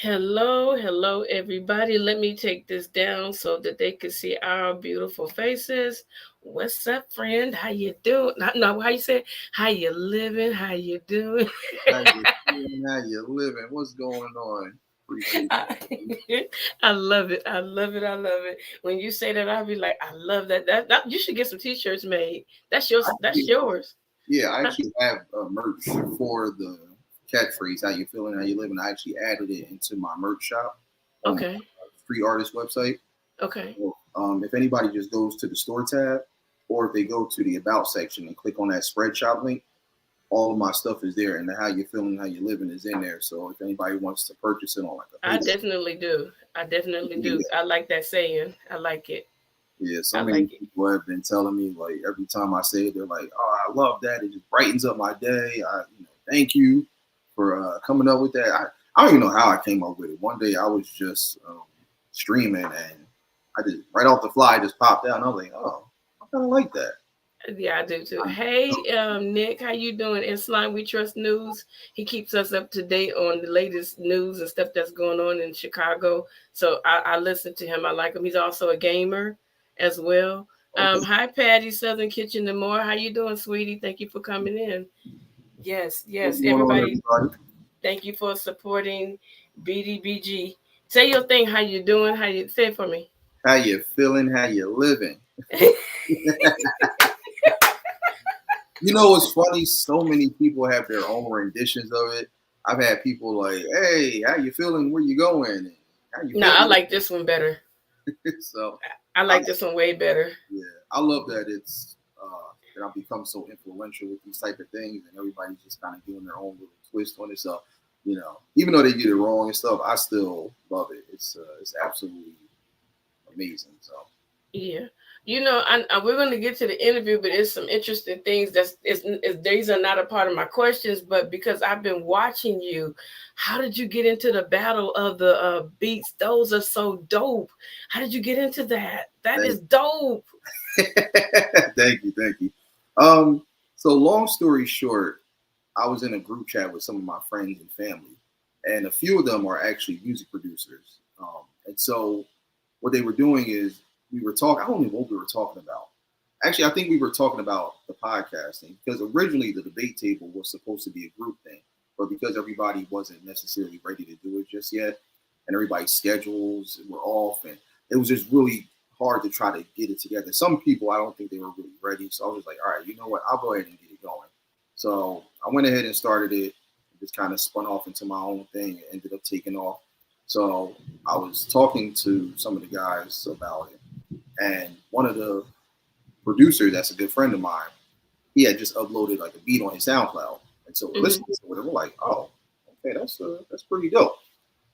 Hello, everybody. Let me take this down so that they can see our beautiful faces. What's up, friend? How you doing? No, how you say? How you living? How you doing? How you feeling? How you living? What's going on? Appreciate I, you. I love it. I love it. I love it. When you say that, I'll be like, I love that. That you should get some T-shirts made. That's yours. That's Actually, yours. yeah, I Huh? actually have merch for the catchphrase. How you feeling? How you living? I actually added it into my merch shop on my Okay. free artist website. Okay. So, if anybody just goes to the store tab, or if they go to the about section and click on that spread shop link, all of my stuff is there, and the how you feeling, how you living is in there. So if anybody wants to purchase it on like a I hoodie, definitely do. I you definitely can do do. that. I like that saying. I like it. Yeah, I so many like it. people have been telling me like every time I say it, they're like, "Oh, I love that. It just brightens up my day." Thank you for coming up with that. I don't even know how I came up with it. One day I was just streaming and I just right off the fly just popped out and I was like, "Oh, I kind of like that." Yeah, I do too. Hey, Nick, how you doing? In Slime We Trust News, he keeps us up to date on the latest news and stuff that's going on in Chicago. So I listen to him. I like him. He's also a gamer as well. Okay, Hi, Patty, Southern Kitchen and more. How you doing, sweetie? Thank you for coming in. Yes, what's yes. going on, Everybody, everybody? thank you for supporting BDBG. Say your thing. How you doing? How you say it for me? How you feeling? How you living? You know what's funny? So many people have their own renditions of it. I've had people like, "Hey, how you feeling? Where you going? And how you No, I feeling?" like this one better. So I I like this one way better. Yeah, I love that it's that I've become so influential with these type of things, and everybody's just kind of doing their own little twist on it. So, even though they get it wrong and stuff, I still love it. It's absolutely amazing. So, Yeah. We're going to get to the interview, but it's some interesting things. These are not a part of my questions, but because I've been watching you, how did you get into the battle of the beats? Those are so dope. How did you get into that? That thank is dope. thank you. Um, so long story short, I was in a group chat with some of my friends and family, and a few of them are actually music producers. And so what they were doing is we were talking. I don't even know what we were talking about. Actually, I think we were talking about the podcasting because originally the debate table was supposed to be a group thing, but because everybody wasn't necessarily ready to do it just yet, and everybody's schedules were off, and it was just really hard to try to get it together. Some people, I don't think they were really ready, so I was like, all right, you know what? I'll go ahead and get it going. So I went ahead and started it. Just kind of spun off into my own thing and ended up taking off. So I was talking to some of the guys about it, and one of the producers, that's a good friend of mine, he had just uploaded like a beat on his SoundCloud, and so we're Hmm. listening to it, and we're like, oh, okay, that's pretty dope.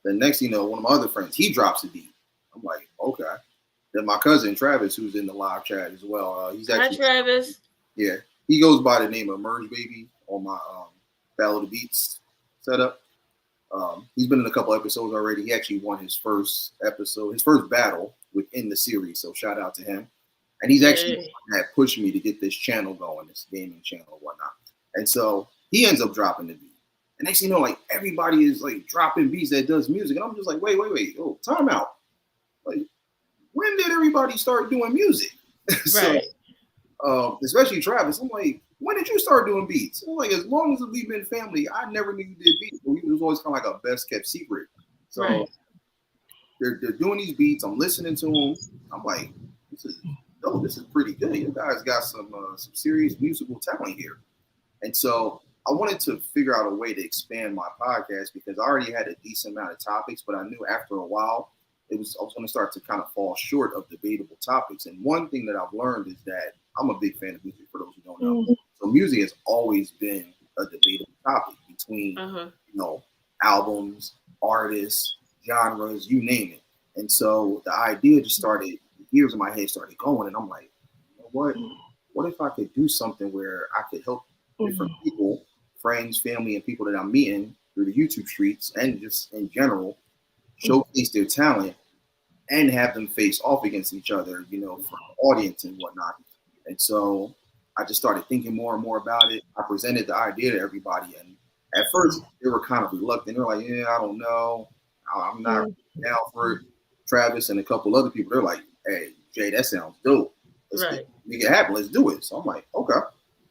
Then next, one of my other friends, he drops a beat. I'm like, okay. Then my cousin Travis, who's in the live chat as well, he's Hi, actually, Travis. yeah, he goes by the name of Merge Baby on my Battle of the Beats setup. He's been in a couple episodes already. He actually won his first episode, his first battle within the series. So shout out to him. And he's actually the Yay. one that pushed me to get this channel going, this gaming channel and whatnot. And so he ends up dropping the beat. And next thing you know, like everybody is like dropping beats that does music. And I'm just like, wait. Oh, time out. Like, when did everybody start doing music? So Right. especially Travis. I'm like, when did you start doing beats? I'm like, as long as we've been family, I never knew you did beats. But it was always kind of like a best kept secret. So Right. they're doing these beats. I'm listening to them. I'm like, this is dope. This is pretty good. You guys got some serious musical talent here. And so I wanted to figure out a way to expand my podcast because I already had a decent amount of topics, but I knew after a while I was going to start to kind of fall short of debatable topics. And one thing that I've learned is that I'm a big fan of music. For those who don't know, so music has always been a debatable topic between Uh huh. you know albums, artists, genres, you name it. And so the idea just started. The gears in my head started going, and I'm like, you know what? What if I could do something where I could help different people, friends, family, and people that I'm meeting through the YouTube streets and just in general, showcase their talent and have them face off against each other, from the audience and whatnot. And so I just started thinking more and more about it. I presented the idea to everybody, and at first they were kind of reluctant. They're like, "Yeah, I don't know. I'm not down for it. Travis and a couple other people, they're like, hey, Jay, that sounds dope. Right. Make it happen. Let's do it. So I'm like, okay.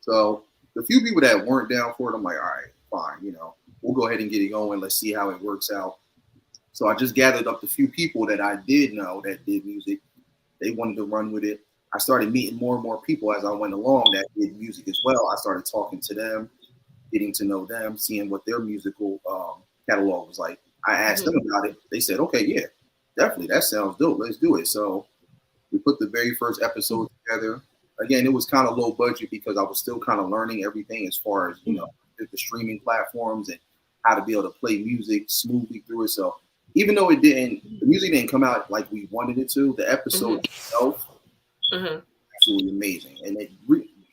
So the few people that weren't down for it, I'm like, all right, fine. We'll go ahead and get it going. Let's see how it works out. So I just gathered up the few people that I did know that did music. They wanted to run with it. I started meeting more and more people as I went along that did music as well. I started talking to them, getting to know them, seeing what their musical catalog was like. I asked them about it. They said, okay, yeah, definitely. That sounds dope. Let's do it. So we put the very first episode together. Again, it was kind of low budget because I was still kind of learning everything as far as, the streaming platforms and how to be able to play music smoothly through it. So even though the music didn't come out like we wanted it to, the episode itself, absolutely amazing. And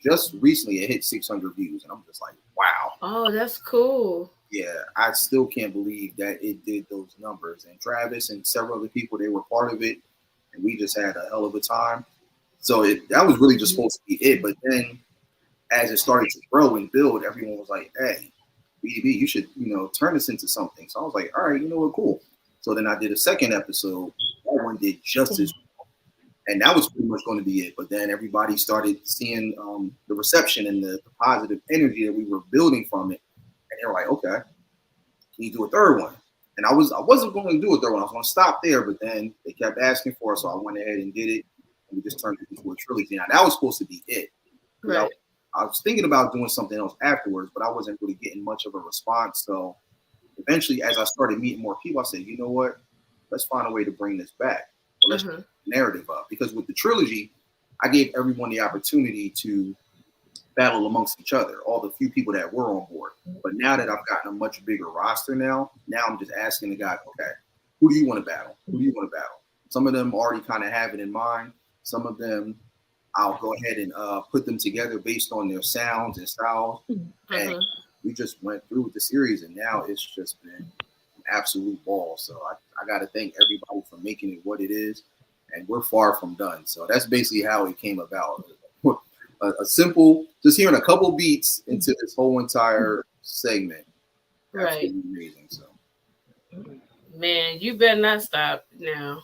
just recently it hit 600 views. And I'm just like, wow. Oh, that's cool. Yeah, I still can't believe that it did those numbers. And Travis and several other people, they were part of it. And we just had a hell of a time. So that was really just supposed to be it. But then as it started to grow and build, everyone was like, hey, BDB, you should, turn this into something. So I was like, all right, you know what, cool. So then I did a second episode. That one did just as well. And that was pretty much going to be it. But then everybody started seeing the reception and the positive energy that we were building from it. And they were like, okay, can you do a third one? And I wasn't going to do a third one. I was going to stop there, but then they kept asking for it, so I went ahead and did it, and we just turned it into a trilogy. Now that was supposed to be it. Right. I was thinking about doing something else afterwards, but I wasn't really getting much of a response. So eventually, as I started meeting more people, I said, you know what? Let's find a way to bring this back. So let's put the narrative up. Because with the trilogy, I gave everyone the opportunity to battle amongst each other, all the few people that were on board. But now that I've gotten a much bigger roster now I'm just asking the guys, okay, who do you want to battle? Who do you want to battle? Some of them already kind of have it in mind. Some of them, I'll go ahead and put them together based on their sounds and styles. And we just went through with the series, and now it's just been an absolute ball. So I got to thank everybody for making it what it is, and we're far from done. So that's basically how it came about. A simple, just hearing a couple beats into this whole entire segment. Right. Absolutely amazing. So, man, you better not stop now,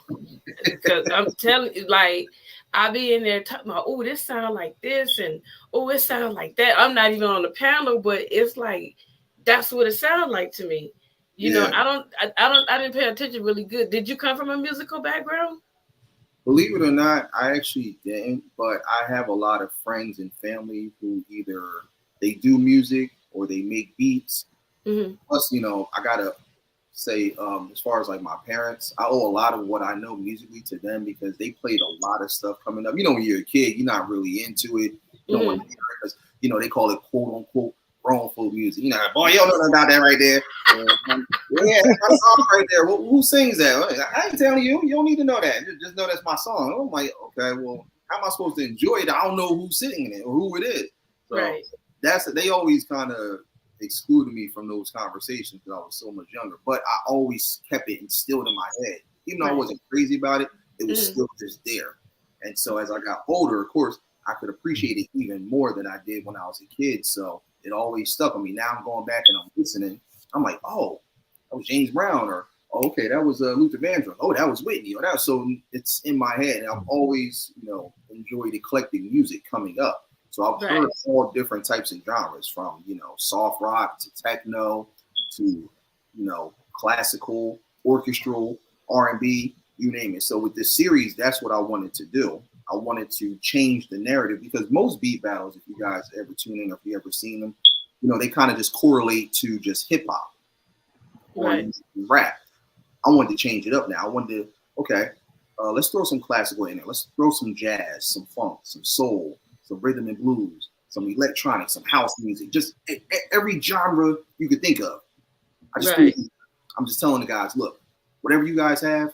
because I'm telling you, like, I be in there talking about, oh, this sound like this, and oh, it sounds like that. I'm not even on the panel, but it's like that's what it sounds like to me. I didn't pay attention really good. Did you come from a musical background? believe it or not, I actually didn't, but I have a lot of friends and family who either they do music or they make beats. Plus, I gotta say, as far as like my parents, I owe a lot of what I know musically to them because they played a lot of stuff coming up. When you're a kid, you're not really into it. You don't want to hear it because they call it quote unquote grown folk music. Boy, you don't know nothing about that right there. Yeah, that's my song right there. Who sings that? I ain't telling you. You don't need to know that. Just know that's my song. I'm like, okay, well, how am I supposed to enjoy it? I don't know who's singing it or who it is. So they always kind of excluded me from those conversations because I was so much younger. But I always kept it instilled in my head. Even though I wasn't crazy about it, it was still just there. And so as I got older, of course, I could appreciate it even more than I did when I was a kid. So it always stuck with me. Now I'm going back and I'm listening. I'm like, oh, that was James Brown, or oh, okay, that was Luther Vandross. Oh, that was Whitney, or that. So it's in my head. And I've always, enjoyed eclectic music coming up. So I've heard all different types of genres, from soft rock to techno to classical, orchestral, R&B, you name it. So with this series, that's what I wanted to do. I wanted to change the narrative because most beat battles, if you guys ever tune in or if you ever seen them, they kind of just correlate to just hip hop or rap. I wanted to change it up now. I wanted to, let's throw some classical in there. Let's throw some jazz, some funk, some soul, some rhythm and blues, some electronic, some house music, just every genre you could think of. I'm just telling the guys, look, whatever you guys have,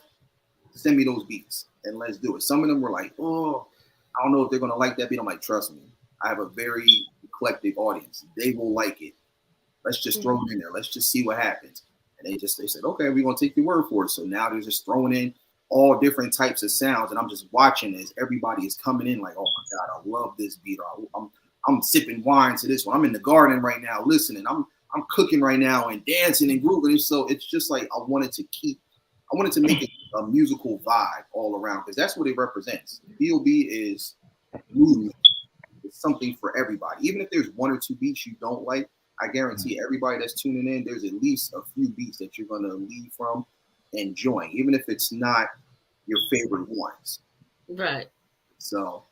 send me those beats and let's do it. Some of them were like, oh, I don't know if they're going to like that beat. I'm like, trust me, I have a very eclectic audience. They will like it. Let's just throw it in there. Let's just see what happens. And they said, okay, we're going to take your word for it. So now they're just throwing in all different types of sounds. And I'm just watching as everybody is coming in like, oh my God, I love this beat. Or I'm sipping wine to this one. I'm in the garden right now listening. I'm cooking right now and dancing and grooving. And so it's just like I wanted to keep I wanted to make it a musical vibe all around because that's what it represents. B.O.B. is movement. It's something for everybody. Even if there's one or two beats you don't like, I guarantee everybody that's tuning in, there's at least a few beats that you're gonna leave from enjoying, even if it's not your favorite ones. Right. So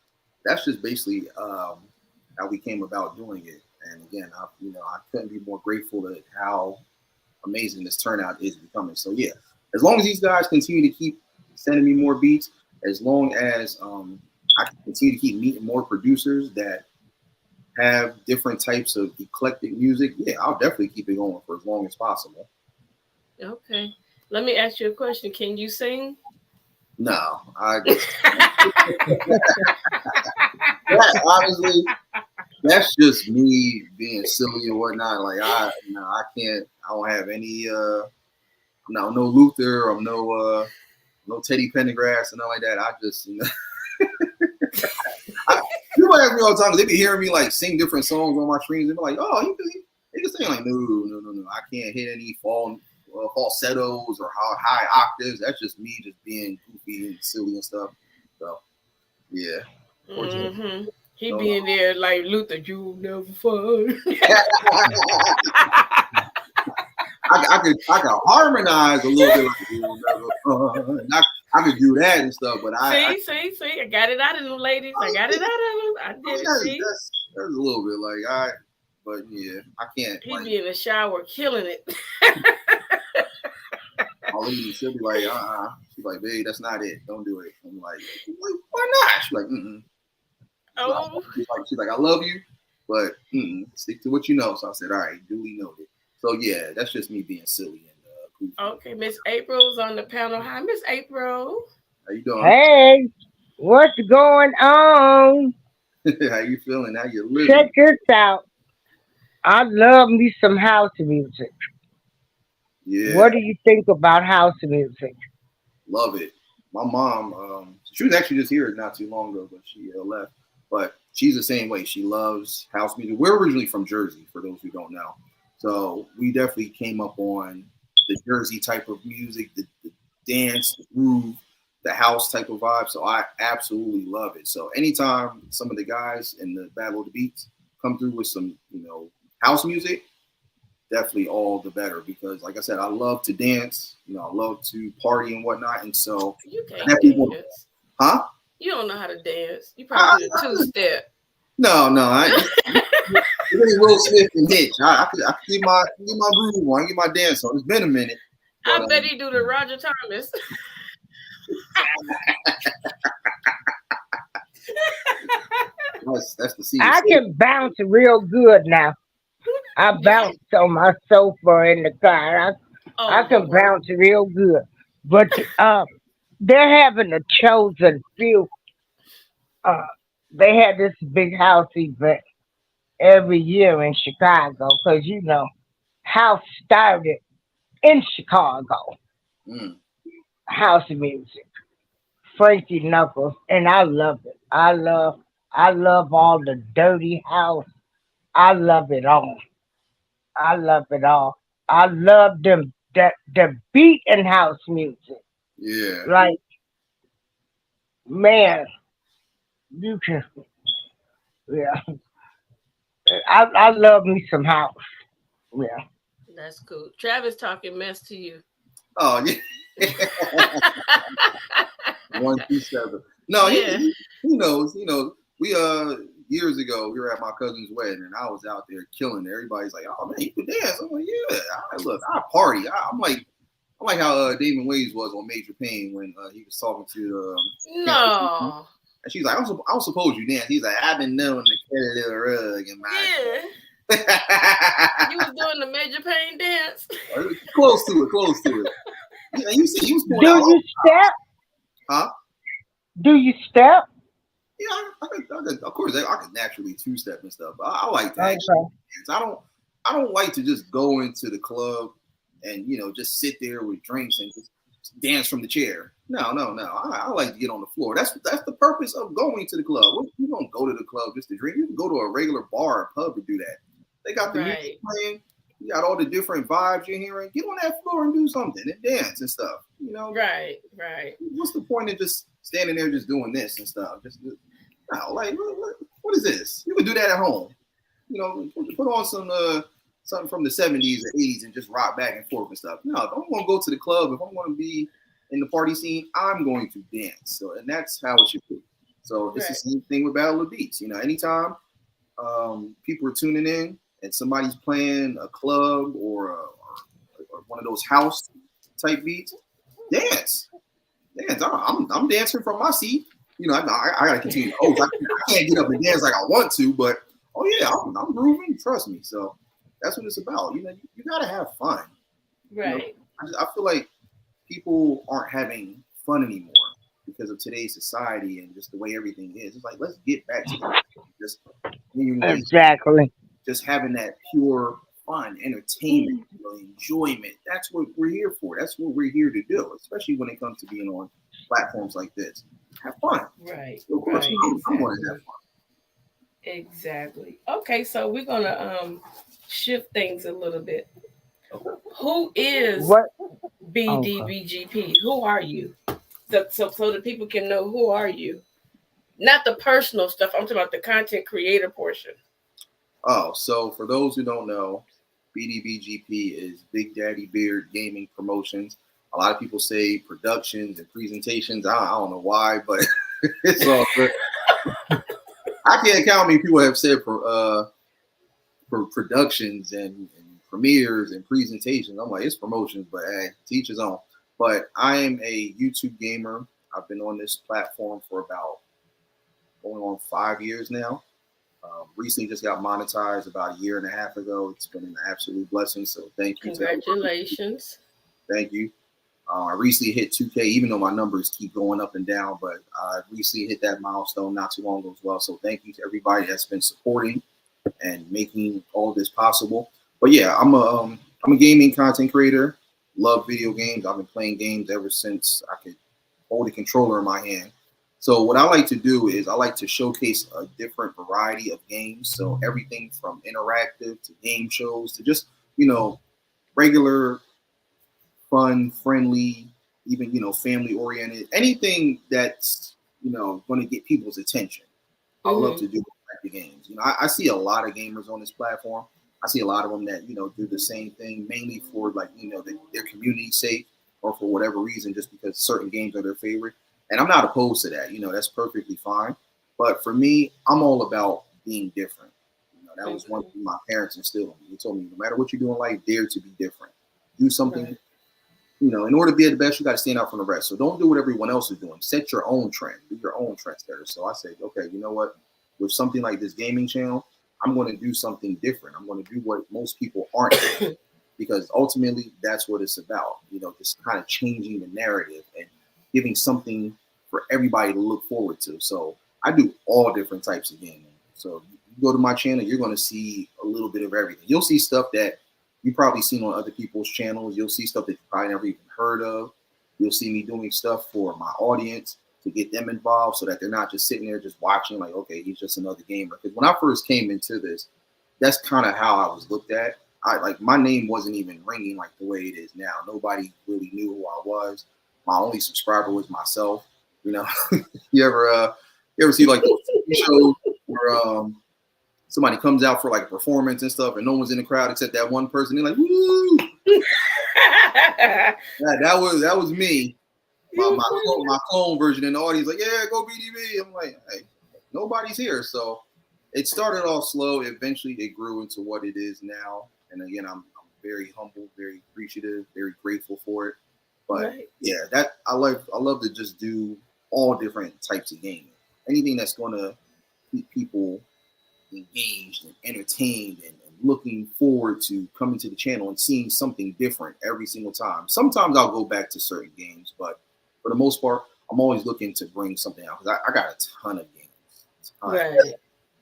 that's just basically how we came about doing it. And again, I couldn't be more grateful at how amazing this turnout is becoming. So yeah, as long as these guys continue to keep sending me more beats, as long as I can continue to keep meeting more producers that have different types of eclectic music, yeah, I'll definitely keep it going for as long as possible. Okay. Let me ask you a question. Can you sing? No, honestly, that's just me being silly and whatnot. Like I can't. I don't have any. No Luther. I'm no Teddy Pendergrass and nothing like that. I just, people ask me all the time. They be hearing me like sing different songs on my streams. They be like, "Oh, you can sing." Like, no. I can't hit any falsettos or high octaves. That's just me just being goofy and silly and stuff. So yeah. Mm-hmm. He So, being there like Luther, you never find. I could harmonize a little bit. Like, I could do that and stuff, but see. I got it out of them ladies. I got it out of them. I did it. See, that's a little bit like but yeah, I can't. he Like, be in the shower killing it. she'll be like, she's like, babe, that's not it. Don't do it. I'm like, why not? She's like, mm. Oh, She's like, I love you, but stick to what you know. So I said, all right, duly noted. So yeah, that's just me being silly and goofy. okay. Miss April's on the panel. Hi, Miss April. How you doing? Hey, what's going on? How you feeling? How you living? Check this out. I love me some house music. Yeah, What do you think about house music? love it. My mom, she was actually just here not too long ago, but she left. But she's the same way. She loves house music. We're originally from Jersey, for those who don't know. So we definitely came up on the Jersey type of music, the dance, the groove, the house type of vibe. So I absolutely love it. So anytime some of the guys in the Battle of the Beats come through with some, house music, definitely all the better because, like I said, I love to dance. I love to party and whatnot. And so, You can't dance. Huh? You don't know how to dance. You probably do the two-step. No, really Will Smith and Hitch. I could keep my groove on, get my dance on. It's been a minute. But, I bet he do the Roger Thomas. That's the scene. I can bounce real good now. I bounce on my sofa in the car. I can bounce real good. But they're having a chosen few. They had this big house event every year in Chicago because house started in Chicago. House music, Frankie Knuckles, and I love it. I love all the dirty house. I love it all. I love it all. I love them the beat and house music. Yeah. Like, man, you can, yeah. I love me some house. Yeah. That's cool. Travis talking mess to you. Oh yeah. 127. No, Yeah. he knows. We years ago we were at my cousin's wedding and I was out there killing it. Everybody's like, "Oh man, you can dance." I'm like, "Yeah, I party." I'm like how Damon Wayans was on Major Payne when he was talking to No. and she's like, I don't suppose you dance. He's like, I've been known to carry a little rug in my Yeah. You was doing the Major Payne dance. Close to it. Yeah, you see, you was Do you step? Huh? Do you step? Yeah, I could, of course, I could naturally two-step and stuff. But I like to Okay. actually dance. I don't like to just go into the club and just sit there with drinks and just dance from the chair. No. I like to get on the floor. That's the purpose of going to the club. You don't go to the club just to drink. You can go to a regular bar or pub to do that. They got the music playing. You got all the different vibes you're hearing. Get on that floor and do something and dance and stuff. You know, Right, right. what's the point of just standing there just doing this and stuff? Just no, like what is this? You can do that at home. You know, put on some something from the 70s or 80s and just rock back and forth and stuff. No, if I'm gonna go to the club, if I'm gonna be in the party scene, I'm going to dance. So, and that's how it should be. So it's the Right. same thing with Battle of Beats. You know, anytime people are tuning in and somebody's playing a club or one of those house type beats, dance, dance. I'm dancing from my seat. You know, I gotta continue to host. I can't get up and dance like I want to, but oh yeah, I'm grooving. Trust me. So that's what it's about. You know, you gotta have fun. You know, Right. I feel like people aren't having fun anymore because of today's society and just the way everything is. It's like let's get back to just genuinely Exactly. just having that pure fun, entertainment, you know, enjoyment. That's what we're here for. That's what we're here to do, especially when it comes to being on platforms like this. Have fun. Right. So of course, Right. I'm going to have Exactly. Exactly. Okay, so we're gonna shift things a little bit. fun. Okay. Who is What? Okay. BDBGP? Who are you? So that people can know who are you. Not the personal stuff. I'm talking about the content creator portion. Oh, so for those who don't know, BDBGP is Big Daddy Beard Gaming Promotions. A lot of people say productions and presentations. I don't know why, but it's all good. I can't count how many people have said for productions and premieres and presentations. I'm like, it's promotions, but hey, teach his own. But I am a YouTube gamer. I've been on this platform for about going on 5 years now. Recently just got monetized about a year and a half ago. It's been an absolute blessing. So thank you to everybody. Congratulations. Thank you. I recently hit 2K, even though my numbers keep going up and down, but I recently hit that milestone not too long ago as well. So thank you to everybody that's been supporting and making all this possible. But yeah, I'm a gaming content creator. Love video games. I've been playing games ever since I could hold a controller in my hand. So what I like to do is I like to showcase a different variety of games. So everything from interactive to game shows to just regular, fun, friendly, even family oriented. Anything that's going to get people's attention. I love Mm-hmm. to do the games. I see a lot of gamers on this platform. I see a lot of them that do the same thing, mainly for like their community's sake or for whatever reason, just because certain games are their favorite. And I'm not opposed to that. That's perfectly fine. But for me, I'm all about being different. That was one Mm-hmm. thing my parents instilled in me. They told me, no matter what you do in life, dare to be different. Do something. Right. In order to be the best, you got to stand out from the rest. So don't do what everyone else is doing. Set your own trend. Be your own trendsetter. So I said, okay, you know what? With something like this gaming channel, I'm going to do something different. I'm going to do what most people aren't doing because ultimately that's what it's about. Just kind of changing the narrative and giving something for everybody to look forward to. So I do all different types of gaming. So you go to my channel, you're going to see a little bit of everything. You'll see stuff that you probably seen on other people's channels. You'll see stuff that you probably never even heard of. You'll see me doing stuff for my audience to get them involved so that they're not just sitting there just watching like, okay, he's just another gamer. Because when I first came into this, that's kind of how I was looked at. My name wasn't even ringing like the way it is now. Nobody really knew who I was. My only subscriber was myself. You ever see like those TV shows where somebody comes out for like a performance and stuff, and no one's in the crowd except that one person. They're like, "Woo!" that was me. My clone version in the audience, like, "Yeah, go BDB." I'm like, "Hey, nobody's here." So it started off slow. Eventually, it grew into what it is now. And again, I'm very humble, very appreciative, very grateful for it. But Right. yeah, I love to just do all different types of gaming. Anything that's going to keep people engaged and entertained and looking forward to coming to the channel and seeing something different every single time. Sometimes I'll go back to certain games, but for the most part, I'm always looking to bring something out because I got a ton of games. Right.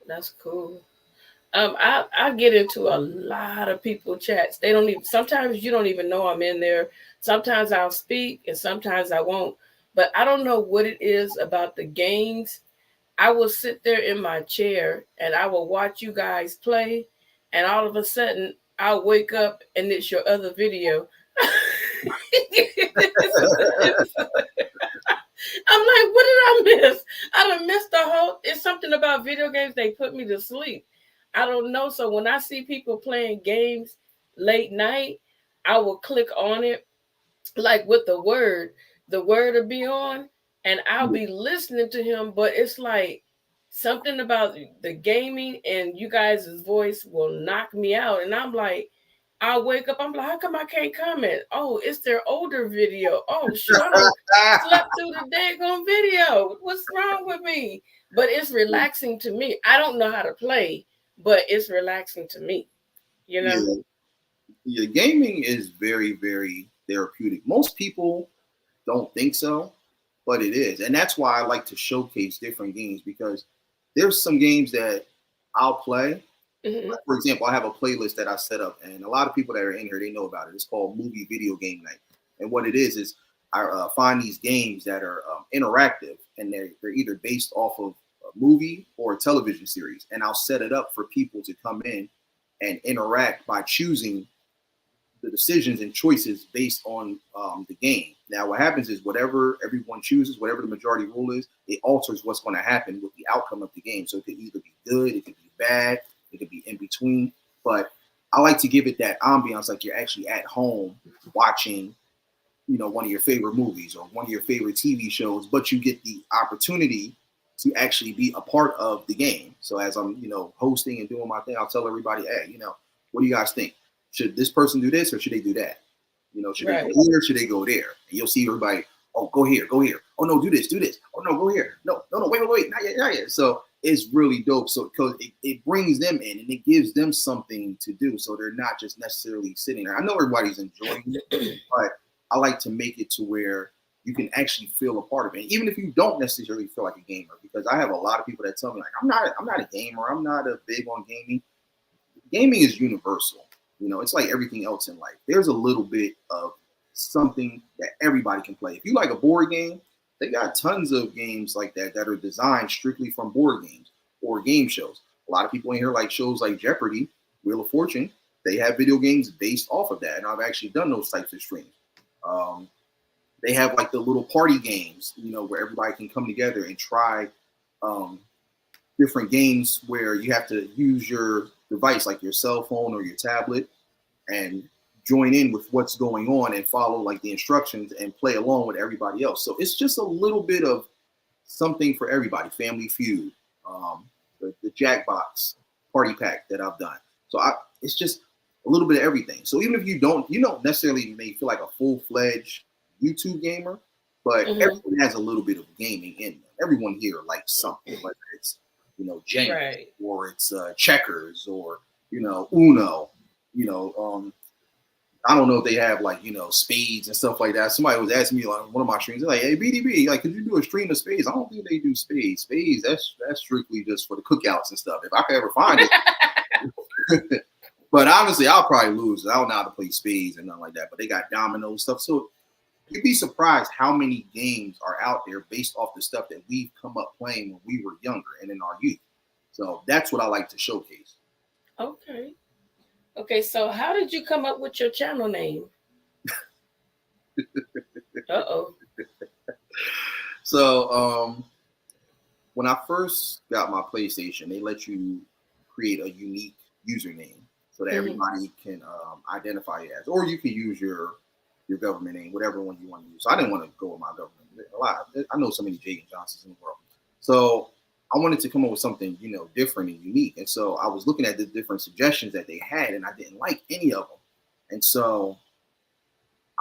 That's cool. I get into a lot of people chats. They don't even. Sometimes you don't even know I'm in there. Sometimes I'll speak and sometimes I won't. But I don't know what it is about the games. I will sit there in my chair and I will watch you guys play, and all of a sudden I'll wake up and it's your other video. I'm like, what did I miss? I done missed the whole. It's something about video games. They put me to sleep. I don't know. So when I see people playing games late night, I will click on it, like with the word will be on, and I'll be listening to him. But it's like something about the gaming and you guys' voice will knock me out, and I'm like, I'll wake up. I'm like, how come I can't comment? Oh, it's their older video. Oh, shoot, I don't slept through the daggone video. What's wrong with me? But it's relaxing to me. I don't know how to play, but it's relaxing to me. You know? Yeah, yeah, gaming is very, very therapeutic. Most people don't think so, but it is. And that's why I like to showcase different games because there's some games that I'll play. Mm-hmm. Like, for example, I have a playlist that I set up, and a lot of people that are in here, they know about it. It's called Movie Video Game Night. And what it is I find these games that are interactive, and they're either based off of a movie or a television series. And I'll set it up for people to come in and interact by choosing the decisions and choices based on the game. Now, what happens is whatever everyone chooses, whatever the majority rule is, it alters what's going to happen with the outcome of the game. So it could either be good, it could be bad, it could be in between. But I like to give it that ambiance, like you're actually at home watching, one of your favorite movies or one of your favorite TV shows, but you get the opportunity to actually be a part of the game. So as I'm, hosting and doing my thing, I'll tell everybody, hey, what do you guys think? Should this person do this or should they do that? Should they go here? Should they go there? And you'll see everybody, oh, go here, go here. Oh, no, do this. Oh, no, go here. No, wait, not yet. So it's really dope. So because it brings them in and it gives them something to do. So they're not just necessarily sitting there. I know everybody's enjoying it, but I like to make it to where you can actually feel a part of it. Even if you don't necessarily feel like a gamer, because I have a lot of people that tell me, like, I'm not a gamer. I'm not a big on gaming. Gaming is universal. It's like everything else in life. There's a little bit of something that everybody can play. If you like a board game, they got tons of games like that are designed strictly from board games or game shows. A lot of people in here like shows like Jeopardy, Wheel of Fortune. They have video games based off of that, and I've actually done those types of streams. They have like the little party games, where everybody can come together and try different games where you have to use your device, like your cell phone or your tablet, and join in with what's going on and follow like the instructions and play along with everybody else. So it's just a little bit of something for everybody. Family Feud, the Jackbox party pack that I've done. So it's just a little bit of everything. So even if you don't necessarily may feel like a full-fledged YouTube gamer, but everyone has a little bit of gaming in them. Everyone here likes something, whether it's Jenga or it's checkers or Uno. I don't know if they have like spades and stuff like that. Somebody was asking me on one of my streams, they're like, "Hey, BDB, like, could you do a stream of spades?" I don't think they do spades. Spades, that's strictly just for the cookouts and stuff. If I could ever find it. But honestly, I'll probably lose. I don't know how to play spades and nothing like that. But they got domino stuff. So you'd be surprised how many games are out there based off the stuff that we've come up playing when we were younger and in our youth. So that's what I like to showcase. Okay, so how did you come up with your channel name? Uh-oh. So when I first got my PlayStation, they let you create a unique username so that everybody can identify you as, or you can use your government name, whatever one you want to use. So I didn't want to go with my government. I know so many Jaden Johnsons in the world. So I wanted to come up with something, different and unique. And so I was looking at the different suggestions that they had, and I didn't like any of them. And so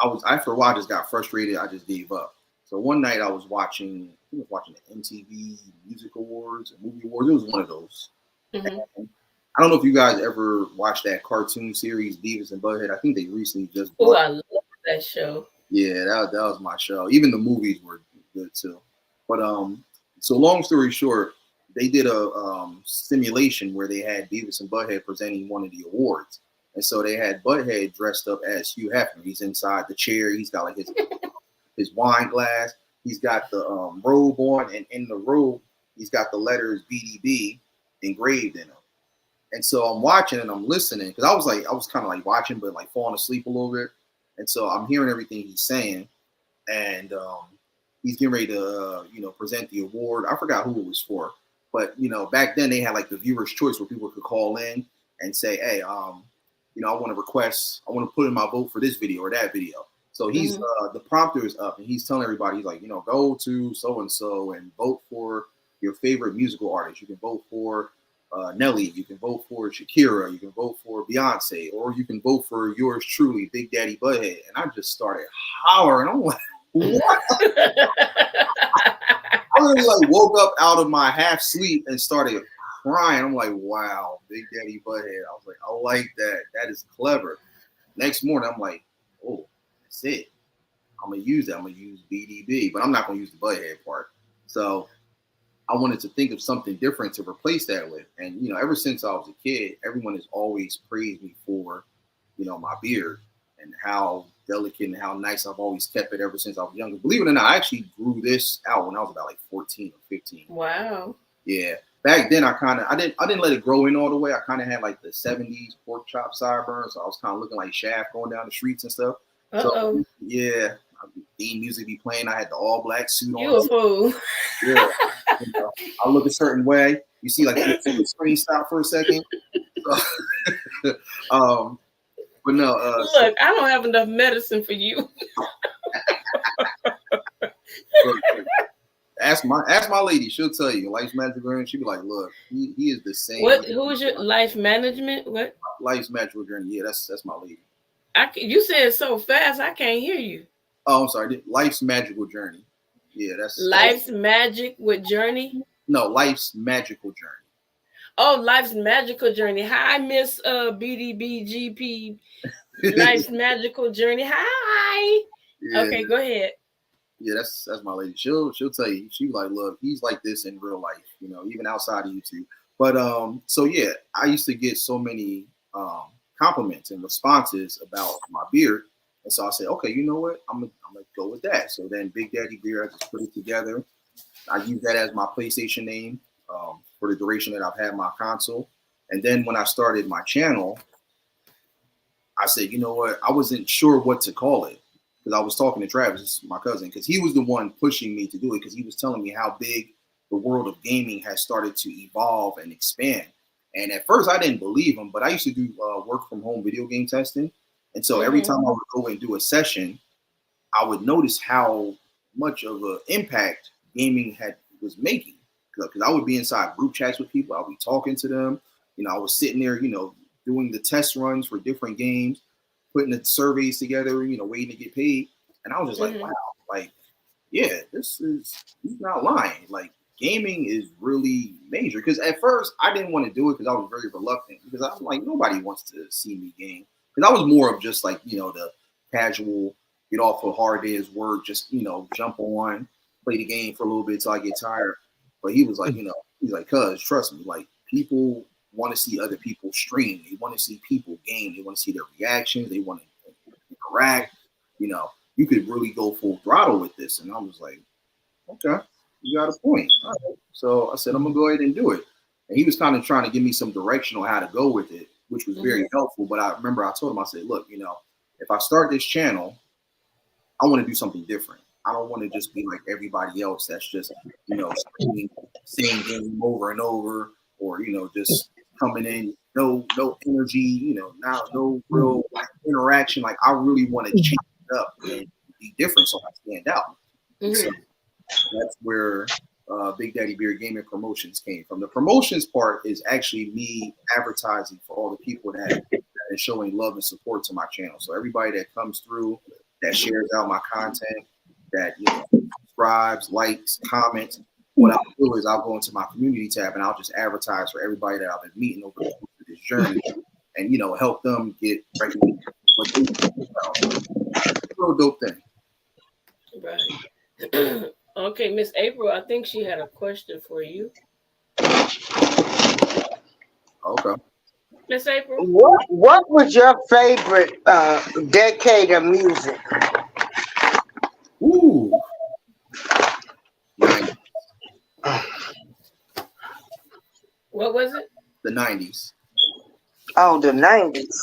after a while, I just got frustrated. I just gave up. So one night I was watching the MTV Music Awards or Movie Awards. It was one of those. I don't know if you guys ever watched that cartoon series, Beavis and Butthead. I think they recently just. Oh, I love that show. Yeah, that was my show. Even the movies were good too. But so long story short, they did a simulation where they had Beavis and Butthead presenting one of the awards. And so they had Butthead dressed up as Hugh Hefner. He's inside the chair. He's got like his wine glass. He's got the robe on, and in the robe, he's got the letters BDB engraved in him. And so I'm watching and I'm listening because I was kind of like watching, but like falling asleep a little bit. And so I'm hearing everything he's saying, and he's getting ready to, present the award. I forgot who it was for, but back then they had like the viewer's choice where people could call in and say, hey, I want to put in my vote for this video or that video. So he's the prompter is up and he's telling everybody, he's like, go to so and so and vote for your favorite musical artist. You can vote for Nelly, you can vote for Shakira, you can vote for Beyonce, or you can vote for yours truly, Big Daddy Butthead. And I just started hollering. I'm like, what? I really like woke up out of my half sleep and started crying. I'm like, wow, Big Daddy Butthead. I was like, I like that. That is clever. Next morning, I'm like, oh, that's it. I'm gonna use that. I'm gonna use BDB, but I'm not gonna use the Butthead part. So I wanted to think of something different to replace that with. And, ever since I was a kid, everyone has always praised me for, my beard and how delicate and how nice I've always kept it ever since I was younger. Believe it or not, I actually grew this out when I was about like 14 or 15. Wow. Yeah. Back then I didn't let it grow in all the way. I kind of had like the 70s pork chop sideburns. So I was kind of looking like Shaft going down the streets and stuff. So yeah, theme music be playing. I had the all black suit on. You a fool. Yeah. I look a certain way. You see, like the screen stop for a second. But no. Look, I don't have enough medicine for you. Ask my lady. She'll tell you. Life's Magical Journey. She'll be like, look, he is the same. Who's your life management? What? Life's Magical Journey. Yeah, that's my lady. You said it so fast, I can't hear you. Oh, I'm sorry. Life's Magical Journey. Yeah, Life's Magic with Journey? No, Life's Magical Journey. Oh, Life's Magical Journey. Hi, Miss Bdbgp. Life's Magical Journey. Hi. Yeah. Okay, go ahead. Yeah, that's my lady. She'll tell you. She's like, look, he's like this in real life, even outside of YouTube. But so yeah, I used to get so many compliments and responses about my beard. And so I said, okay, you know what? I'm gonna go with that. So then Big Daddy Beard, I just put it together. I use that as my PlayStation name for the duration that I've had my console. And then when I started my channel, I said, you know what? I wasn't sure what to call it because I was talking to Travis, my cousin, because he was the one pushing me to do it because he was telling me how big the world of gaming has started to evolve and expand. And at first I didn't believe him, but I used to do work from home video game testing. And so every time I would go and do a session, I would notice how much of an impact gaming was making. Because I would be inside group chats with people. I would be talking to them. I was sitting there, doing the test runs for different games, putting the surveys together, waiting to get paid. And I was just like, wow, like, yeah, he's not lying. Like, gaming is really major. Because at first I didn't want to do it because I was very reluctant. Because I'm like, nobody wants to see me game. Because I was more of just like, the casual, get off a hard day's work, just, jump on, play the game for a little bit till I get tired. But he was like, he's like, cuz, trust me, like, people want to see other people stream. They want to see people game. They want to see their reactions. They want to interact. You could really go full throttle with this. And I was like, okay, you got a point. All right. So I said, I'm going to go ahead and do it. And he was kind of trying to give me some direction on how to go with it, which was very helpful. But I remember I told him, I said, look, if I start this channel, I want to do something different. I don't want to just be like everybody else that's just, same game over and over, or, just coming in, no energy, now no real interaction. Like, I really want to change it up and be different so I stand out. So that's where Big Daddy Beard Gaming Promotions came from. The promotions part is actually me advertising for all the people that are showing love and support to my channel. So everybody that comes through, that shares out my content, that subscribes, likes, comments, what I'll do is I'll go into my community tab and I'll just advertise for everybody that I've been meeting over the course of this journey, and help them get recognition. Real dope thing. Right. Okay, Miss April, I think she had a question for you. Okay. Miss April, what was your favorite decade of music? Ooh. What was it? The 90s. Oh, the 90s.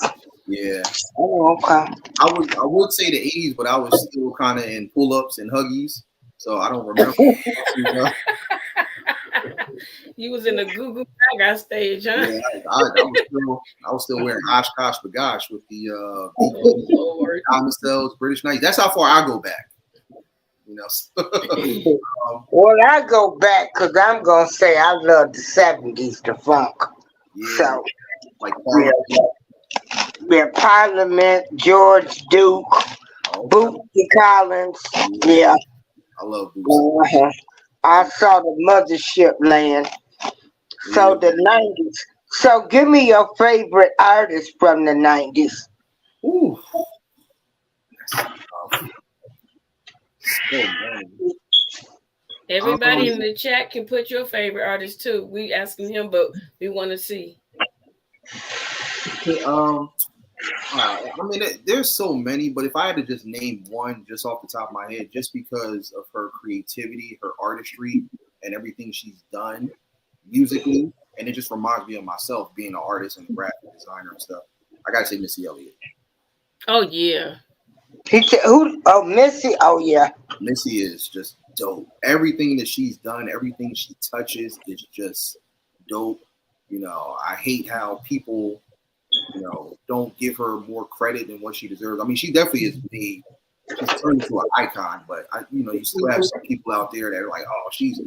Yeah. Oh, okay. I would say the 80s, but I was still kind of in pull ups and huggies, so I don't remember. You was in the Google Gaga stage, huh? Yeah, I was still wearing Oshkosh Bagosh with the Oh Lord. diamond cells, British Knights. That's how far I go back. Well, I go back because I'm going to say I love the 70s, the funk. Yeah, So, like yeah, yeah, Parliament, George Duke, okay. Bootsy Collins. Yeah, Yeah. I love Bootsy. Uh-huh. I saw the mothership land. So, Yeah. the 90s. So, give me your favorite artist from the 90s. Ooh, that's tough. So many. Everybody in the chat can put your favorite artist too. We asking him, but we want to see. I mean, there's so many, but if I had to just name one just off the top of my head, just because of her creativity, her artistry, and everything she's done musically, and it just reminds me of myself being an artist and a graphic designer and stuff. I gotta say Missy Elliott. Oh yeah. He said, who? Oh, Missy. Oh, yeah. Missy is just dope. Everything that she's done, everything she touches is just dope. I hate how people don't give her more credit than what she deserves. I mean, she definitely is made. She's turned into an icon, but you still have some people out there that are like, oh, she's a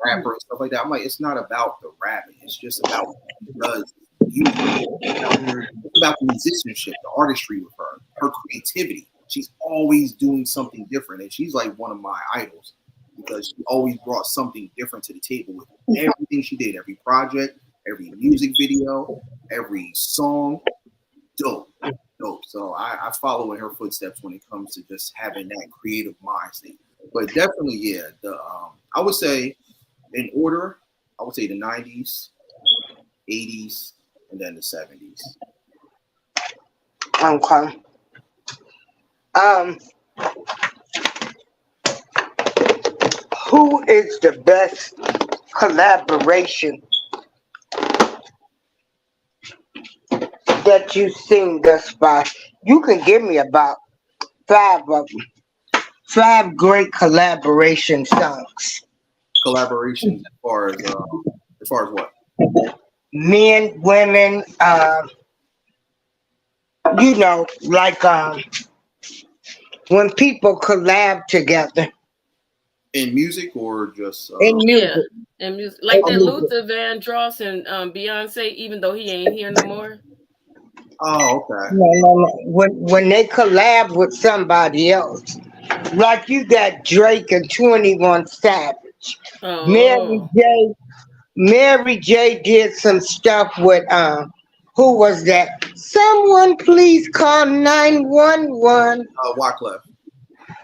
rapper and stuff like that. I'm like, it's not about the rapping. It's just about what she does. It's about the musicianship, the artistry with her creativity. She's always doing something different, and she's like one of my idols because she always brought something different to the table with everything she did, every project, every music video, every song. Dope. So I follow in her footsteps when it comes to just having that creative mind state. But definitely, yeah. I would say in order, I would say the 90s, 80s, and then the 70s. Okay. Who is the best collaboration that you've seen thus far? You can give me about 5 of them. 5 great collaboration songs. Collaborations as far as what? Men, women, like when people collab together In music or just in music. Yeah. And music. Like that Luther Vandross and Beyonce, even though he ain't here no more. Oh, okay. No. When they collab with somebody else, like you got Drake and 21 Savage. Oh. Mary J did some stuff with who was that? Someone please call 911. Wyclef.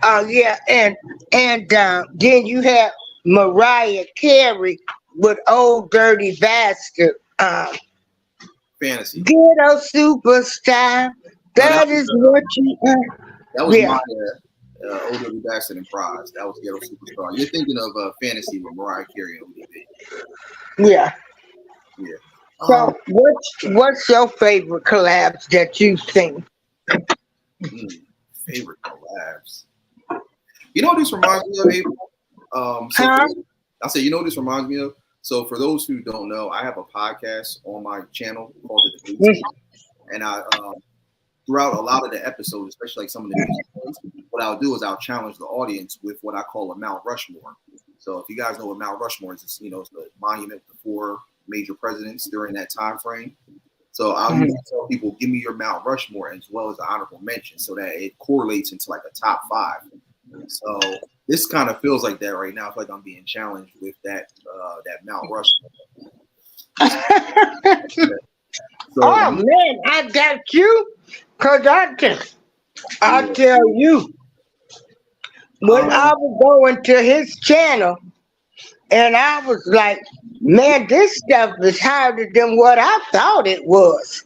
Oh yeah, and then you have Mariah Carey with Old Dirty Bastard. Fantasy. Ghetto superstar. That is what you That was my Old Dirty Bastard and Prize. That was Ghetto Superstar. You're thinking of Fantasy with Mariah Carey and ODB. Yeah. Yeah. So what's your favorite collabs that you've seen? Favorite collabs. You know what this reminds me of, April? I say, you know what this reminds me of? So for those who don't know, I have a podcast on my channel called The Debate Team. And I throughout a lot of the episodes, especially like some of the music, what I'll do is I'll challenge the audience with what I call a Mount Rushmore. So if you guys know what Mount Rushmore is, it's the monument to 4 major presidents during that time frame. So I'll usually tell people, give me your Mount Rushmore as well as the honorable mention so that it correlates into like a top 5. So this kind of feels like that right now. I feel like I'm being challenged with that Mount Rushmore. Oh man, I got you, cause I tell you, when I was going to his channel, and I was like, man, this stuff is harder than what I thought it was.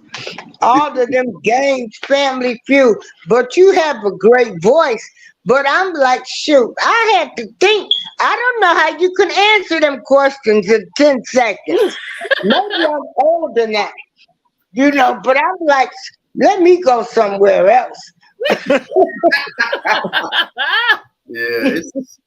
All of them games, Family Feud, but you have a great voice. But I'm like, shoot, I had to think. I don't know how you can answer them questions in 10 seconds. Maybe I'm old enough. you know. But I'm like, let me go somewhere else. Yeah,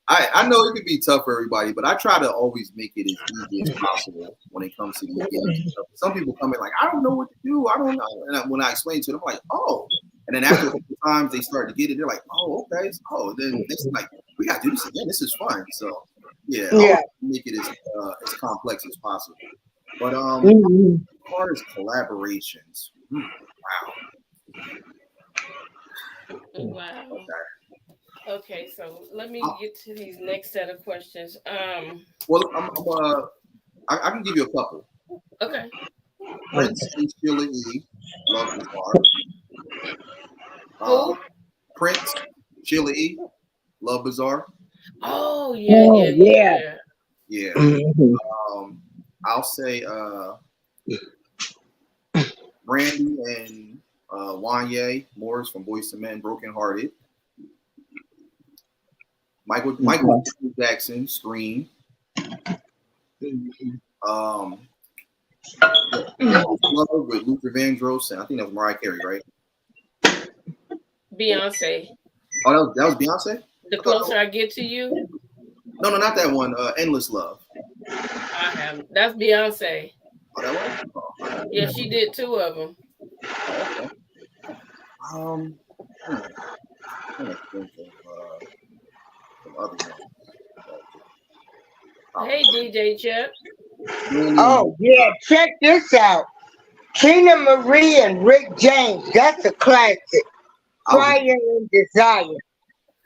I know it can be tough for everybody, but I try to always make it as easy as possible when it comes to these games. Some people come in like, I don't know what to do. I don't know. And when I explain to them, I'm like, oh. And then after a couple times they start to get it, they're like, oh, okay. Oh, then it's like, we got to do this again. This is fun. So, yeah, I always make it as complex as possible. But as far as collaborations, Wow. Okay, so let me get to these next set of questions. Well, I can give you a couple. Okay. Prince and Sheila E. Love Bizarre. Who? Prince, Sheila E. Love Bizarre. Oh yeah. Yeah. I'll say Brandy and Wanye Morris from Boyz II Men, Broken Hearted. Michael Jackson, Scream. Love with Luther Vandross, and I think that was Mariah Carey, right? Beyonce. Oh, that was Beyonce? The Closer I Get to You? No, not that one. Endless Love. I have. That's Beyonce. Oh, that one? Oh, yeah, she did 2 of them. Okay. I'm trying to think of some other ones. Hey, DJ Chip. Oh, yeah. Check this out. Tina Marie and Rick James. That's a classic. Fire and Desire.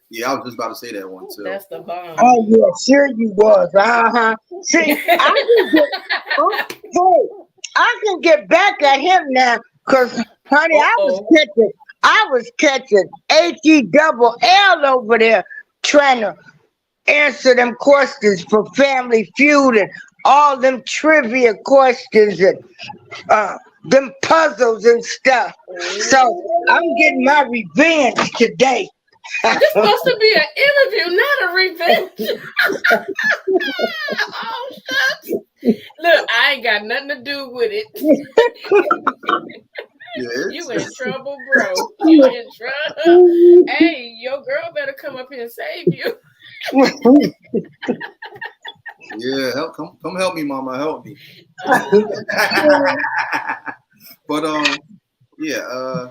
Yeah, I was just about to say that one too. That's the bomb. Oh yeah, sure you was. See, I can get back at him now, cause honey, I was catching HE over there trying to answer them questions for Family Feud and all them trivia questions and them puzzles and stuff. So I'm getting my revenge today. This supposed to be an interview, not a revenge. Oh, shucks. Look, I ain't got nothing to do with it. You in trouble, bro. You in trouble. Hey, your girl better come up here and save you. Yeah, come help me, mama, help me. But yeah,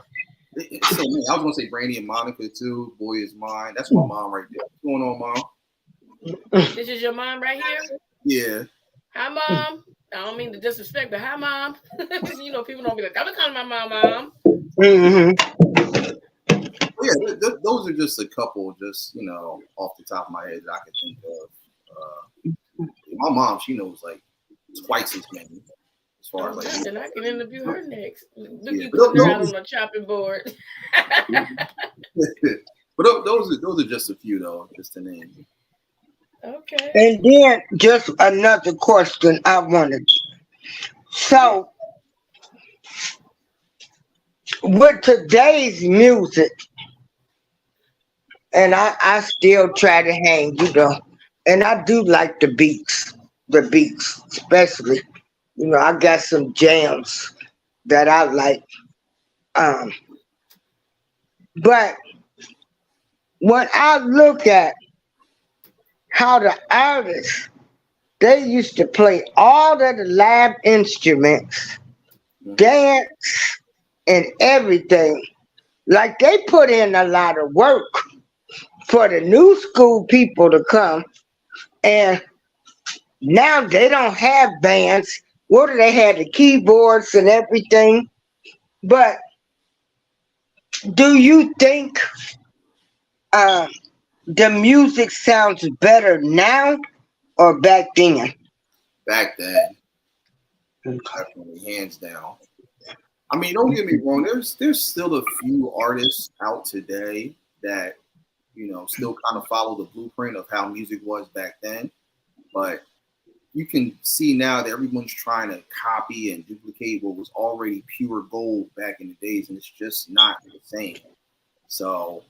so man, I was gonna say Brandy and Monica too. Boy Is Mine. That's my mom right there. What's going on, mom? This is your mom right here? Yeah. Hi, mom. I don't mean to disrespect, but hi, mom. You know, people don't be like, I'm calling my mom. Yeah, those are just a couple, just off the top of my head that I can think of. My mom, she knows like twice as many. As far as like, then I can interview her next. Look, you putting her out on the chopping board. But those are just a few though, just to name. Okay. And then just another question I wanted. So with today's music, and I still try to hang, and I do like the beats especially. I got some jams that I like. But when I look at how the artists, they used to play all of the live instruments, dance, and everything. Like they put in a lot of work for the new school people to come. And now they don't have bands. What do they have? The keyboards and everything. But do you think the music sounds better now or back then? Back then, definitely, hands down. I mean, don't get me wrong. There's still a few artists out today that still kind of follow the blueprint of how music was back then. But you can see now that everyone's trying to copy and duplicate what was already pure gold back in the days, and it's just not the same. So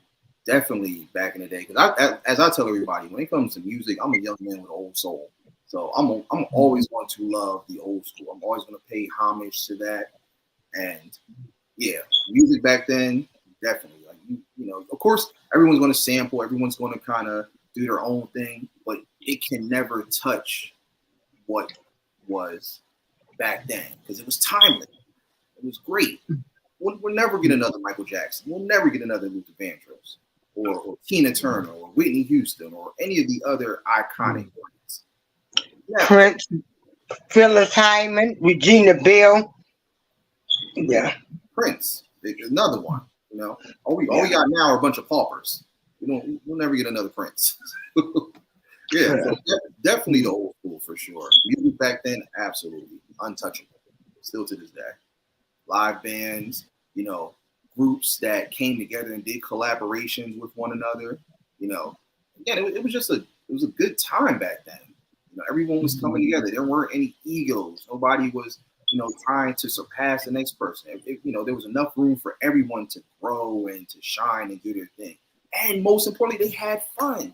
definitely back in the day, because as I tell everybody, when it comes to music, I'm a young man with an old soul. So I'm always going to love the old school. I'm always going to pay homage to that. And yeah, music back then, definitely. Like you know, of course, everyone's going to sample, everyone's going to kind of do their own thing, but it can never touch what was back then because it was timeless. It was great. We'll never get another Michael Jackson. We'll never get another Luther Vandross or Tina Turner or Whitney Houston or any of the other iconic ones. Yeah. Prince, Phyllis Hyman, Regina Bell. Yeah. Prince, another one. You know, all we got now are a bunch of paupers. We'll never get another Prince. Yeah, so definitely the old school for sure. Music back then, absolutely untouchable. Still to this day. Live bands, you know, groups that came together and did collaborations with one another. You know, again, it was just it was a good time back then. You know, everyone was coming together. There weren't any egos. Nobody was, you know, trying to surpass the next person. You know, there was enough room for everyone to grow and to shine and do their thing. And most importantly, they had fun.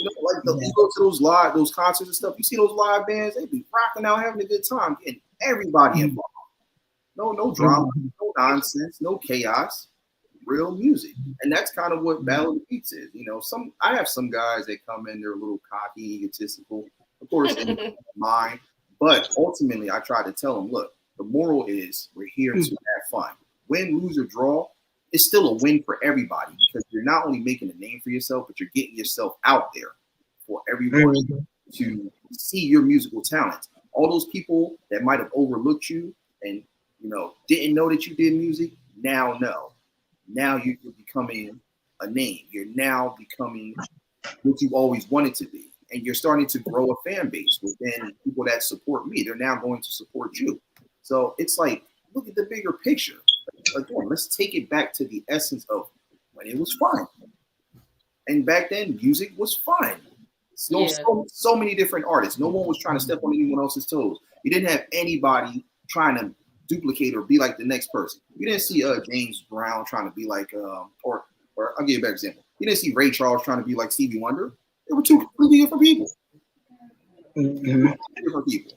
You know, like you go to those concerts and stuff. You see those live bands, they be rocking out, having a good time, getting everybody involved. No drama, no nonsense, no chaos, real music. And that's kind of what Battle of the Beats is. You know, I have some guys that come in, they're a little cocky, egotistical, of course, in mind. But ultimately, I try to tell them, look, the moral is we're here to have fun. Win, lose, or draw, it's still a win for everybody because you're not only making a name for yourself, but you're getting yourself out there for everyone to see your musical talent. All those people that might have overlooked you and, you know, didn't know that you did music, now know. Now you're becoming a name. You're now becoming what you've always wanted to be. And you're starting to grow a fan base within people that support me. They're now going to support you. So it's like, look at the bigger picture. Again, let's take it back to the essence of when it was fun. And back then, music was fun. So many different artists. No one was trying to step on anyone else's toes. You didn't have anybody trying to duplicate or be like the next person. You didn't see James Brown trying to be like, or I'll give you a better example. You didn't see Ray Charles trying to be like Stevie Wonder. They were two completely different people. Different people.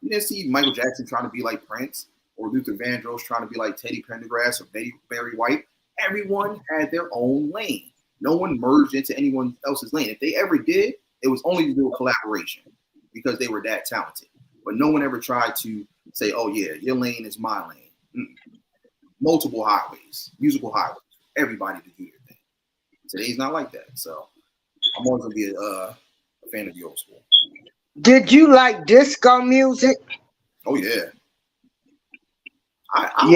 You didn't see Michael Jackson trying to be like Prince or Luther Vandross trying to be like Teddy Pendergrass or Barry White. Everyone had their own lane. No one merged into anyone else's lane. If they ever did, it was only to do a collaboration because they were that talented. But no one ever tried to say, oh, yeah, your lane is my lane. Multiple highways, musical highways, everybody to do their thing. Today's not like that. So I'm always going to be a fan of the old school. Did you like disco music? Oh, yeah. I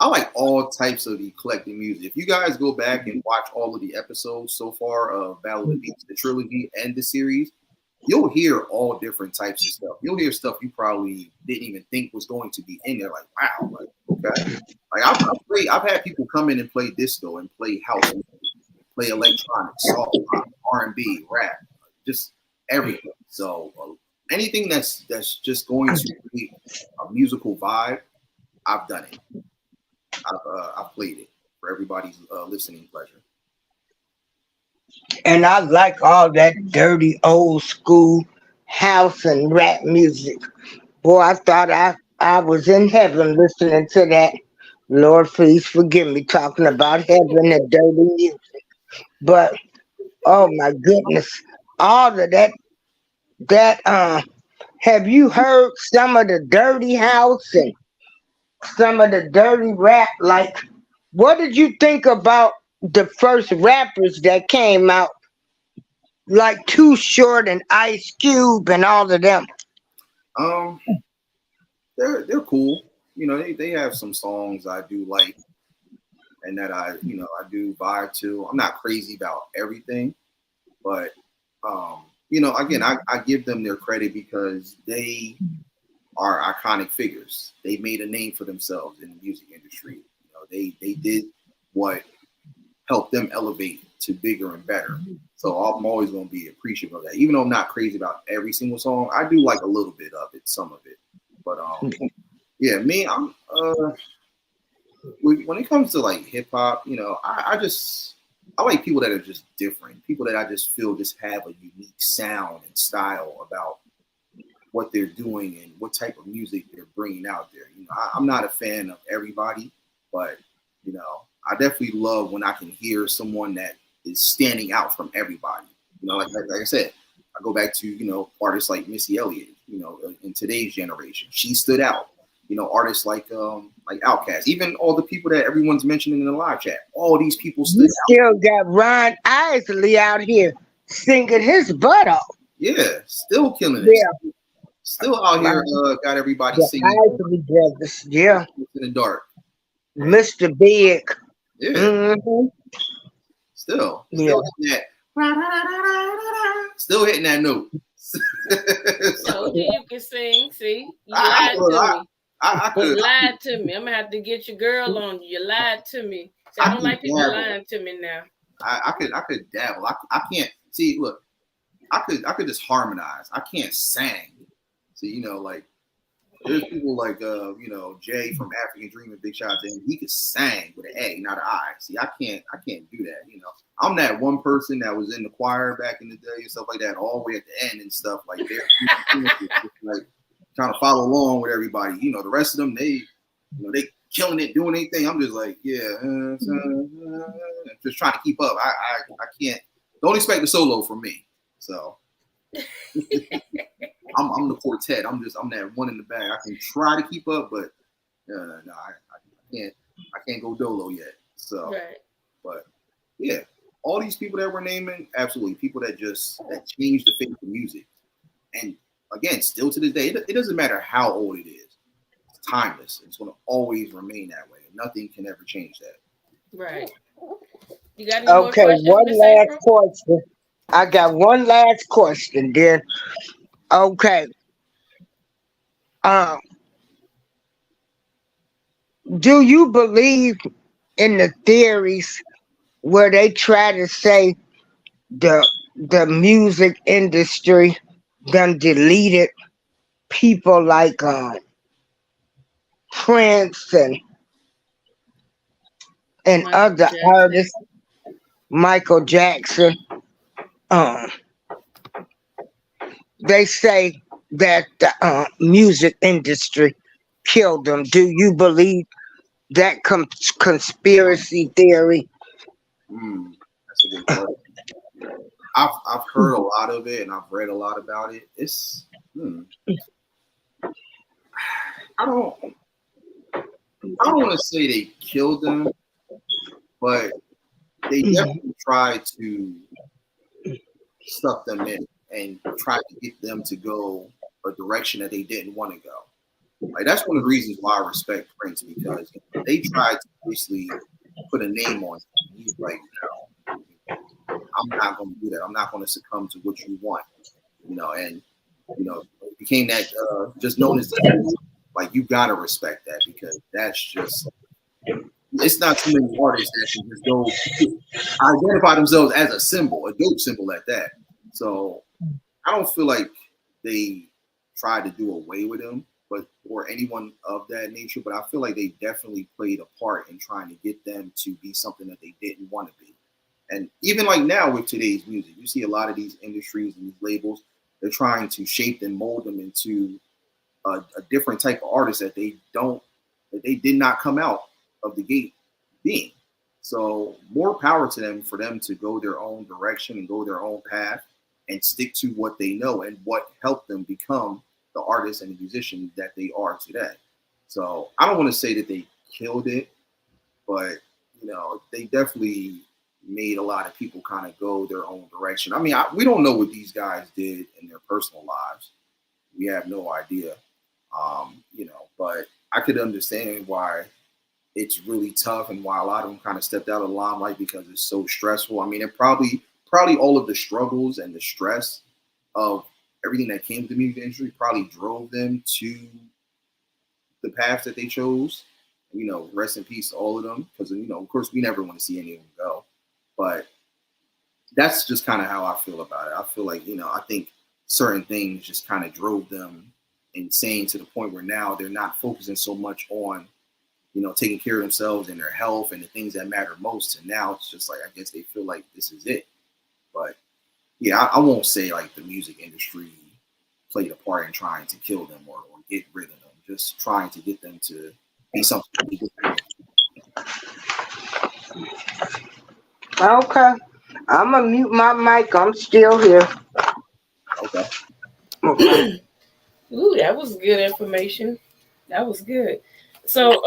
like all types of eclectic music. If you guys go back and watch all of the episodes so far of Battle of the Beats, the trilogy and the series, you'll hear all different types of stuff. You'll hear stuff you probably didn't even think was going to be in there. Like, wow, like, okay. Like I've had people come in and play disco and play house music, play electronic, soft pop, R&B, rap, just everything. So anything that's just going to be a musical vibe, I've done it. I've played it for everybody's listening pleasure. And I like all that dirty old school house and rap music. Boy, I thought I was in heaven listening to that. Lord, please forgive me talking about heaven and dirty music. But oh my goodness, all of that have you heard some of the dirty house and some of the dirty rap? Like, what did you think about the first rappers that came out, like Too Short and Ice Cube and all of them? They're cool. You know, they have some songs I do like and that I do vibe to. I'm not crazy about everything, but you know, again, I give them their credit because they are iconic figures. They made a name for themselves in the music industry. You know, they did what helped them elevate to bigger and better. So I'm always going to be appreciative of that. Even though I'm not crazy about every single song, I do like a little bit of it, some of it. But yeah, me, I'm when it comes to like hip hop, you know, I like people that are just different. People that I just feel just have a unique sound and style about what they're doing and what type of music they're bringing out there. You know, I'm not a fan of everybody, but you know, I definitely love when I can hear someone that is standing out from everybody. You know, like I said, I go back to, you know, artists like Missy Elliott. You know, in today's generation, she stood out. You know, artists like Outkast, even all the people that everyone's mentioning in the live chat. All these people You stood out. still got Ron Isley out here singing his butt off. Yeah, still killing it. Yeah, Still out here, got everybody the singing Isley brothers. Yeah, in the dark. And Mr. Big. yeah, Mm-hmm. still Yeah. hitting that, still hitting that note. Told So, you can sing. See, you I, lied I, to me. I You could lied to me. I'm gonna have to get your girl on you. You lied to me. See, I I don't could like people dabble. lying to me now. I could dabble. I can't see. Look, I could just harmonize. I can't sing. See, you know, like there's people like you know, Jay from African Dream, and big shout out to him. He could sing with an A, not an I. See, I can't do that. You know, I'm that one person that was in the choir back in the day and stuff like that, all the way at the end and stuff like they're like trying to follow along with everybody. You know, the rest of them they killing it, doing anything. I'm just like, yeah, just trying to keep up. I can't. Don't expect a solo from me. So I'm the quartet. I'm that one in the back. I can try to keep up, but no, I can't go dolo yet. So, Right. but yeah, all these people that we're naming, absolutely people that changed the face of music. And again, still to this day, it doesn't matter how old it is. It's timeless. It's going to always remain that way. Nothing can ever change that. Right. You got any more Okay, questions, one Miss last April? question. I got one last question then. Okay. Um, do you believe in the theories where they try to say the the music industry done deleted people like Prince and Michael other Jackson. artists, Michael Jackson? Um, they say that the music industry killed them. Do you believe that conspiracy theory? That's a good question. I've heard a lot of it and I've read a lot about it. It's I don't want to say they killed them, but they definitely tried to suck them in and try to get them to go a direction that they didn't want to go. Like that's one of the reasons why I respect Prince because they tried to basically put a name on him. He's like, no, I'm not going to do that. I'm not going to succumb to what you want, you know. And you know, it became that just known as like you gotta respect that because that's just it's not too many artists that can just go identify themselves as a symbol, a dope symbol at that. So I don't feel like they tried to do away with him, but or anyone of that nature. But I feel like they definitely played a part in trying to get them to be something that they didn't want to be. And even like now with today's music, you see a lot of these industries and these labels. They're trying to shape and mold them into a different type of artist that they did not come out of the gate being. So more power to them for them to go their own direction and go their own path and stick to what they know and what helped them become the artists and the musicians that they are today. So I don't want to say that they killed it, but you know they definitely made a lot of people kind of go their own direction. I mean, we don't know what these guys did in their personal lives. We have no idea, you know. But I could understand why it's really tough and why a lot of them kind of stepped out of the limelight because it's so stressful. I mean, it probably all of the struggles and the stress of everything that came to the music industry probably drove them to the path that they chose. You know, rest in peace to all of them because you know, of course, we never want to see any of them go. But that's just kind of how I feel about it. I feel like, you know, I think certain things just kind of drove them insane to the point where now they're not focusing so much on, you know, taking care of themselves and their health and the things that matter most. And now it's just like, I guess they feel like this is it. But yeah, I won't say like the music industry played a part in trying to kill them or get rid of them, just trying to get them to be something. Okay. I'm gonna mute my mic. I'm still here. Okay. Okay. Ooh, that was good information. That was good. So,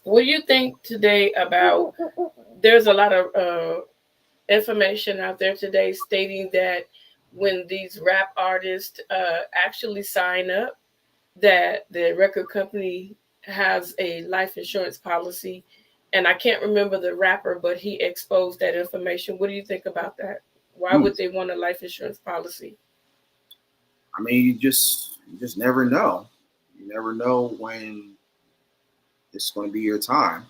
what do you think today about? There's a lot of information out there today stating that when these rap artists actually sign up, that the record company has a life insurance policy. And I can't remember the rapper, but he exposed that information. What do you think about that? Why would they want a life insurance policy? I mean, you just never know. You never know when it's going to be your time.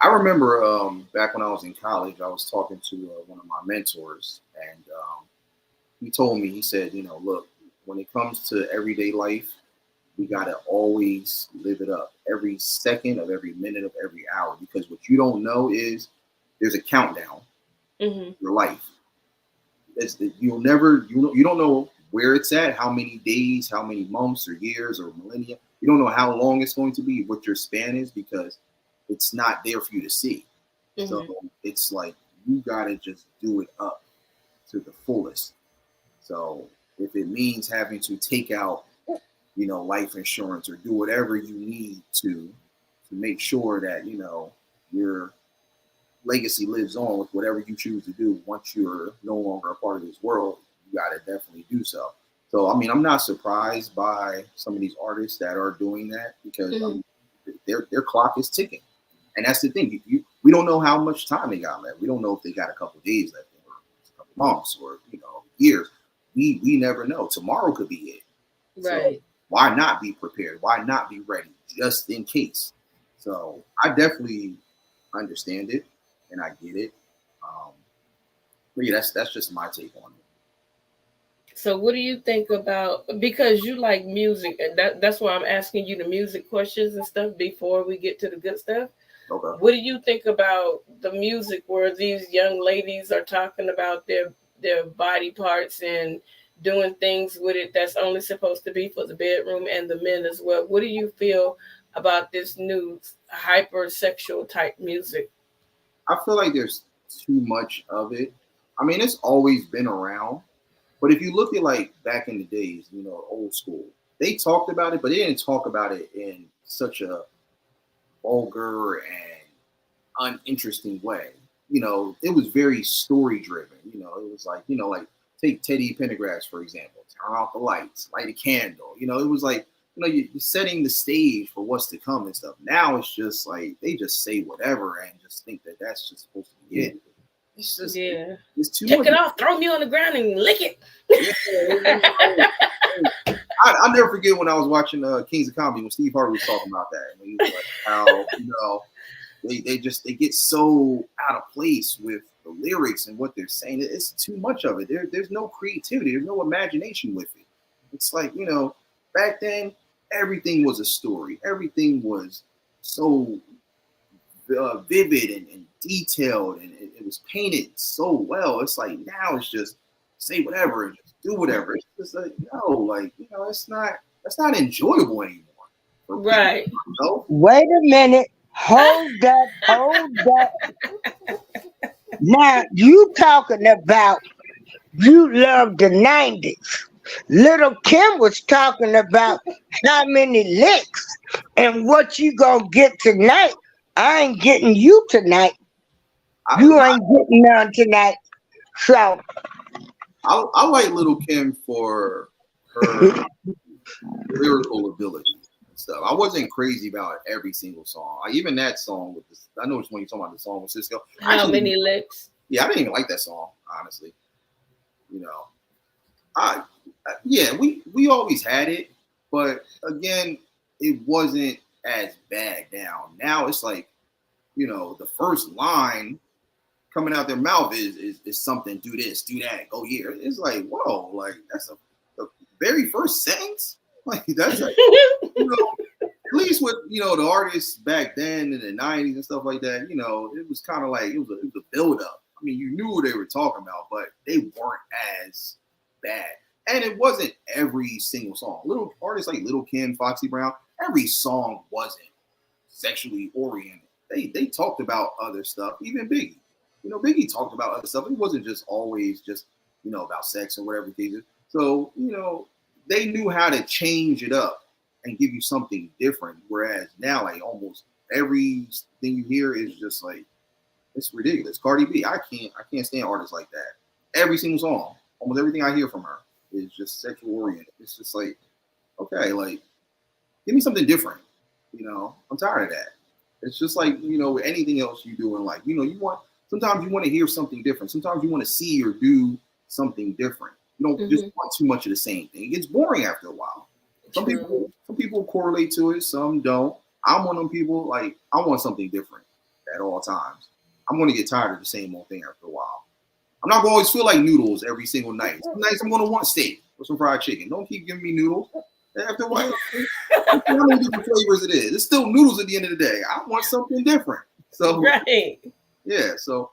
I remember back when I was in college, I was talking to one of my mentors, and he told me, he said, look, when it comes to everyday life, we got to always live it up every second of every minute of every hour, because what you don't know is there's a countdown to your life. You don't know where it's at, how many days, how many months or years or millennia. You don't know how long it's going to be, what your span is, because it's not there for you to see. So it's like you gotta just do it up to the fullest. So if it means having to take out, life insurance or do whatever you need to make sure that, your legacy lives on with whatever you choose to do once you're no longer a part of this world, you got to definitely do so. So, I mean, I'm not surprised by some of these artists that are doing that, because their clock is ticking. And that's the thing. We don't know how much time they got left. We don't know if they got a couple of days left, or a couple months, or years. We never know. Tomorrow could be it. Right. So why not be prepared? Why not be ready just in case? So I definitely understand it and I get it. But yeah, that's just my take on it. So what do you think about, because you like music, and that's why I'm asking you the music questions and stuff before we get to the good stuff. Okay. What do you think about the music where these young ladies are talking about their body parts and doing things with it that's only supposed to be for the bedroom, and the men as well? What do you feel about this new hypersexual type music? I feel like there's too much of it. I mean, it's always been around, but if you look at like back in the days, old school, they talked about it, but they didn't talk about it in such a vulgar and uninteresting way. It was very story driven. It was like, take Teddy Pendergrass, for example, turn off the lights, light a candle. It was like, you're setting the stage for what's to come and stuff. Now it's just like they just say whatever and just think that that's just supposed to be it. It's just, it's too Take much. it off, throw me on the ground and lick it. I'll never forget when I was watching Kings of Comedy when Steve Harvey was talking about that. And he was like, how, they get so out of place with the lyrics and what they're saying. It's too much of it. There's no creativity. There's no imagination with it. It's like, back then, everything was a story. Everything was so vivid and detailed, and it was painted so well. It's like now it's just say whatever and just do whatever. It's just like, no, like, that's not enjoyable anymore. Right. Wait a minute. Hold up. Now you talking about you love the 90s. Little Kim was talking about how many licks and what you gonna get tonight. I ain't getting you tonight. You ain't getting none tonight. So I like Little Kim for her lyrical ability and stuff. I wasn't crazy about every single song. Like even that song with this, I know which one you're talking about, the song with Cisco. How many licks? Yeah, I didn't even like that song, honestly. We always had it, but again, it wasn't as bad down. Now it's like, the first line coming out their mouth is something, do this, do that, go here. It's like, whoa, like that's the very first sentence. Like that's like, at least with the artists back then in the 90s and stuff like that, it was kind of like it was a build up. I mean, you knew what they were talking about, but they weren't as bad. And it wasn't every single song. Little artists like Little Kim, Foxy Brown, every song wasn't sexually oriented. They talked about other stuff. Even Biggie, Biggie talked about other stuff. It wasn't just always just about sex or whatever it is. So they knew how to change it up and give you something different. Whereas now, like almost everything you hear is just like it's ridiculous. Cardi B, I can't stand artists like that. Every single song, almost everything I hear from her is just sexual oriented. It's just like, okay, like give me something different. I'm tired of that. It's just like, with anything else you do in life. Sometimes you want to hear something different. Sometimes you want to see or do something different. You don't just want too much of the same thing. It gets boring after a while. Some people correlate to it, some don't. I'm one of them people, like, I want something different at all times. I'm going to get tired of the same old thing after a while. I'm not going to always feel like noodles every single night. Some nights I'm going to want steak or some fried chicken. Don't keep giving me noodles. After a while, how many different flavors it is. It's still noodles at the end of the day. I want something different. So, right. Yeah, so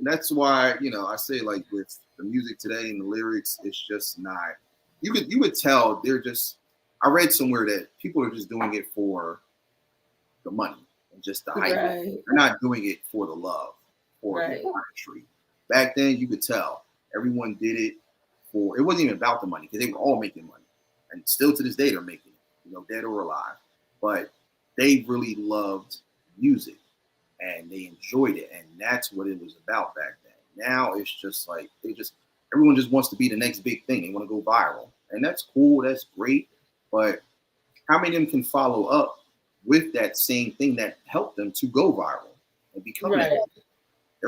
that's why, I say like with the music today and the lyrics, it's just not, you would tell they're just, I read somewhere that people are just doing it for the money and just the hype. Right. They're not doing it for the love or the artistry. Back then, you could tell everyone did it for, it wasn't even about the money because they were all making money. And still to this day, they're making it, dead or alive. But they really loved music and they enjoyed it. And that's what it was about back then. Now it's just like, everyone just wants to be the next big thing. They want to go viral. And that's cool. That's great. But how many of them can follow up with that same thing that helped them to go viral and become that?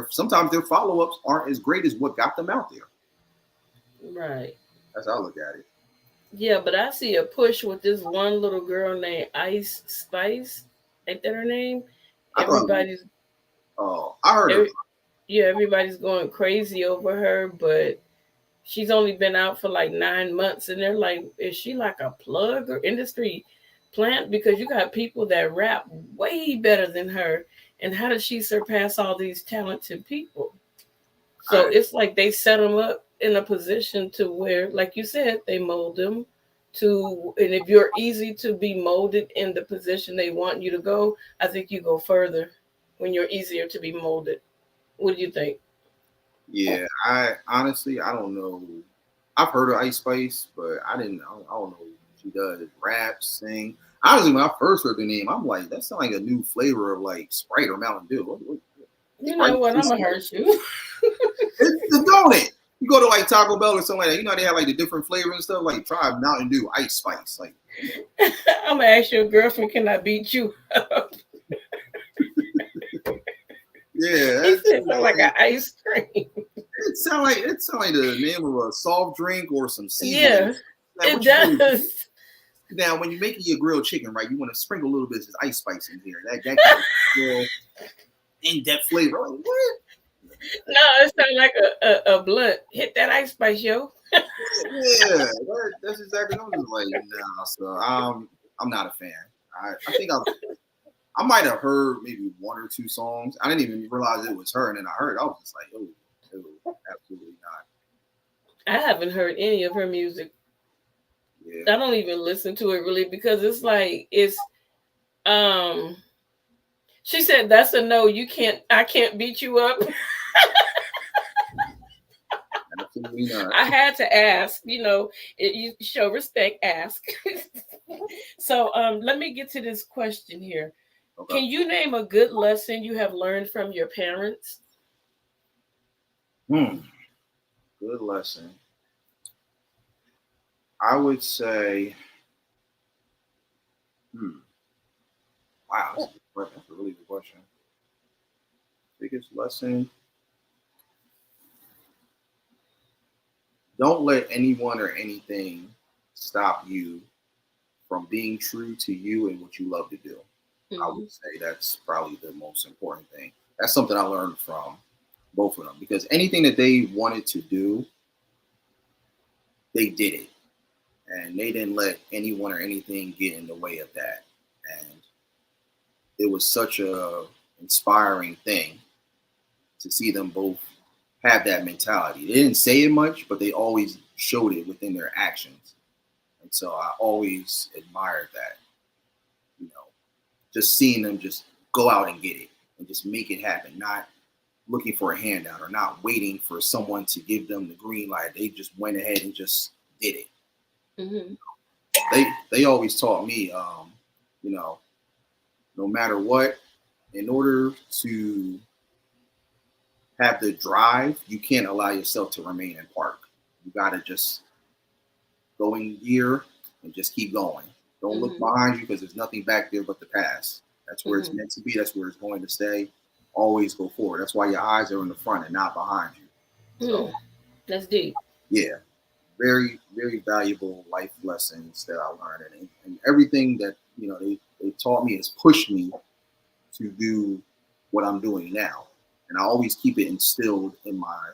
Sometimes their follow-ups aren't as great as what got them out there. Right. That's how I look at it. Yeah, but I see a push with this one little girl named Ice Spice. Ain't that her name? Everybody's. I heard her. Yeah, everybody's going crazy over her, but she's only been out for like 9 months, and they're like, is she like a plug or industry plant? Because you got people that rap way better than her, and how did she surpass all these talented people? So it's like they set them up in a position to where, like you said, they mold them to, and if you're easy to be molded in the position they want you to go, I think you go further when you're easier to be molded. What do you think? Yeah, I honestly, I don't know. I've heard of Ice Spice, but I don't know if she does rap, sing. Honestly, when I first heard the name, I'm like, that sounds like a new flavor of like Sprite or Mountain Dew. You know what? I'm gonna hurt you. Don't it? You go to like Taco Bell or something like that. You know they have like the different flavors and stuff. Like try Mountain Dew Ice Spice. Like I'm gonna ask your girlfriend, can I beat you up? Yeah, it sounds like an ice cream. It sound like the name of a soft drink or some seasoning. Yeah, it does. Now, when you're making your grilled chicken, right, you want to sprinkle a little bit of Ice Spice in here. That kind of in-depth flavor. Like, what? No, it sounds like a blunt. Hit that Ice Spice, yo. Yeah, that's exactly what I was like. No, so I'm not a fan. I think I might have heard maybe one or two songs. I didn't even realize it was her, and then I was just like, oh, absolutely not. I haven't heard any of her music. Yeah. I don't even listen to it really because it's like she said that's a no, I can't beat you up. Absolutely not. I had to ask, you show respect, ask. So let me get to this question here. Okay. Can you name a good lesson you have learned from your parents? Good lesson. I would say, wow, that's a really good question. Biggest lesson. Don't let anyone or anything stop you from being true to you and what you love to do. Mm-hmm. I would say that's probably the most important thing. That's something I learned from both of them because anything that they wanted to do, they did it. And they didn't let anyone or anything get in the way of that. And it was such a inspiring thing to see them both have that mentality. They didn't say it much, but they always showed it within their actions. And so I always admired that, you know, just seeing them just go out and get it and just make it happen, not looking for a handout or not waiting for someone to give them the green light. They just went ahead and just did it. Mm-hmm. They always taught me, you know, no matter what, in order to have the drive, you can't allow yourself to remain in park. You got to just go in gear and just keep going. Don't look behind you because there's nothing back there but the past. That's where it's meant to be. That's where it's going to stay. Always go forward. That's why your eyes are in the front and not behind you. So, that's deep. Yeah, very, very valuable life lessons that I learned, and everything that they taught me has pushed me to do what I'm doing now. And I always keep it instilled in my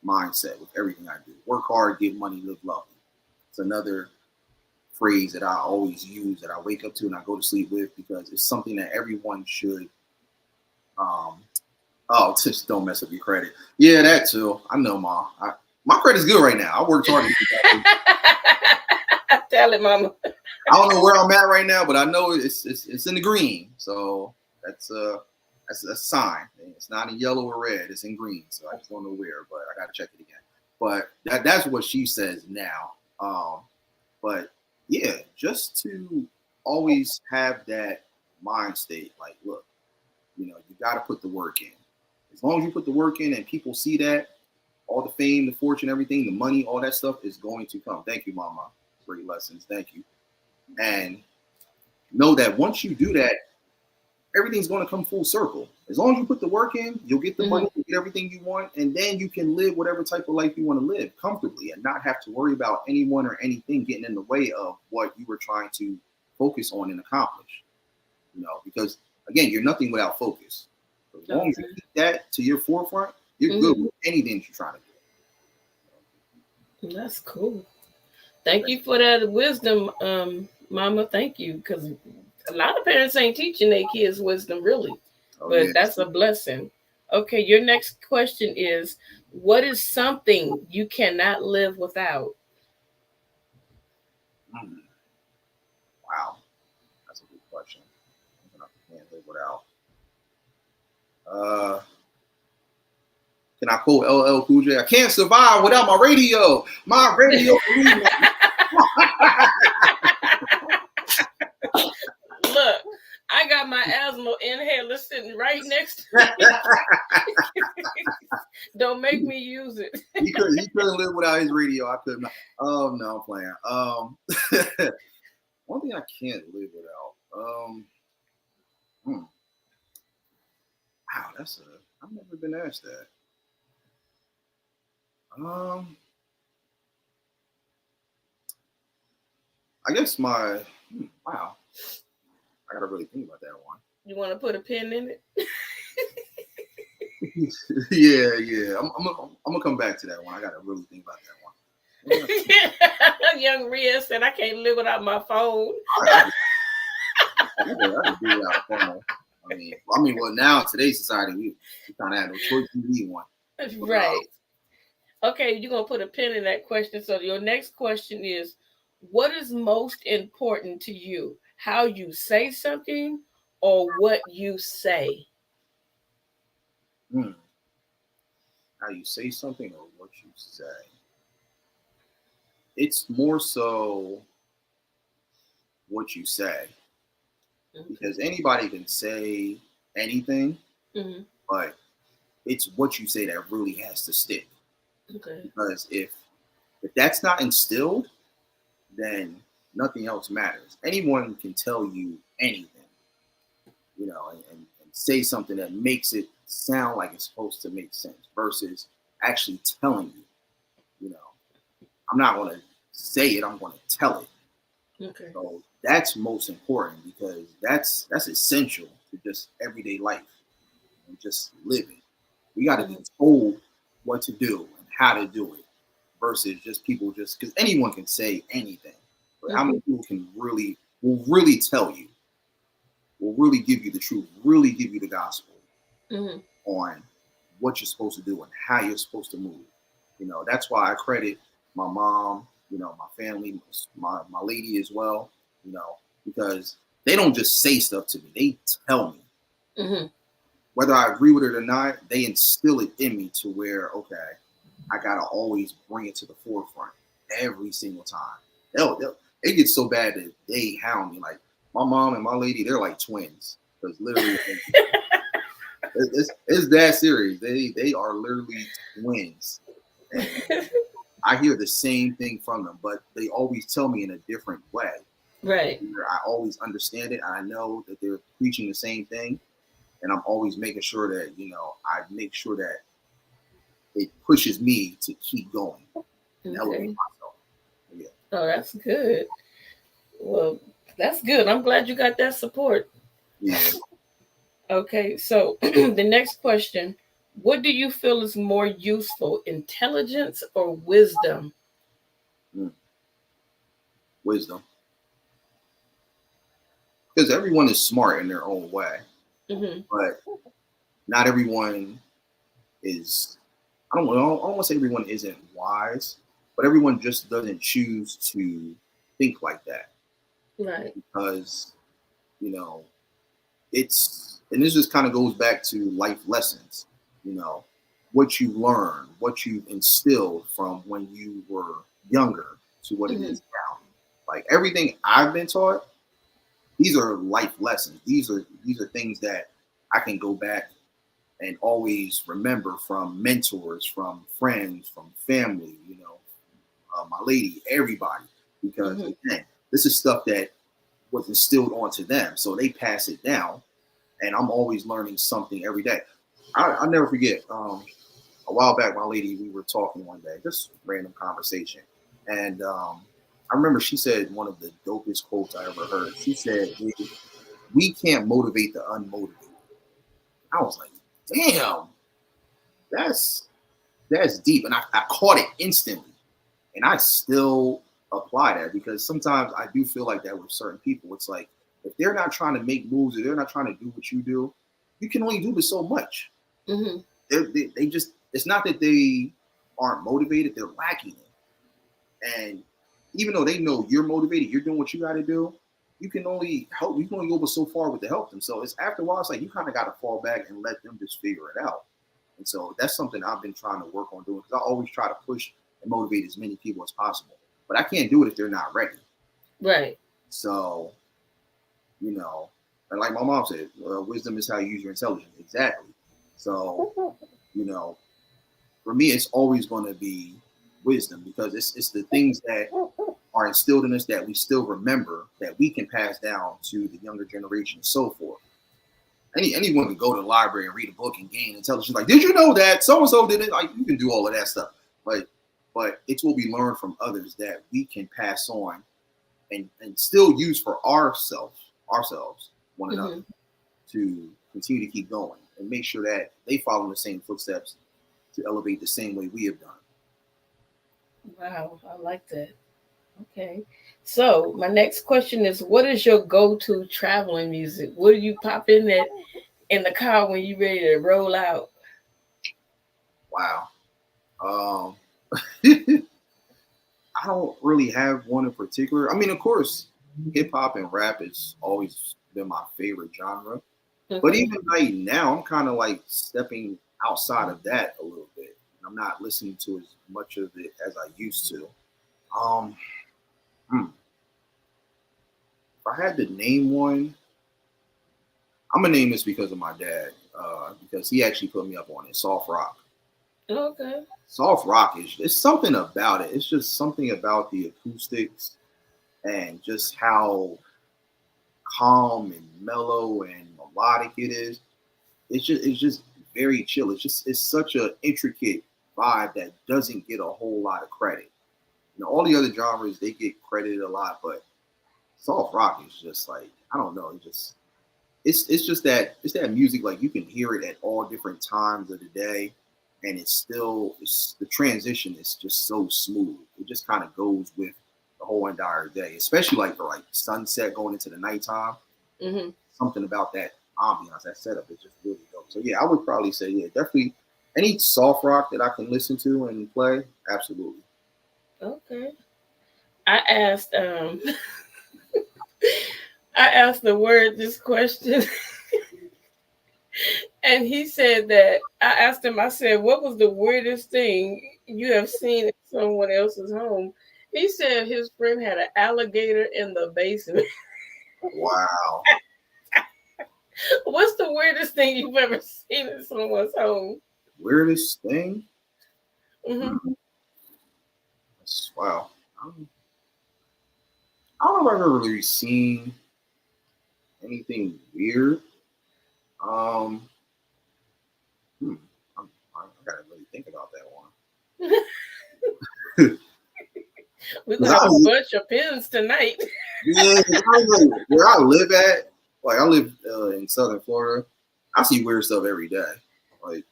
mindset with everything I do. Work hard, get money, live lovely. It's another phrase that I always use, that I wake up to and I go to sleep with, because it's something that everyone should. Just don't mess up your credit. Yeah, that too. I know, Ma. My credit's good right now. I worked hard to get that. Tell it, Mama. I don't know where I'm at right now, but I know it's in the green. So that's a sign. It's not in yellow or red. It's in green. So I just don't know where, but I got to check it again. But that's what she says now. But yeah, just to always have that mind state, like, look, you got to put the work in. As long as you put the work in and people see that, all the fame, the fortune, everything, the money, all that stuff is going to come. Thank you, Mama. Great lessons. Thank you. And know that once you do that, everything's going to come full circle. As long as you put the work in, you'll get the money, you'll get everything you want, and then you can live whatever type of life you want to live comfortably and not have to worry about anyone or anything getting in the way of what you were trying to focus on and accomplish. Because again, you're nothing without focus. So as long as you keep that to your forefront, you're good with anything that you're trying to do. That's cool. Thank you for that wisdom, Mama. Thank you, because a lot of parents ain't teaching their kids wisdom, really. But that's a blessing. Okay, your next question is, what is something you cannot live without? Wow, that's a good question. I can't live without. Can I quote LL Cool J? I can't survive without my radio. My radio. Look, I got my asthma inhaler sitting right next to me. Don't make me use it. He couldn't live without his radio. I couldn't. Oh no, I'm playing. One thing I can't live without. Wow, I've never been asked that. I guess wow. I gotta really think about that one. You want to put a pin in it? Yeah. I'm gonna come back to that one. I gotta really think about that one. Young Rhea said, "I can't live without my phone." I could do without a phone. I mean, well, now in today's society, we kind of have no choice. We need one. Right. Okay, you're gonna put a pin in that question. So your next question is, what is most important to you? How you say something or what you say? How you say something or what you say? It's more so what you say. Because anybody can say anything, but it's what you say that really has to stick. Okay. Because if that's not instilled, then nothing else matters. Anyone can tell you anything, and say something that makes it sound like it's supposed to make sense versus actually telling you. I'm not going to say it, I'm going to tell it. Okay. So that's most important, because that's essential to just everyday life and just living. We got to be told what to do and how to do it versus just people because anyone can say anything. But how many people will really tell you, will really give you the truth, really give you the gospel on what you're supposed to do and how you're supposed to move. That's why I credit my mom, my family, my lady as well, because they don't just say stuff to me. They tell me. Mm-hmm. Whether I agree with it or not, they instill it in me to where, okay, I got to always bring it to the forefront every single time. It gets so bad that they hound me. Like, my mom and my lady, they're like twins. Because literally, it's that serious. They are literally twins. And I hear the same thing from them, but they always tell me in a different way. Right. I always understand it. I know that they're preaching the same thing. And I'm always making sure that, I make sure that it pushes me to keep going and elevate myself. Yeah. Oh, that's good. Well, that's good. I'm glad you got that support. Yeah. Okay, so the next question, what do you feel is more useful, intelligence or wisdom? Mm. Wisdom. Because everyone is smart in their own way. Mm-hmm. But not everyone is, I don't want to say everyone isn't wise, but everyone just doesn't choose to think like that. Right. Because, and this just kind of goes back to life lessons, what you learn, what you instilled from when you were younger to what it Mm-hmm. is now. Like everything I've been taught, these are life lessons. These are things that I can go back and always remember from mentors, from friends, from family, my lady, everybody. Because Mm-hmm. again, this is stuff that was instilled onto them. So they pass it down. And I'm always learning something every day. I'll never forget. A while back, my lady, we were talking one day, just random conversation. And I remember she said one of the dopest quotes I ever heard. She said, "We can't motivate the unmotivated." I was like, damn, that's deep. And I caught it instantly. And I still apply that because sometimes I do feel like that with certain people. It's like, if they're not trying to make moves or they're not trying to do what you do, you can only do this so much. Mm-hmm. They just, it's not that they aren't motivated, they're lacking it. And even though they know you're motivated, you're doing what you got to do, you can only go so far with the help them. So it's after a while, it's like you kind of got to fall back and let them just figure it out. And so that's something I've been trying to work on doing because I always try to push and motivate as many people as possible. But I can't do it if they're not ready. Right. So, and like my mom said, wisdom is how you use your intelligence. Exactly. So, for me, it's always going to be wisdom because it's the things that are instilled in us that we still remember that we can pass down to the younger generation and so forth. Anyone can go to the library and read a book and gain intelligence. Like, did you know that so and so did it? Like, you can do all of that stuff, but it's what we learn from others that we can pass on and still use for ourselves, one another, Mm-hmm. to continue to keep going and make sure that they follow the same footsteps to elevate the same way we have done. Wow, I like that. Okay. So my next question is, what is your go-to traveling music? What do you pop in that in the car when you ready to roll out? Wow. Um, I don't really have one in particular. I mean, of course, hip hop and rap has always been my favorite genre. But Okay. even like now, I'm kind of like stepping outside of that a little bit. I'm not listening to as much of it as I used to. Um, hmm. If I had to name one, I'm gonna name this because of my dad, because he actually put me up on it. Soft rock. Okay. Soft rock is it's something about it. It's just something about the acoustics and just how calm and mellow and melodic it is. It's just very chill. It's such an intricate vibe that doesn't get a whole lot of credit. All the other genres they get credited a lot, but soft rock is just like I don't know. It's just that it's that music like you can hear it at all different times of the day, and it's the transition is just so smooth. It just kind of goes with the whole entire day, especially like for like sunset going into the nighttime. Mm-hmm. Something about that ambiance, that setup is just really dope. So yeah, I would probably say yeah, definitely any soft rock that I can listen to and play, absolutely. Okay. I asked I asked the word this question and he said that I asked him, I said, what was the weirdest thing you have seen in someone else's home? He said his friend had an alligator in the basement. Wow. What's the weirdest thing you've ever seen in someone's home? Weirdest thing? Hmm. Hmm. Wow. I don't know if I've ever really seen anything weird. Um, hmm. I gotta really think about that one. We're gonna Cause I have a was, bunch of pins tonight. yeah, 'cause I was like, where I live at, like I live in Southern Florida. I see weird stuff every day. Like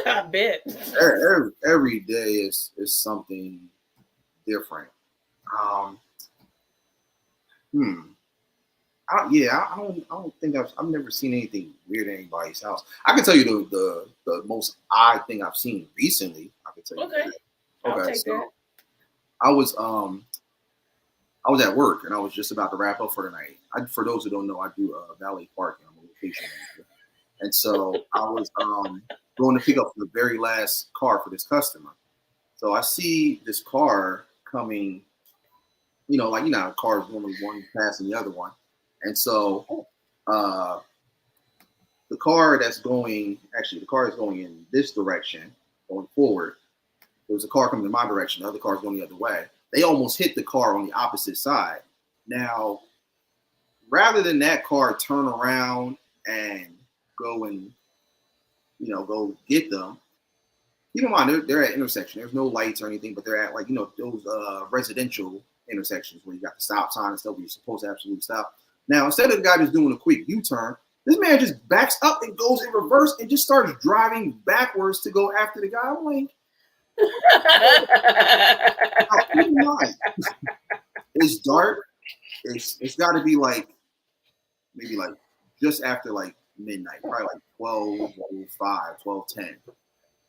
I bet. every day is something different. Um, hmm. I don't think I've never seen anything weird in anybody's house. I can tell you the most odd thing I've seen recently. I can tell you Okay, that. I'll Okay, take so that. I was um I was at work and I was just about to wrap up for the night. For those who don't know, I do valet parking. I'm a location manager, and so I was going to pick up the very last car for this customer. So I see this car coming. Like how cars normally one passing the other one, and so uh, the car is going in this direction, going forward. There was a car coming in my direction. The other car is going the other way. They almost hit the car on the opposite side. Now, rather than that car turn around and go and go get them, keep in mind they're at intersection. There's no lights or anything, but they're at those residential intersections where you got the stop sign and stuff where you're supposed to absolutely stop. Now, instead of the guy just doing a quick U-turn, this man just backs up and goes in reverse and just starts driving backwards to go after the guy. I'm like, now, keep in mind, it's dark. It's got to be like maybe like just after like midnight, probably like 12:05, 12:10.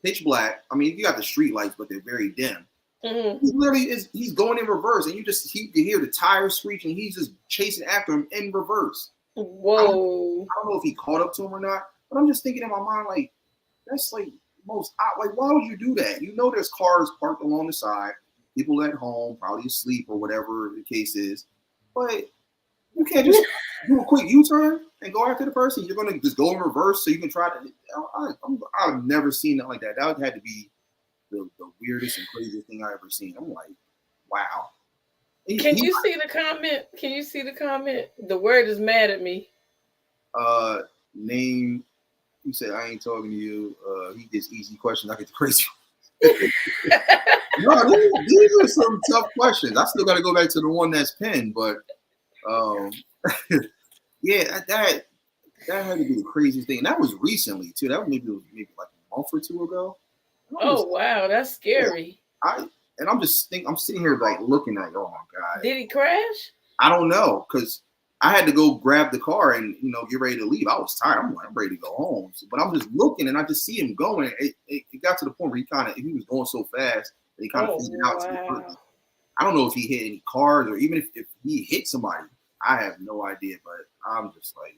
Pitch black. I mean, you got the street lights, but they're very dim. Mhm. He literally he's going in reverse, and you hear the tires screeching. He's just chasing after him in reverse. Whoa. I don't know if he caught up to him or not, but I'm just thinking in my mind, like, that's like most like, why would you do that? There's cars parked along the side, people at home, probably asleep or whatever the case is. But you can't just do a quick U-turn and go after the person. You're gonna just go in reverse so you can try to. I've never seen that like that. That had to be the weirdest and craziest thing I ever seen. I'm like, wow. Can you see the comment? Can you see the comment? The word is mad at me. Uh, name. He said, I ain't talking to you. He gets easy questions. I get the crazy. No, these are some tough questions. I still got to go back to the one that's pinned, but um, yeah, that had to be the craziest thing. And that was recently too. That was maybe like a month or two ago. Oh wow, that's Yeah, scary. I'm sitting here like looking at, oh my god. Did he crash? I don't know because I had to go grab the car and get ready to leave. I was tired. I'm ready to go home. But I'm just looking and I just see him going. It got to the point where he was going so fast that he kind of Oh faded out to the wow. person. I don't know if he hit any cars or even if he hit somebody. I have no idea. But I'm just like,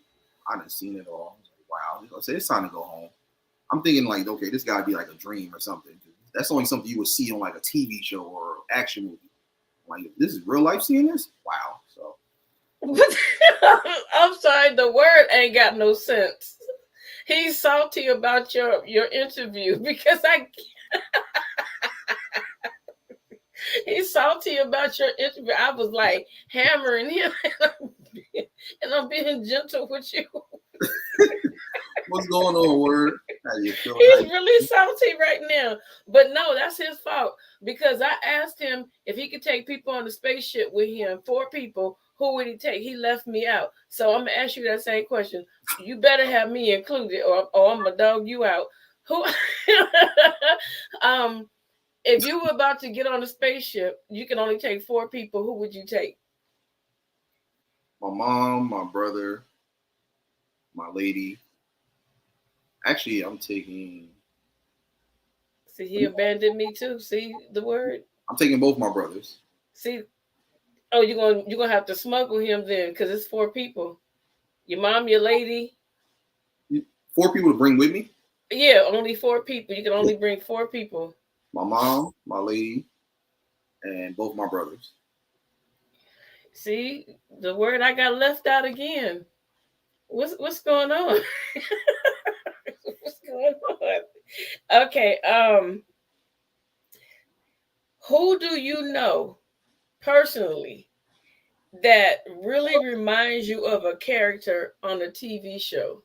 I done seen it all. I was like, wow. I said, it's time to go home. I'm thinking like, okay, this gotta be like a dream or something. That's only something you would see on like a TV show or action movie. Like, this is real life seeing this? Wow. So I'm sorry, the word ain't got no sense. He's salty about your interview because I he's salty about your interview. I was like hammering him and I'm being gentle with you. what's going on, word? How you feeling? He's really salty right now. But no, that's his fault because I asked him if he could take people on the spaceship with him, 4 people. Who would he take? He left me out. So I'm gonna ask you that same question. You better have me included, or I'm gonna dog you out. Who? um, if you were about to get on a spaceship, you can only take 4 people. Who would you take? My mom, my brother, my lady. Actually, I'm taking See, he abandoned me too. See the word. I'm taking both my brothers. See, oh, you're gonna have to smuggle him then, because it's 4 people. Your mom, your lady. 4 people to bring with me? Yeah, only 4 people. You can Yeah. only bring 4 people. My mom, my lady, and both my brothers. See, the word I got left out again. What's going on? What's going on? Okay, who do you know personally that really reminds you of a character on a TV show?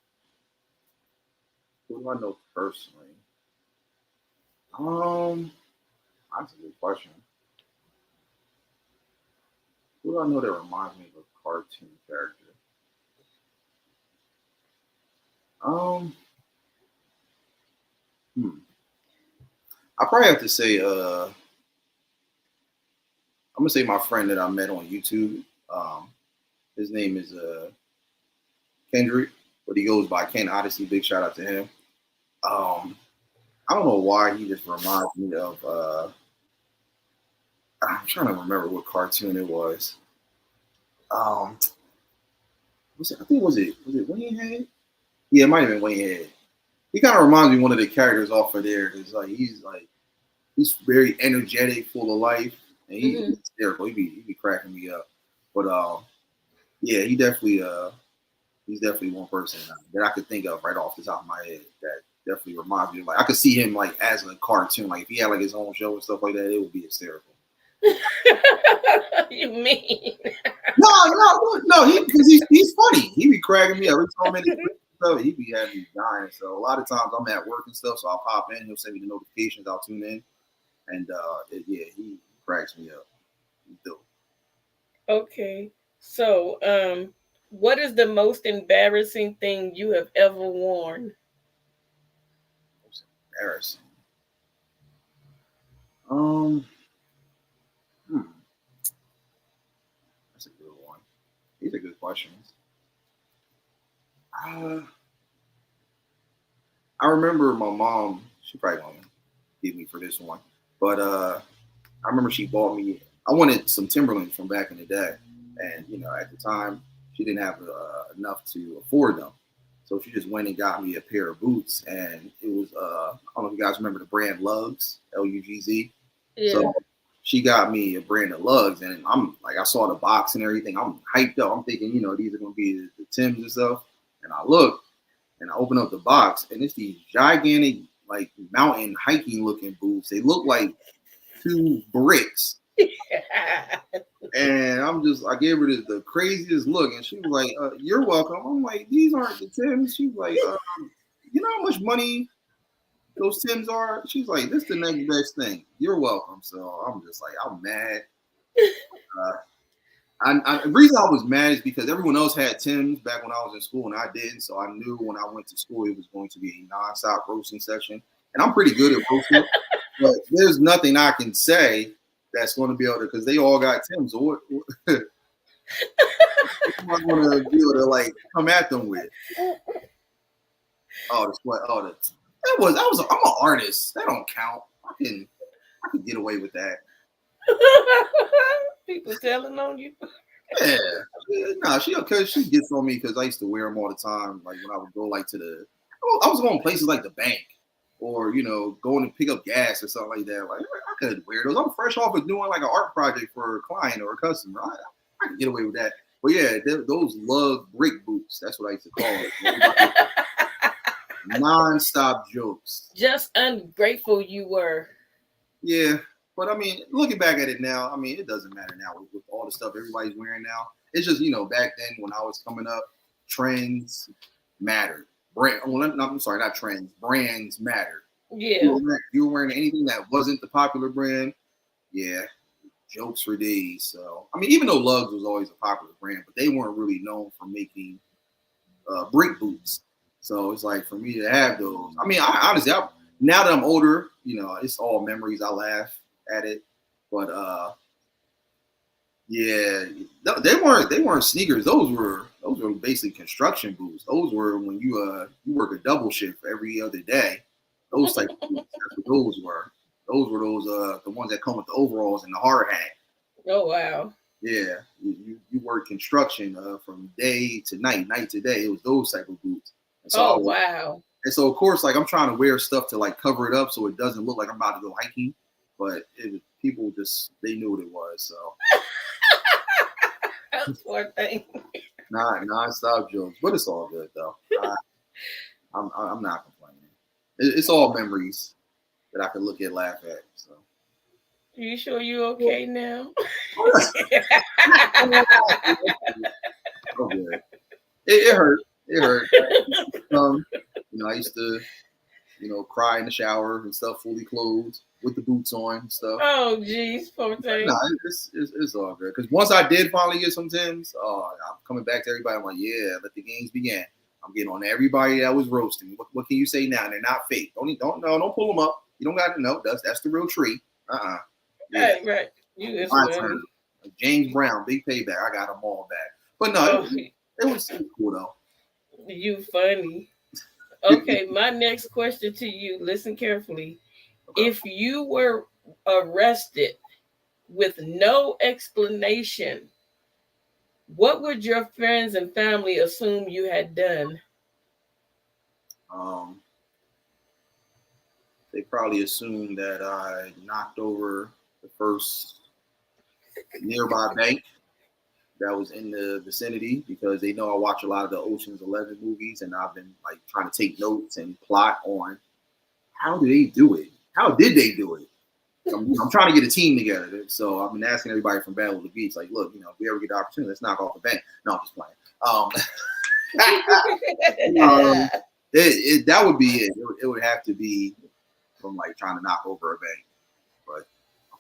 Who do I know personally? That's a good question. Who do I know that reminds me of a cartoon character? Um, hmm. I probably have to say, I'm gonna say my friend that I met on YouTube. His name is Kendrick, but he goes by Ken Odyssey. Big shout out to him. Um, I don't know why he just reminds me of. I'm trying to remember what cartoon it was. Um, was it? I think was it Wayne Head? Yeah, it might have been Wayne Head. He kind of reminds me of one of the characters off of there. Cause he's very energetic, full of life, and he's Hmm. hysterical. He be cracking me up. But yeah, he's definitely one person that I could think of right off the top of my head that definitely reminds me of, like, I could see him like as a cartoon. Like if he had like his own show and stuff like that, it would be hysterical. You mean? No, because he's funny. He be cracking me up. Every so many stuff, he be having me dying. So a lot of times I'm at work and stuff, so I'll pop in. He'll send me the notifications. I'll tune in, and yeah, he cracks me up. He do. Okay. So, what is the most embarrassing thing you have ever worn? It's embarrassing. Um, hmm, that's a good one. These are good questions. Uh, I remember my mom. She probably gonna give me for this one, but I remember she bought me. I wanted some Timberlands from back in the day, and at the time she didn't have enough to afford them, so she just went and got me a pair of boots, and it was I don't know if you guys remember the brand Lugs, Lugz. Yeah. So she got me a brand of Lugs, and I'm like, I saw the box and everything. I'm hyped up. I'm thinking, these are gonna be the Tims and stuff. And I look, and I open up the box, and it's these gigantic, like mountain hiking looking boots. They look like 2 bricks. And I gave her the craziest look, and she was like, "You're welcome." I'm like, "These aren't the Tims." She was like, "You know how much money those Tims are?" She's like, "This is the next best thing. You're welcome." So I'm just like, I'm mad. The reason I was mad is because everyone else had Tims back when I was in school, and I didn't. So I knew when I went to school it was going to be a non-stop roasting session, and I'm pretty good at roasting. But there's nothing I can say that's going to be able to, because they all got Tims. So what am I going to be able to like come at them with? Oh, the sweat. Oh, I'm an artist. That don't count. I can get away with that. People telling on you. Yeah, nah, because she gets on me because I used to wear them all the time. Like when I would go like I was going places like the bank, or going to pick up gas or something like that. Like I could wear those. I'm fresh off of doing like an art project for a client or a customer. I can get away with that. But yeah, those Lug brick boots. That's what I used to call it. Non-stop jokes. Just ungrateful you were. Yeah. But I mean, looking back at it now, I mean, it doesn't matter now with all the stuff everybody's wearing now. It's just, back then when I was coming up, trends mattered. I'm sorry, not trends. Brands mattered. Yeah. You were wearing anything that wasn't the popular brand, yeah, jokes for days. So, I mean, even though Lugs was always a popular brand, but they weren't really known for making brick boots. So it's like for me to have those. I mean, honestly, now that I'm older, it's all memories. I laugh at it, but yeah, they weren't sneakers. Those were basically construction boots. Those were when you work a double shift every other day. Those type of boots. That's what those were. Those were the ones that come with the overalls and the hard hat. Oh wow. Yeah, you work construction from day to night, night to day. It was those type of boots. And so Oh wow. and so of course, like I'm trying to wear stuff to like cover it up so it doesn't look like I'm about to go hiking. But people just they knew what it was. So Poor thing. non-stop jokes, but it's all good though. I'm not complaining. It's all memories that I can look at, laugh at. So. You sure you okay now? Oh, good. It hurt. It hurt. I used to, cry in the shower and stuff, fully clothed with the boots on and stuff. Oh, geez, poor thing. No, it's all good. Because once I did finally get some Tims, I'm coming back to everybody. I'm like, yeah, let the games begin. I'm getting on everybody that was roasting me. What can you say now? They're not fake. Don't pull them up. You don't got to know. That's the real tree. Yeah. Right. You is my turn. Like James Brown, big payback. I got them all back. But no, it was cool though. You funny. Okay, my next question to you. Listen carefully. Okay. If you were arrested with no explanation, what would your friends and family assume you had done? They probably assumed that I knocked over the first nearby bank that was in the vicinity because they know I watch a lot of the Ocean's 11 movies and I've been like trying to take notes and plot on how do they do it? How did they do it? I'm trying to get a team together. So I've been asking everybody from Battle of the Beach, like, look, if we ever get the opportunity, let's knock off the bank. No, I'm just playing. That would be it. It would have to be from like trying to knock over a bank. But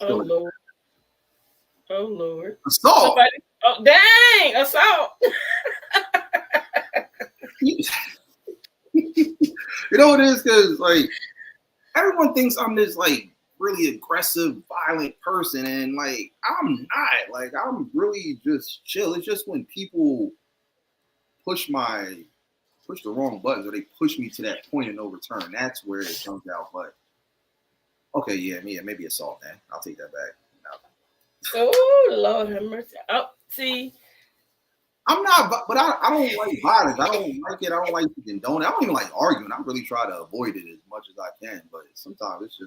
oh Lord. Oh Lord. Assault. Oh dang, assault. You know what it is? Because like everyone thinks I'm this like really aggressive, violent person, and like I'm not. Like I'm really just chill. It's just when people push the wrong buttons or they push me to that point of no return. That's where it comes out. But okay, yeah, maybe assault, man. I'll take that back. No. Oh Lord have mercy. Oh, see. I'm not, but I don't like violence. I don't like it. I don't like to condone it. I don't even like arguing. I really try to avoid it as much as I can. But sometimes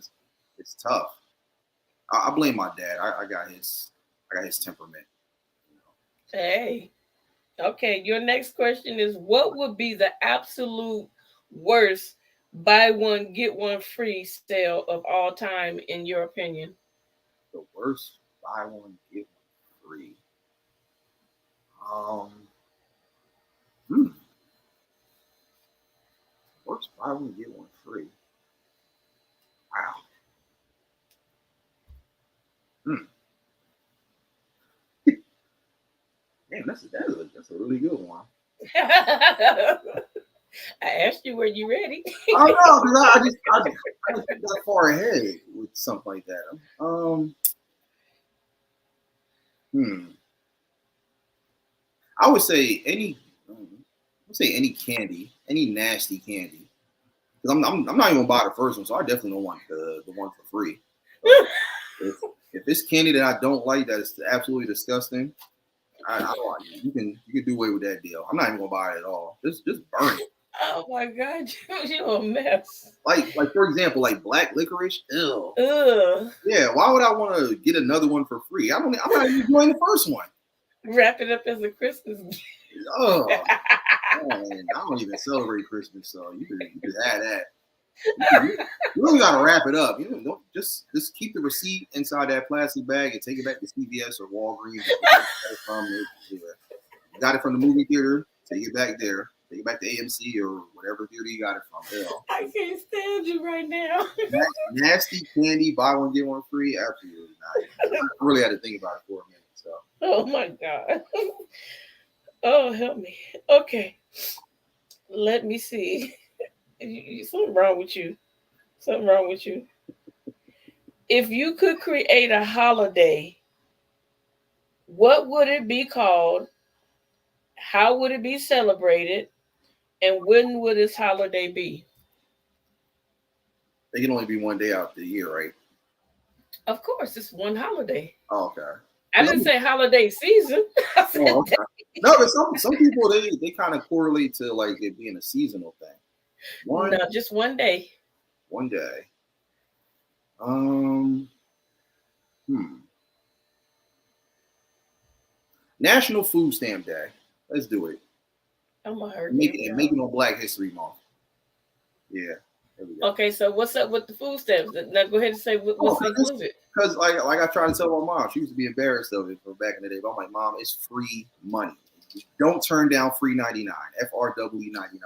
it's tough. I blame my dad. I got his temperament. Hey. Okay, your next question is what would be the absolute worst buy one get one free sale of all time in your opinion? The worst buy one get one free. Worst buy one get one free. Wow. Damn, that's a really good one. I asked you, were you ready? I don't know, because I just get that far ahead with something like that. I would say any candy, any nasty candy. Because I'm not even gonna buy the first one, so I definitely don't want the one for free. If it's candy that I don't like, that is absolutely disgusting, I don't like it. You can do away with that deal. I'm not even gonna buy it at all. Just burn it. Oh my God, you're a mess. Like for example, like black licorice. Ew. Ugh. Yeah, why would I want to get another one for free? I'm not even enjoying the first one. Wrap it up as a Christmas gift. Oh, man, I don't even celebrate Christmas, so you could add that. You really gotta wrap it up. Don't just keep the receipt inside that plastic bag and take it back to CVS or Walgreens. You got it from the movie theater, take it back there. Take it back to AMC or whatever theater you got it from. I can't stand you right now. Nasty candy, buy one get one free. Absolutely not. I really had to think about it for a minute. So. Oh my God. Oh, help me. Okay. Let me see. Something wrong with you. Something wrong with you. If you could create a holiday, what would it be called? How would it be celebrated? And when would this holiday be? They can only be one day out the year, right? Of course, it's one holiday. Oh, okay. I didn't say holiday season. I said Oh, okay. No, but some people they kind of correlate to like it being a seasonal thing. no, just one day. One day. Um. Hmm. National Food Stamp Day. Let's do it. I'm gonna hurt Make you. it, make it on Black History Month. Yeah. There we go. Okay, so what's up with the food stamps? Now go ahead and say what's included. Because like I tried to tell my mom, she used to be embarrassed of it from back in the day. But I'm like, Mom, it's free money. Just don't turn down free 99. FRWE 99.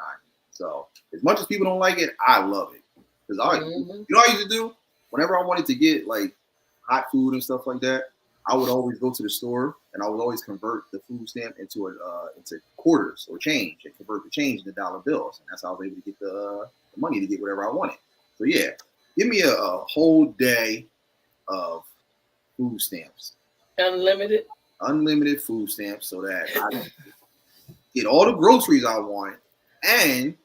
So as much as people don't like it, I love it. Because you know what I used to do? Whenever I wanted to get like hot food and stuff like that, I would always go to the store and I would always convert the food stamp into into quarters or change and convert the change into dollar bills. And that's how I was able to get the money to get whatever I wanted. So yeah, give me a whole day of food stamps. Unlimited. Unlimited food stamps so that I get all the groceries I want and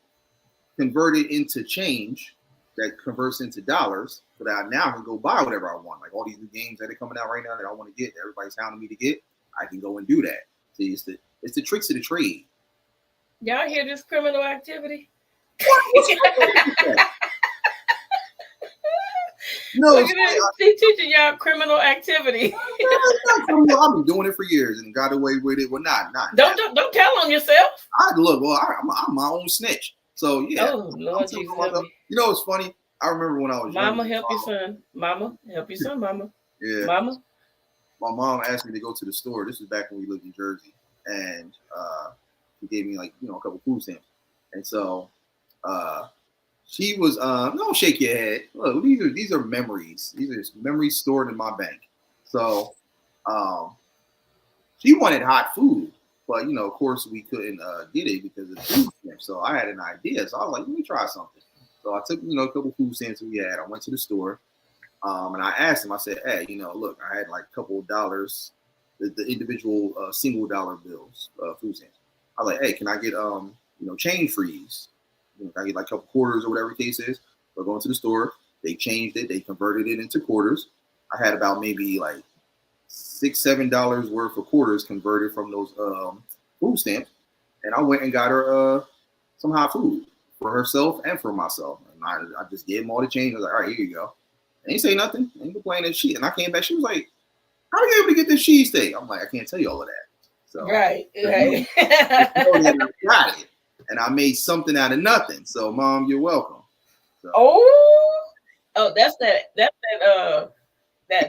convert it into change that converts into dollars so that I now can go buy whatever I want. Like all these new games that are coming out right now that I want to get, that everybody's hounding me to get, I can go and do that. See, it's the tricks of the trade. Y'all hear this criminal activity? No, look at this. She's teaching y'all criminal activity. I've been doing it for years and got away with it. Well, not. Don't tell on yourself. I'm my own snitch. So yeah. Oh Lord Jesus. You know what's funny? I remember when I was Mama young, help your son. Mama help your son. Mama. Yeah. Mama. My mom asked me to go to the store. This was back when we lived in Jersey, and she gave me like a couple food stamps, and so she was don't shake your head. Look, these are memories. These are memories stored in my bank. So she wanted hot food, but of course we couldn't get it because of the food stamps. So I had an idea. So I was like, let me try something. So I took a couple food stamps we had. I went to the store. And I asked him, I said, hey, look, I had like a couple of dollars, the individual single dollar bills, food stamps. I was like, hey, can I get, change for these? Can I get like a couple quarters or whatever the case is? So I go into the store, they changed it, they converted it into quarters. I had about maybe like $6-7 worth of quarters converted from those food stamps. And I went and got her some hot food for herself and for myself. And I just gave them all the change. I was like, all right, here you go. They ain't say nothing. They ain't complaining shit. And I came back. She was like, how are you able to get this cheesesteak? I'm like, I can't tell you all of that. So right. Got it. And I made something out of nothing. So, Mom, you're welcome. So. Oh, that's that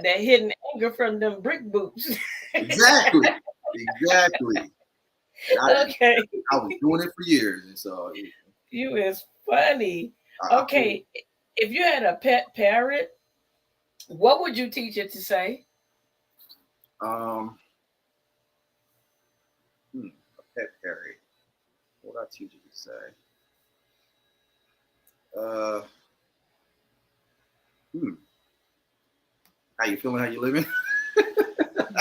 hidden anger from them brick boots. Exactly. Okay. I was doing it for years. And so. You is funny. Okay. If you had a pet parrot, what would you teach it to say? A pet parrot. What would I teach it to say? How you feeling? How you living?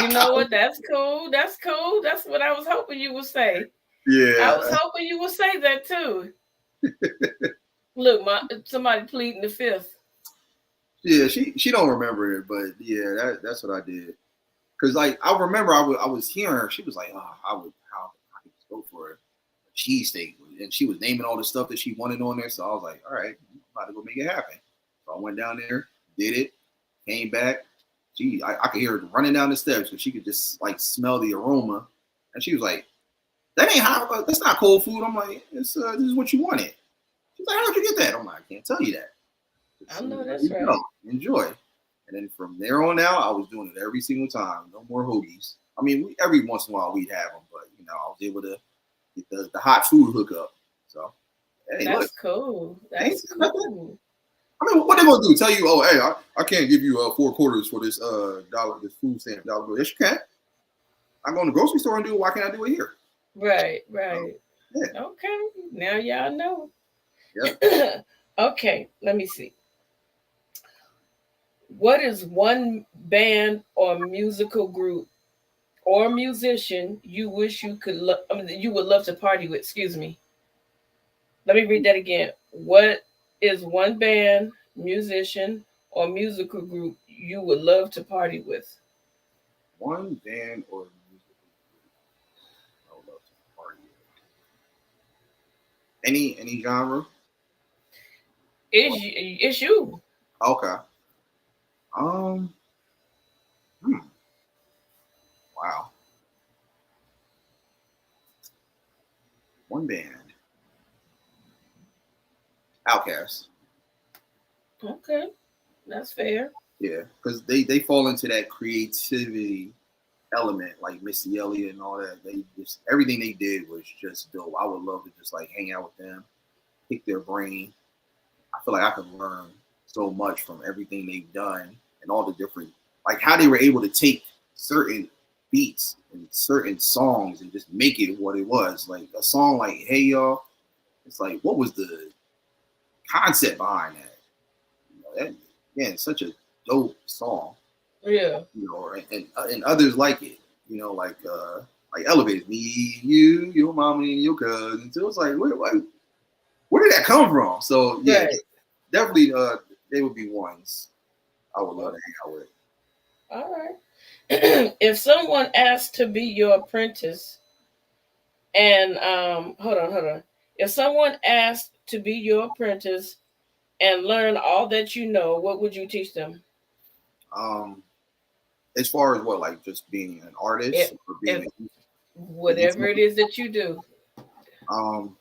You know what? That's cool. That's cool. That's what I was hoping you would say. Yeah. I was hoping you would say that too. Look, somebody pleading the fifth. Yeah, she don't remember it, but yeah, that's what I did. Cause like I remember I was hearing her. She was like, "Oh, I could just go for a cheesesteak," and she was naming all the stuff that she wanted on there. So I was like, "All right, I'm about to go make it happen." So I went down there, did it, came back. I could hear her running down the steps because she could just like smell the aroma, and she was like, "That ain't hot. That's not cold food." I'm like, "This is what you wanted." She's like, "How'd you get that?" I'm like, "I can't tell you that." I know that's right. Enjoy. And then from there on out, I was doing it every single time. No more hoagies. I mean, every once in a while we'd have them, but I was able to get the hot food hookup. So hey, that's cool. That's cool. I mean, what they gonna do? Tell you, oh, hey, I can't give you 4 quarters for this this food stamp dollar bill. Yes, you can. I go in the grocery store and do it. Why can't I do it here? Right. Yeah. Okay. Now y'all know. Yep. Okay. Let me see. What is one band or musical group or musician you wish you could you would love to party with? Excuse me. Let me read that again. What is one band, musician, or musical group you would love to party with? One band or musical group I would love to party with. Any genre? It's you. Okay. Um. Hmm, wow. One band. Outcast. Okay, that's fair. Yeah, because they fall into that creativity element, like Missy Elliott and all that. They just everything they did was just dope. I would love to just like hang out with them, pick their brain. I feel like I could learn so much from everything they've done and all the different, like how they were able to take certain beats and certain songs and just make it what it was. Like a song like "Hey Y'all," it's like what was the concept behind that? That again, such a dope song. Yeah. And others like it. Like Elevators, me, you, your mama, and your cousin. So it's like, where did that come from? So yeah, Right. definitely, they would be ones I would love to hang out with. All right. If someone asked to be your apprentice, and hold on. If someone asked to be your apprentice and learn all that you know, what would you teach them? Um, as far as what, like just being an artist If, or being if an whatever it instrument. is that you do. Um,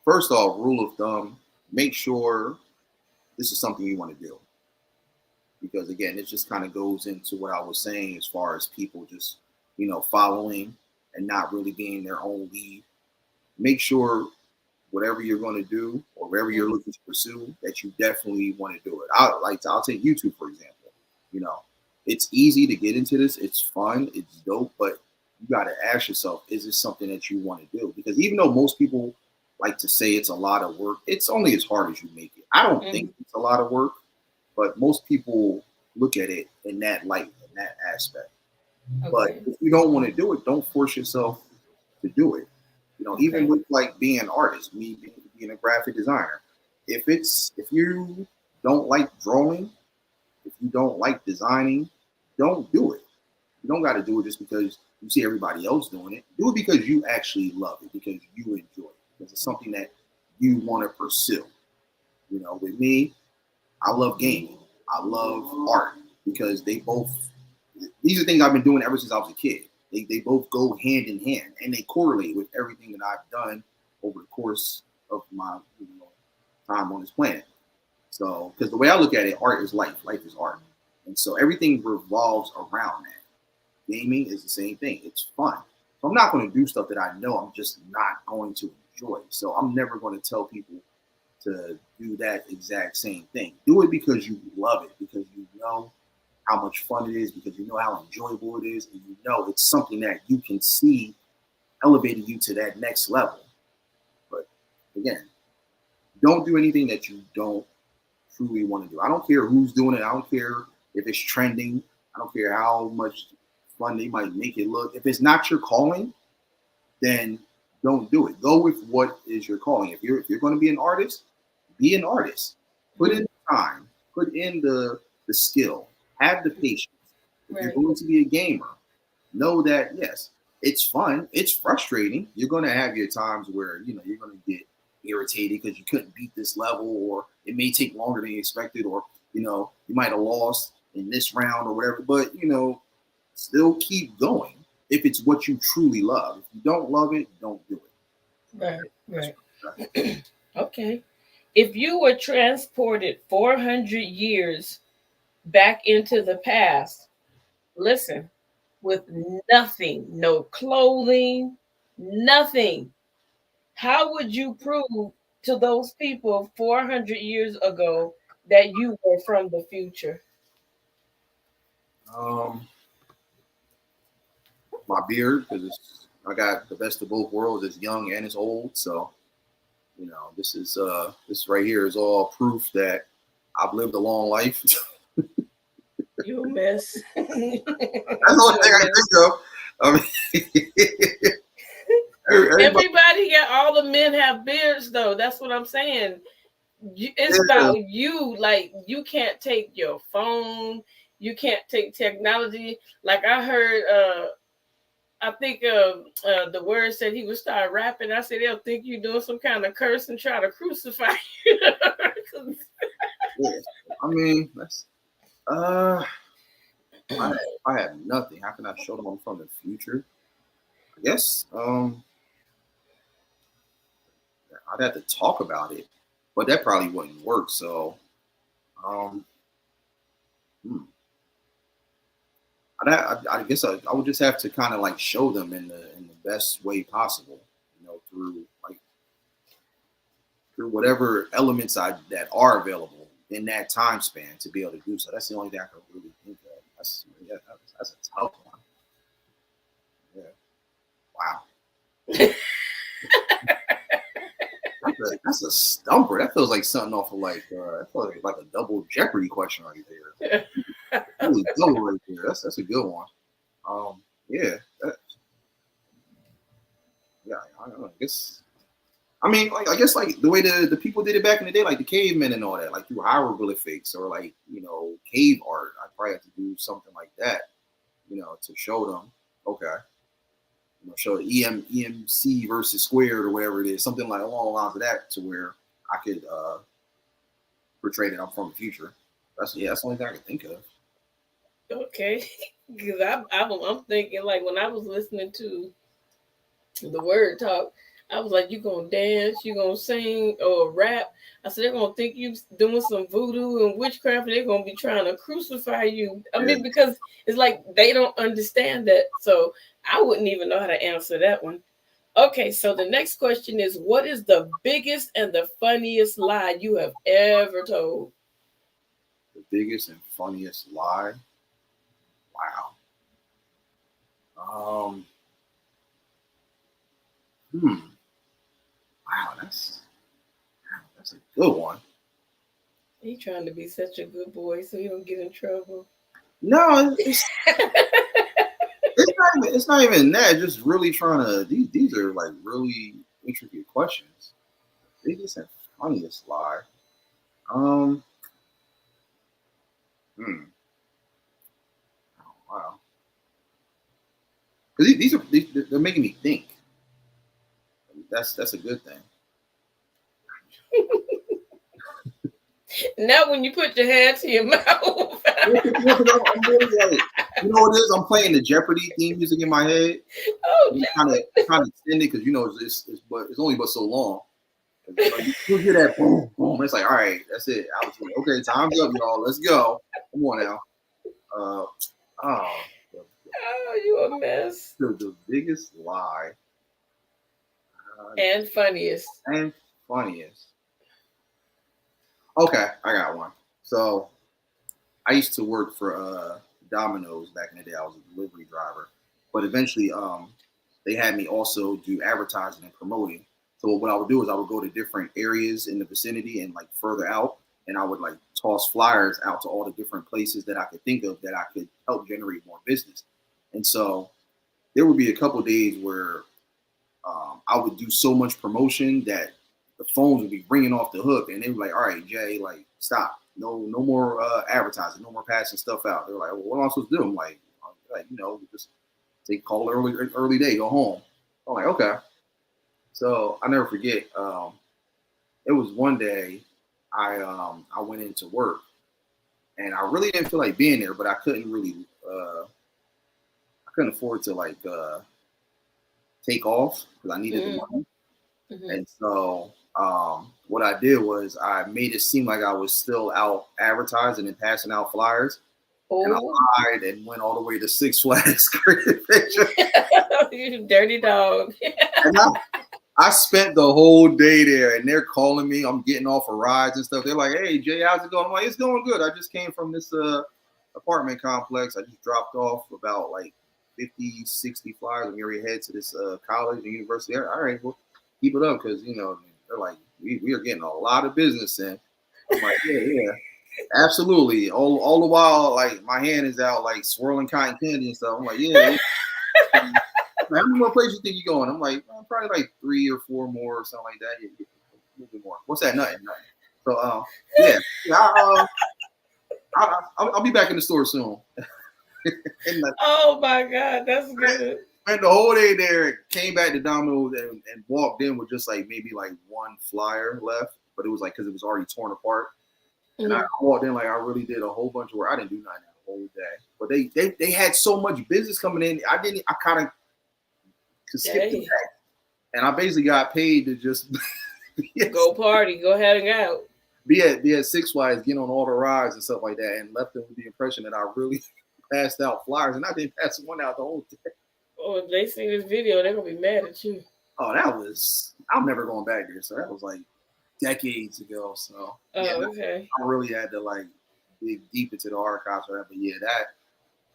first off, rule of thumb: make sure this is something you want to do. Because again, it just kind of goes into what I was saying as far as people just following and not really being their own lead. Make sure whatever you're going to do or wherever you're looking to pursue that you definitely want to do it. I'll take YouTube for example. You know, it's easy to get into this. It's fun. It's dope, but you got to ask yourself, is this something that you want to do? Because even though most people like to say it's a lot of work, it's only as hard as you make it. I don't think it's a lot of work, but most people look at it in that light, in that aspect. Okay. But if you don't want to do it, don't force yourself to do it. Even with like being an artist, me being a graphic designer, if you don't like drawing, if you don't like designing, don't do it. You don't got to do it just because you see everybody else doing it. Do it because you actually love it, because you enjoy it, because it's something that you want to pursue. With me, I love gaming. I love art because these are things I've been doing ever since I was a kid. They both go hand in hand and they correlate with everything that I've done over the course of my time on this planet. So, because the way I look at it, art is life. Life is art. And so everything revolves around that. Gaming is the same thing. It's fun. So I'm not going to do stuff that I know I'm just not going to enjoy. So I'm never going to tell people to do that exact same thing. Do it because you love it, because you know how much fun it is, because you know how enjoyable it is, and you know it's something that you can see elevating you to that next level. But again, don't do anything that you don't truly want to do. I don't care who's doing it. I don't care if it's trending. I don't care how much fun they might make it look. If it's not your calling, then don't do it. Go with what is your calling. If you're going to be an artist, be an artist. Put in the time. Put in the skill. Have the patience. If you're going to be a gamer, know that yes, it's fun. It's frustrating. You're going to have your times where you're going to get irritated because you couldn't beat this level, or it may take longer than you expected, or you might have lost in this round or whatever. But still keep going if it's what you truly love. If you don't love it, don't do it. Right. Okay. If you were transported 400 years back into the past, listen, with nothing, no clothing, nothing, how would you prove to those people 400 years ago that you were from the future? My beard, because I got the best of both worlds. It's young and it's old. So this right here is all proof that I've lived a long life. You a mess. That's the only thing I can think of. I mean, everybody got, all the men have beards though. That's what I'm saying. It's about you. Like, you can't take your phone. You can't take technology. Like, I heard, I think the word said he would start rapping. I said they'll think you doing some kind of curse and try to crucify you. Yeah. I mean, that's I have nothing. How can I show them I'm from the future? I guess I'd have to talk about it, but that probably wouldn't work. So um, hmm. I guess I would just have to kind of like show them in the best way possible, through like through whatever elements that are available in that time span to be able to do so. That's the only thing I can really think of. That's a tough one. Yeah. Wow. That's a stumper. That feels like something off of like that feels like a double Jeopardy question right there. Really double right there. That's a good one. Yeah, yeah. I don't know. I guess. I mean, like I guess like the way the people did it back in the day, like the cavemen and all that, like through hieroglyphics or like cave art. I probably have to do something like that, to show them. Okay, show EMC versus squared or whatever it is, something like along the lines of that, to where I could portray that I'm from the future. That's the only thing I can think of. Okay, because I'm thinking, like, when I was listening to the word talk, I was like, you gonna dance, you gonna sing or rap. I said they're gonna think you doing some voodoo and witchcraft, and they're gonna be trying to crucify you. I mean, because it's like they don't understand that, so I wouldn't even know how to answer that one. Okay, so the next question is, what is the biggest and the funniest lie you have ever told? The biggest and funniest lie? Wow. Hmm. Wow, that's a good one. He trying to be such a good boy so he don't get in trouble. No, it's not even that. Just really trying to. These are like really intricate questions. Biggest and funniest lie. Um. Hmm. Oh, wow. Because they're making me think. That's a good thing. Not when you put your hand to your mouth. I'm really like, you know what it is? I'm playing the Jeopardy theme music in my head. Oh, Kind of extend it because it's only but so long. Like, you hear that boom boom, it's like, all right, that's it. I was like, okay, time's up, y'all. Let's go. Come on now. Uh, oh, oh, you a mess. the biggest lie And funniest. and funniest. Okay, I got one. So I used to work for Domino's back in the day. I was a delivery driver, but eventually they had me also do advertising and promoting. So what I would do is I would go to different areas in the vicinity and like further out, and I would like toss flyers out to all the different places that I could think of that I could help generate more business. And so there would be a couple of days where I would do so much promotion that the phones would be ringing off the hook, and they were like, "All right, Jay, like stop, no more advertising, no more passing stuff out." They were like, "Well, what am I supposed to do?" I'm like, just take call early day, go home. I'm like, okay. So I never forget. It was one day I went into work, and I really didn't feel like being there, but I couldn't afford to like take off because I needed the money. Mm-hmm. And so what I did was I made it seem like I was still out advertising and passing out flyers. And I lied and went all the way to Six Flags. You dirty dog. And I spent the whole day there, and they're calling me. I'm getting off of rides and stuff. They're like, "Hey, Jay, how's it going?" I'm like, "It's going good. I just came from this apartment complex. I just dropped off about like 50, 60 flyers. I'm going to head to this college and university. All right, well, keep it up because, they're like, we are getting a lot of business in." I'm like, yeah. Absolutely. All the while, like my hand is out, like swirling cotton candy and stuff. I'm like, yeah. How many more places you think you're going? I'm like, probably like 3 or 4 more or something like that. Yeah, a little bit more. What's that? Nothing. So yeah, I'll be back in the store soon. Oh my God, that's good. Spent the whole day there. Came back to Domino's and walked in with just like maybe like one flyer left, but it was like because it was already torn apart. And I walked in like I really did a whole bunch of work. I didn't do nothing that whole day, but they had so much business coming in. I kind of skipped the day, and I basically got paid to just go party, go hang out, be at Six Flags, get on all the rides and stuff like that, and left them with the impression that I really passed out flyers, and I didn't pass one out the whole day. Oh, if they see this video, they're gonna be mad at you. Oh, I'm never going back there. So that was like decades ago. So okay. I really had to like dig deep into the archives for that. But yeah,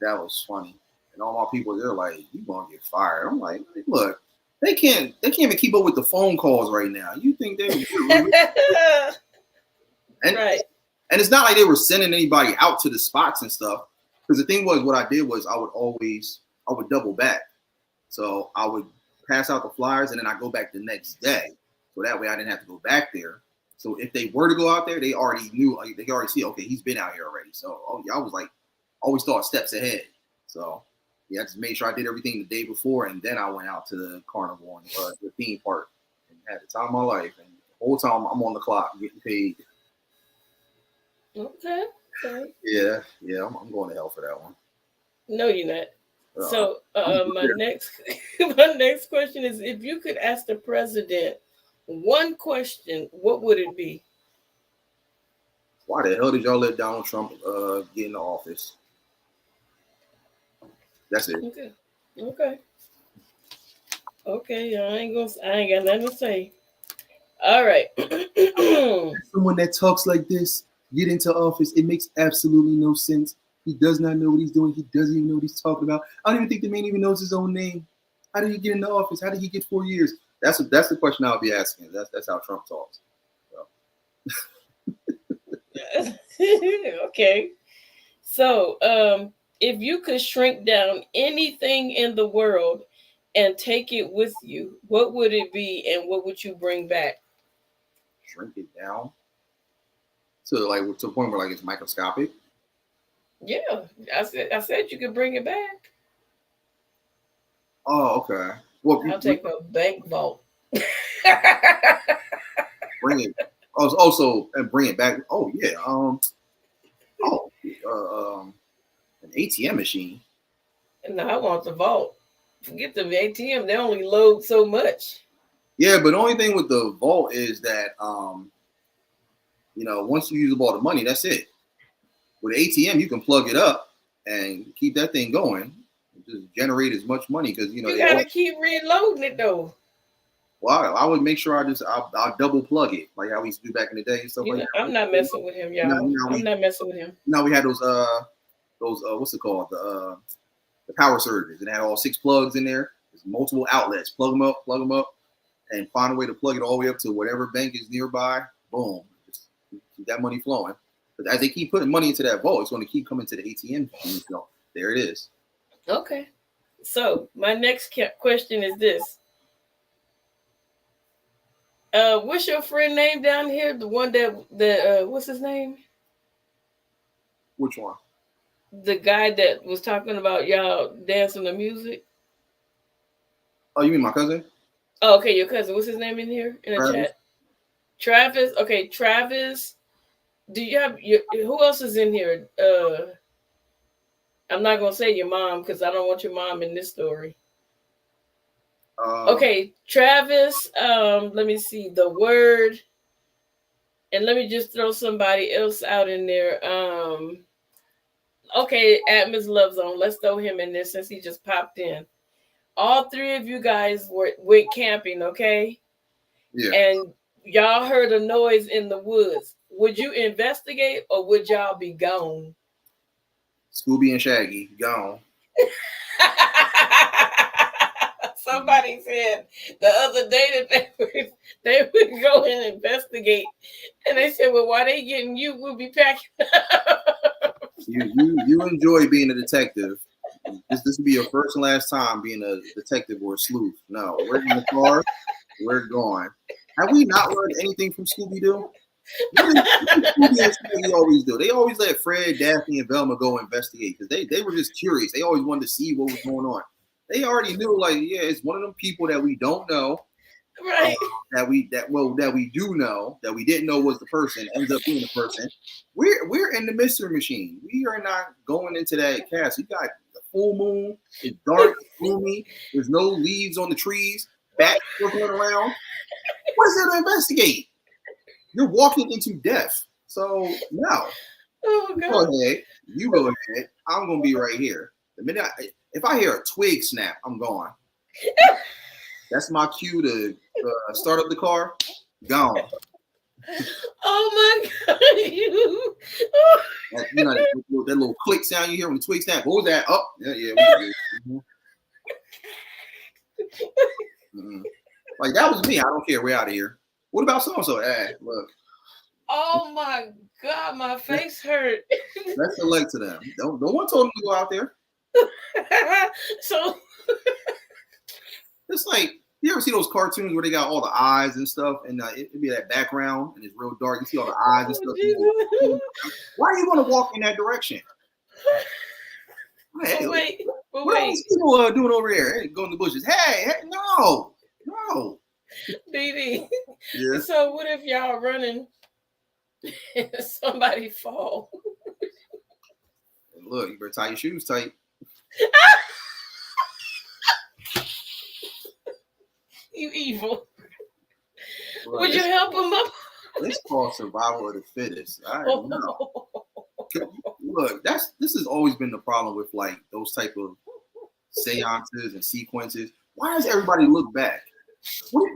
that was funny. And all my people, they're like, "You gonna get fired?" I'm like, "Look, they can't even keep up with the phone calls right now. You think they?" And, right. And it's not like they were sending anybody out to the spots and stuff. Because the thing was, what I did was I would double back. So I would pass out the flyers and then I go back the next day. So that way I didn't have to go back there. So if they were to go out there, they already knew, like, they could already see, okay, he's been out here already. So I was like, always thought steps ahead. So yeah, I just made sure I did everything the day before. And then I went out to the carnival and the theme park and had the time of my life. And the whole time I'm on the clock getting paid. Okay. Yeah, I'm going to hell for that one. No, you're not. So my next question is: if you could ask the president one question, what would it be? Why the hell did y'all let Donald Trump get in the office? That's it. Okay. I ain't got nothing to say. All right. Someone that talks like this get into office, it makes absolutely no sense. He does not know what he's doing. He doesn't even know what he's talking about. I don't even think the man even knows his own name. How did he get in the office? How did he get 4 years? That's the question I'll be asking. That's how Trump talks. So. Okay. So if you could shrink down anything in the world and take it with you, what would it be and what would you bring back? Shrink it down? So like to the point where like it's microscopic? Yeah, I said you could bring it back. Oh, okay. Well, I'll take a bank vault. Bring it. Also, and bring it back. Oh yeah. An ATM machine. No, I want the vault. Forget the ATM. They only load so much. Yeah, but the only thing with the vault is that once you use up all the money, that's it. With ATM, you can plug it up and keep that thing going. Just generate as much money because you gotta keep reloading it though. Well, I would make sure I'll double plug it like how we used to do back in the day and stuff like that. I'm not messing with him, y'all. I'm not messing with him. Now we had those what's it called, the power surges, and it had all 6 plugs in there. There's multiple outlets. Plug them up, and find a way to plug it all the way up to whatever bank is nearby. Boom, just keep that money flowing. But as they keep putting money into that vault, it's going to keep coming to the ATM machine. So there it is. Okay. So my next question is this. What's your friend name down here? The one that what's his name? Which one? The guy that was talking about y'all dancing to music. Oh, you mean my cousin? Oh, okay, your cousin. What's his name in here in the Travis. chat? Travis. Okay, Travis. Do you have who else is in here? I'm not gonna say your mom because I don't want your mom in this story. Okay, Travis. Let me see the word, and let me just throw somebody else out in there. Okay, Atmos Love Zone. Let's throw him in there since he just popped in. All 3 of you guys went camping, okay? Yeah. And y'all heard a noise in the woods. Would you investigate or would y'all be gone? Scooby and Shaggy, gone. Somebody said the other day that they would go and investigate. And they said, well, while they getting you, we'll be packing up. You enjoy being a detective. This will be your first and last time being a detective or a sleuth. No, we're in the car. We're gone. Have we not learned anything from Scooby-Doo? What is they always do? They always let Fred, Daphne, and Velma go investigate because they were just curious. They always wanted to see what was going on. They already knew, like, yeah, it's one of them people that we don't know, Right. that we do know, that we didn't know was the person, ends up being the person. We're in the mystery machine. We are not going into that castle. You got the full moon. It's dark, it's gloomy. There's no leaves on the trees. Bats circling around. What is there to investigate? You're walking into death. So no. Oh God. You go ahead. I'm gonna be right here. The minute if I hear a twig snap, I'm gone. That's my cue to start up the car. Gone. Oh my God! that little click sound you hear when the twig snap. What was that? Oh, yeah. Mm-hmm. Like that was me. I don't care. We're out of here. What about so and so? Look. Oh my God, my face hurt. Let's select to them. No one told them to go out there. So it's like, you ever see those cartoons where they got all the eyes and stuff, and it'd be that background and it's real dark. You see all the eyes and stuff. Why do you want to walk in that direction? Hey, what are these people doing over there? Hey, go in the bushes. Hey, no. BD. Yeah. So what if y'all running and somebody fall? Look, you better tie your shoes tight. You evil. Look, would you help them up? It's called survival of the fittest. I know. Look, this has always been the problem with like those type of seances and sequences. Why does everybody look back?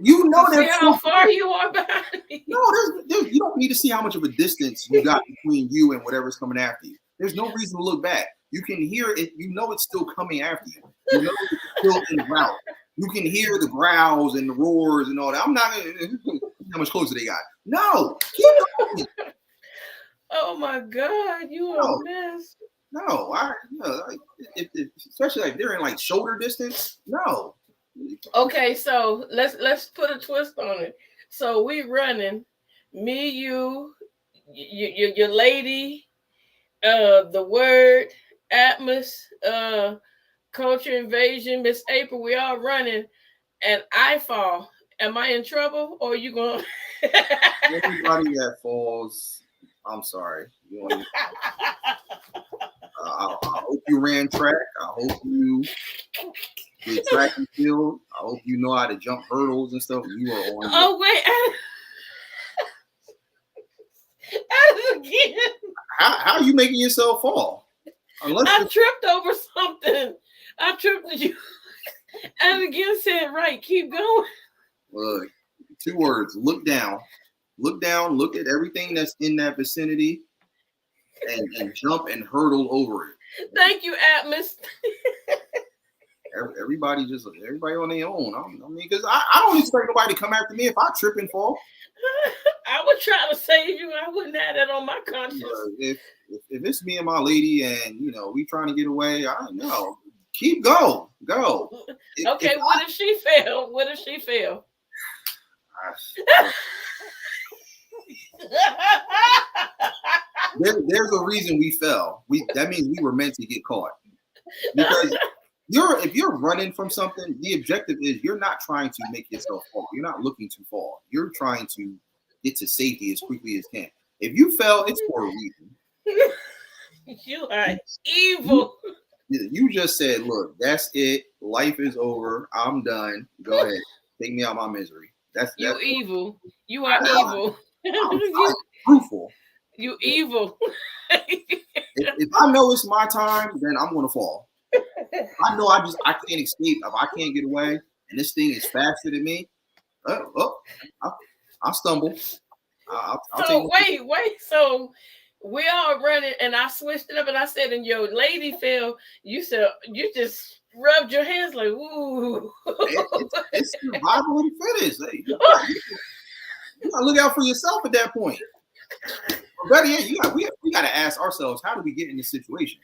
You know see how far you are behind me. No, you don't need to see how much of a distance you got between you and whatever's coming after you. There's no reason to look back. You can hear it. You know it's still coming after you. You know it's still en route. You can hear the growls and the roars and all that. I'm not gonna how much closer they got. No, keep going. Oh my God, you are a mess. No, especially like they're in like shoulder distance. No. Okay, so let's put a twist on it. So we running, me, you, your lady, the word, Atmos, culture invasion, Miss April. We all running, and I fall. Am I in trouble, or are you going? Anybody that falls, I'm sorry. I hope you ran track. I hope you did track and field. I hope you know how to jump hurdles and stuff. You are on. Oh wait, at it again. How are you making yourself fall? Unless I tripped over something. I tripped you. And again said, right, keep going. Look, 2 words. Look down. Look down. Look at everything that's in that vicinity and jump and hurdle over it. Thank you, Atmos. Everybody on their own. I mean, because I don't expect nobody to come after me if I trip and fall. I would try to save you. I wouldn't have that on my conscience. If it's me and my lady and we trying to get away, I don't know. Keep going. Go. Okay, what if she fail? What if she fail? There's a reason we fell. That means we were meant to get caught. Because if you're running from something, the objective is you're not trying to make yourself fall. You're not looking to fall. You're trying to get to safety as quickly as can. If you fell, it's for a reason. You are evil. You just said, look, that's it. Life is over. I'm done. Go ahead. Take me out of my misery. That's evil. You are evil. I'm truthful. You evil. If I know it's my time, then I'm gonna fall. I know I can't escape. If I can't get away, and this thing is faster than me, I'll stumble. So wait. So we all running, and I switched it up, and I said, "And your lady fell." You said you just rubbed your hands like, "Ooh." It's survival of the fittest. You gotta look out for yourself at that point. But better yet, we gotta ask ourselves, how do we get in this situation?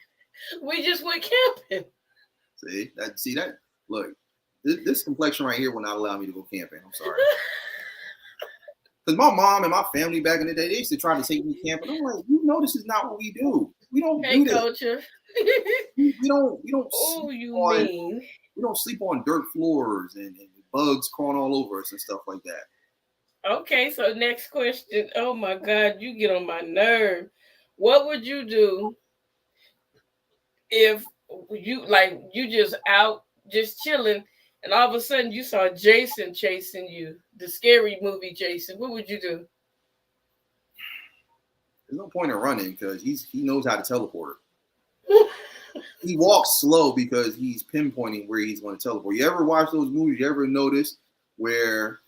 We just went camping. See that? Look, this complexion right here will not allow me to go camping. I'm sorry. Because my mom and my family back in the day, they used to try to take me camping. I'm like, you know, this is not what we do. We don't Hey, do this. culture. We don't Oh, sleep you on mean? we don't sleep on dirt floors and bugs crawling all over us and stuff like that. Okay, so next question. Oh my God, you get on my nerve. What would you do if you just out just chilling and all of a sudden you saw Jason chasing you, the scary movie Jason? What would you do? There's no point in running because he knows how to teleport. He walks slow because he's pinpointing where he's going to teleport. You ever watch those movies? You ever notice where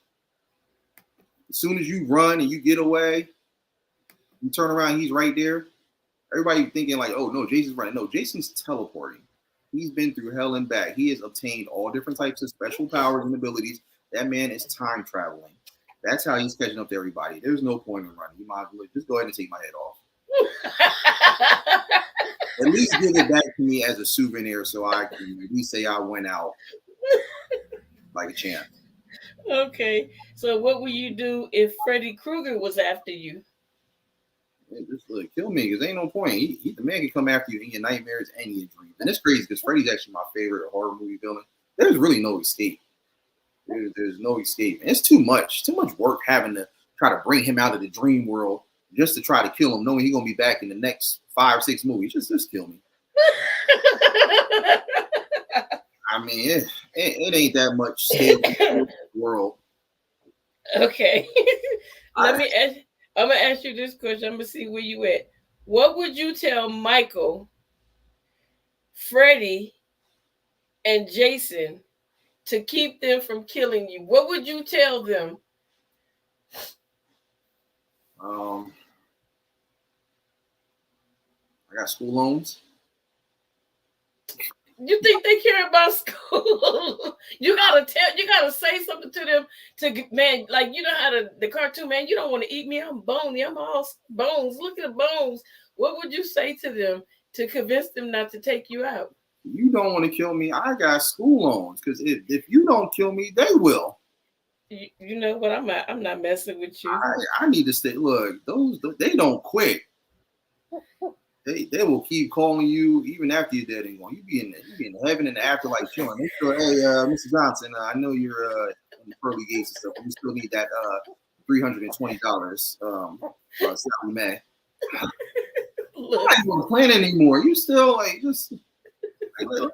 as soon as you run and you get away, you turn around, he's right there? Everybody thinking like, oh no, Jason's running. No, Jason's teleporting. He's been through hell and back. He has obtained all different types of special powers and abilities. That man is time traveling. That's how he's catching up to everybody. There's no point in running. You might as well just go ahead and take my head off. At least give it back to me as a souvenir so I can at least say I went out like a champ. Okay, so what would you do if Freddy Krueger was after you? Man, just kill me because ain't no point. The man can come after you in your nightmares and your dreams. And it's crazy because Freddy's actually my favorite horror movie villain. There's really no escape. There's no escape. And it's too much work having to try to bring him out of the dream world just to try to kill him, knowing he's gonna be back in the next 5 or 6 movies. Just kill me. I mean, it ain't that much scale in the world. Okay. I'm gonna ask you this question. I'm gonna see where you at. What would you tell Michael, Freddie, and Jason to keep them from killing you? What would you tell them? I got school loans. You think they care about school? You gotta say something to them to man, like you know how the cartoon man, you don't want to eat me, I'm bony, I'm all bones. Look at the bones. What would you say to them to convince them not to take you out? You don't want to kill me. I got school loans because if you don't kill me, they will. You know what? I'm not messing with you. I need to stay. Look, they don't quit. They will keep calling you even after you're dead and gone. You be in heaven and the afterlife chilling. They still, hey, Mr. Johnson, I know you're in the pearly gates and stuff. But you still need that $320. Salary man. I'm not even playing anymore. You still just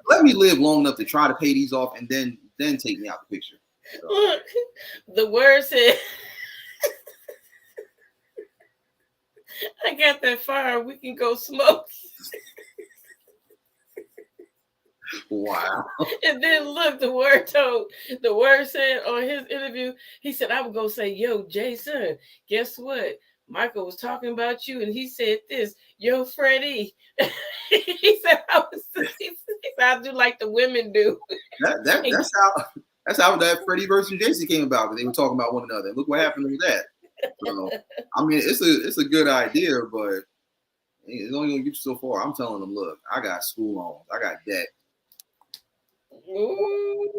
let me live long enough to try to pay these off and then take me out the picture. So. Look, the word said, I got that fire. We can go smoke. Wow. And then look, the word said on his interview, he said, I would go say, yo, Jason, guess what? Michael was talking about you and he said this, yo, Freddie. He said, I do like the women do. That's how that Freddie versus Jason came about, because they were talking about one another. Look what happened with that. So, I mean, it's a good idea, but it's only gonna get you so far. I'm telling them, look, I got school loans, I got debt. Ooh,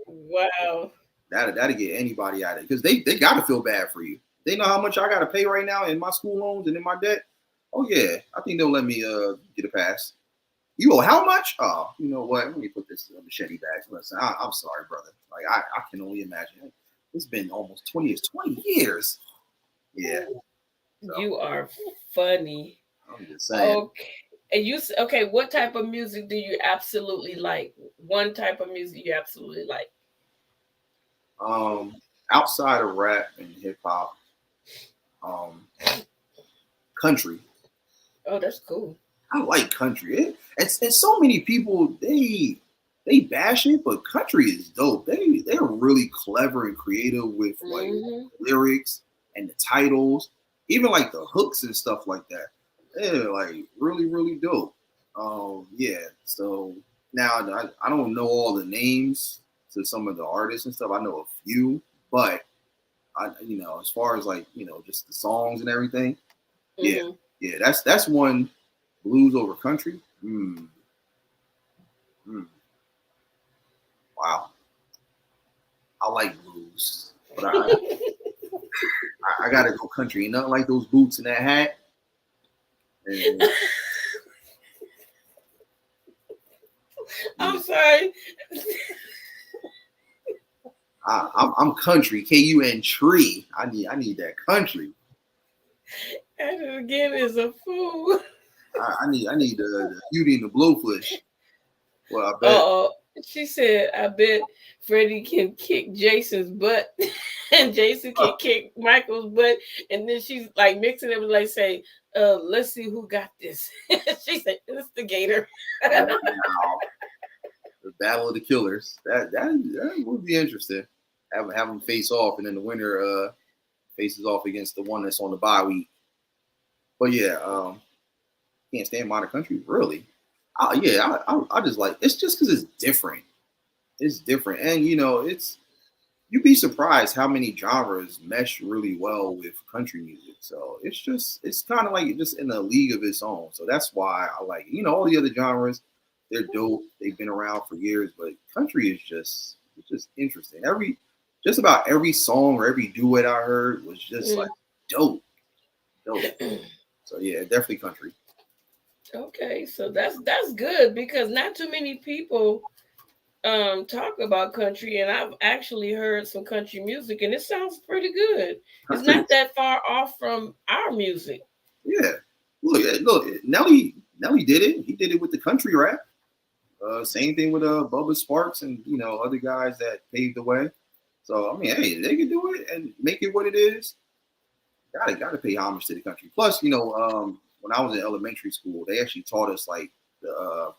wow. That'll get anybody out of it because they got to feel bad for you. They know how much I got to pay right now in my school loans and in my debt. Oh yeah, I think they'll let me get a pass. You owe how much? Oh, you know what? Let me put this machete back. Listen, I'm sorry, brother. Like I can only imagine. It's been almost 20 years. 20 years. Yeah. So, you are funny. I'm just saying. Okay. And what type of music do you absolutely like? One type of music you absolutely like? Outside of rap and hip hop, country. Oh, that's cool. I like country. And so many people they bash it, but country is dope. They're really clever and creative with like lyrics and the titles, even like the hooks and stuff like that. They're like really, really dope. Yeah. So now I don't know all the names to some of the artists and stuff. I know a few, but as far as like, just the songs and everything. Yeah. Yeah. That's one. Blues over country. Wow. I like blues, but I gotta go country. Nothing like those boots and that hat. And I'm sorry. I'm country. KUN tree. I need that country. And again is a fool. I need the Beauty and the Blowfish. Well, I bet. Oh, she said, I bet Freddie can kick Jason's butt and Jason can kick Michael's butt. And then she's like mixing it with like say, let's see who got this. She said, instigator. Wow. The battle of the killers. That would be interesting. Have them face off, and then the winner faces off against the one that's on the bye week. But yeah, can't stand Modern Country, really. I just like it's just because it's different. It's different, and you'd be surprised how many genres mesh really well with country music. So it's kind of like just in a league of its own. So that's why I like it. All the other genres, they're dope. They've been around for years, but country is just interesting. Just about every song or every duet I heard was just like dope. So yeah, definitely country. Okay, so that's good because not too many people talk about country, and I've actually heard some country music, and it sounds pretty good. It's not that far off from our music. Yeah, look, Nelly did it. He did it with the country rap. Same thing with Bubba Sparks and other guys that paved the way. So I mean, hey, they can do it and make it what it is. Gotta pay homage to the country. Plus, when I was in elementary school, they actually taught us like the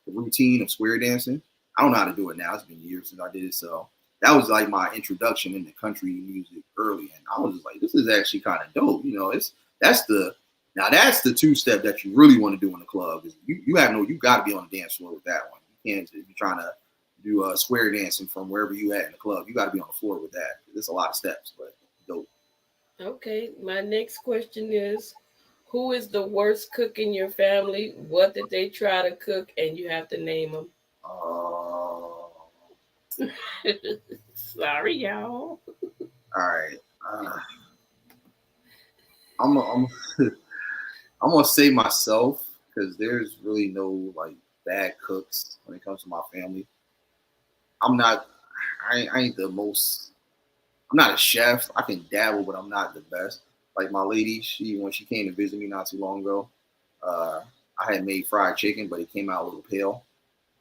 routine of square dancing. I don't know how to do it now. It's been years since I did it. So that was like my introduction into country music early. And I was just like, this is actually kind of dope. That's the two-step that you really want to do in the club. Is you got to be on the dance floor with that one. You can't, if you're trying to do square dancing from wherever you at in the club, you got to be on the floor with that. There's a lot of steps, but dope. Okay, my next question is, who is the worst cook in your family? What did they try to cook? And you have to name them. Sorry, y'all. All right. I'm gonna say myself because there's really no like bad cooks when it comes to my family. I ain't the most. I'm not a chef. I can dabble, but I'm not the best. Like my lady, when she came to visit me not too long ago, I had made fried chicken, but it came out a little pale,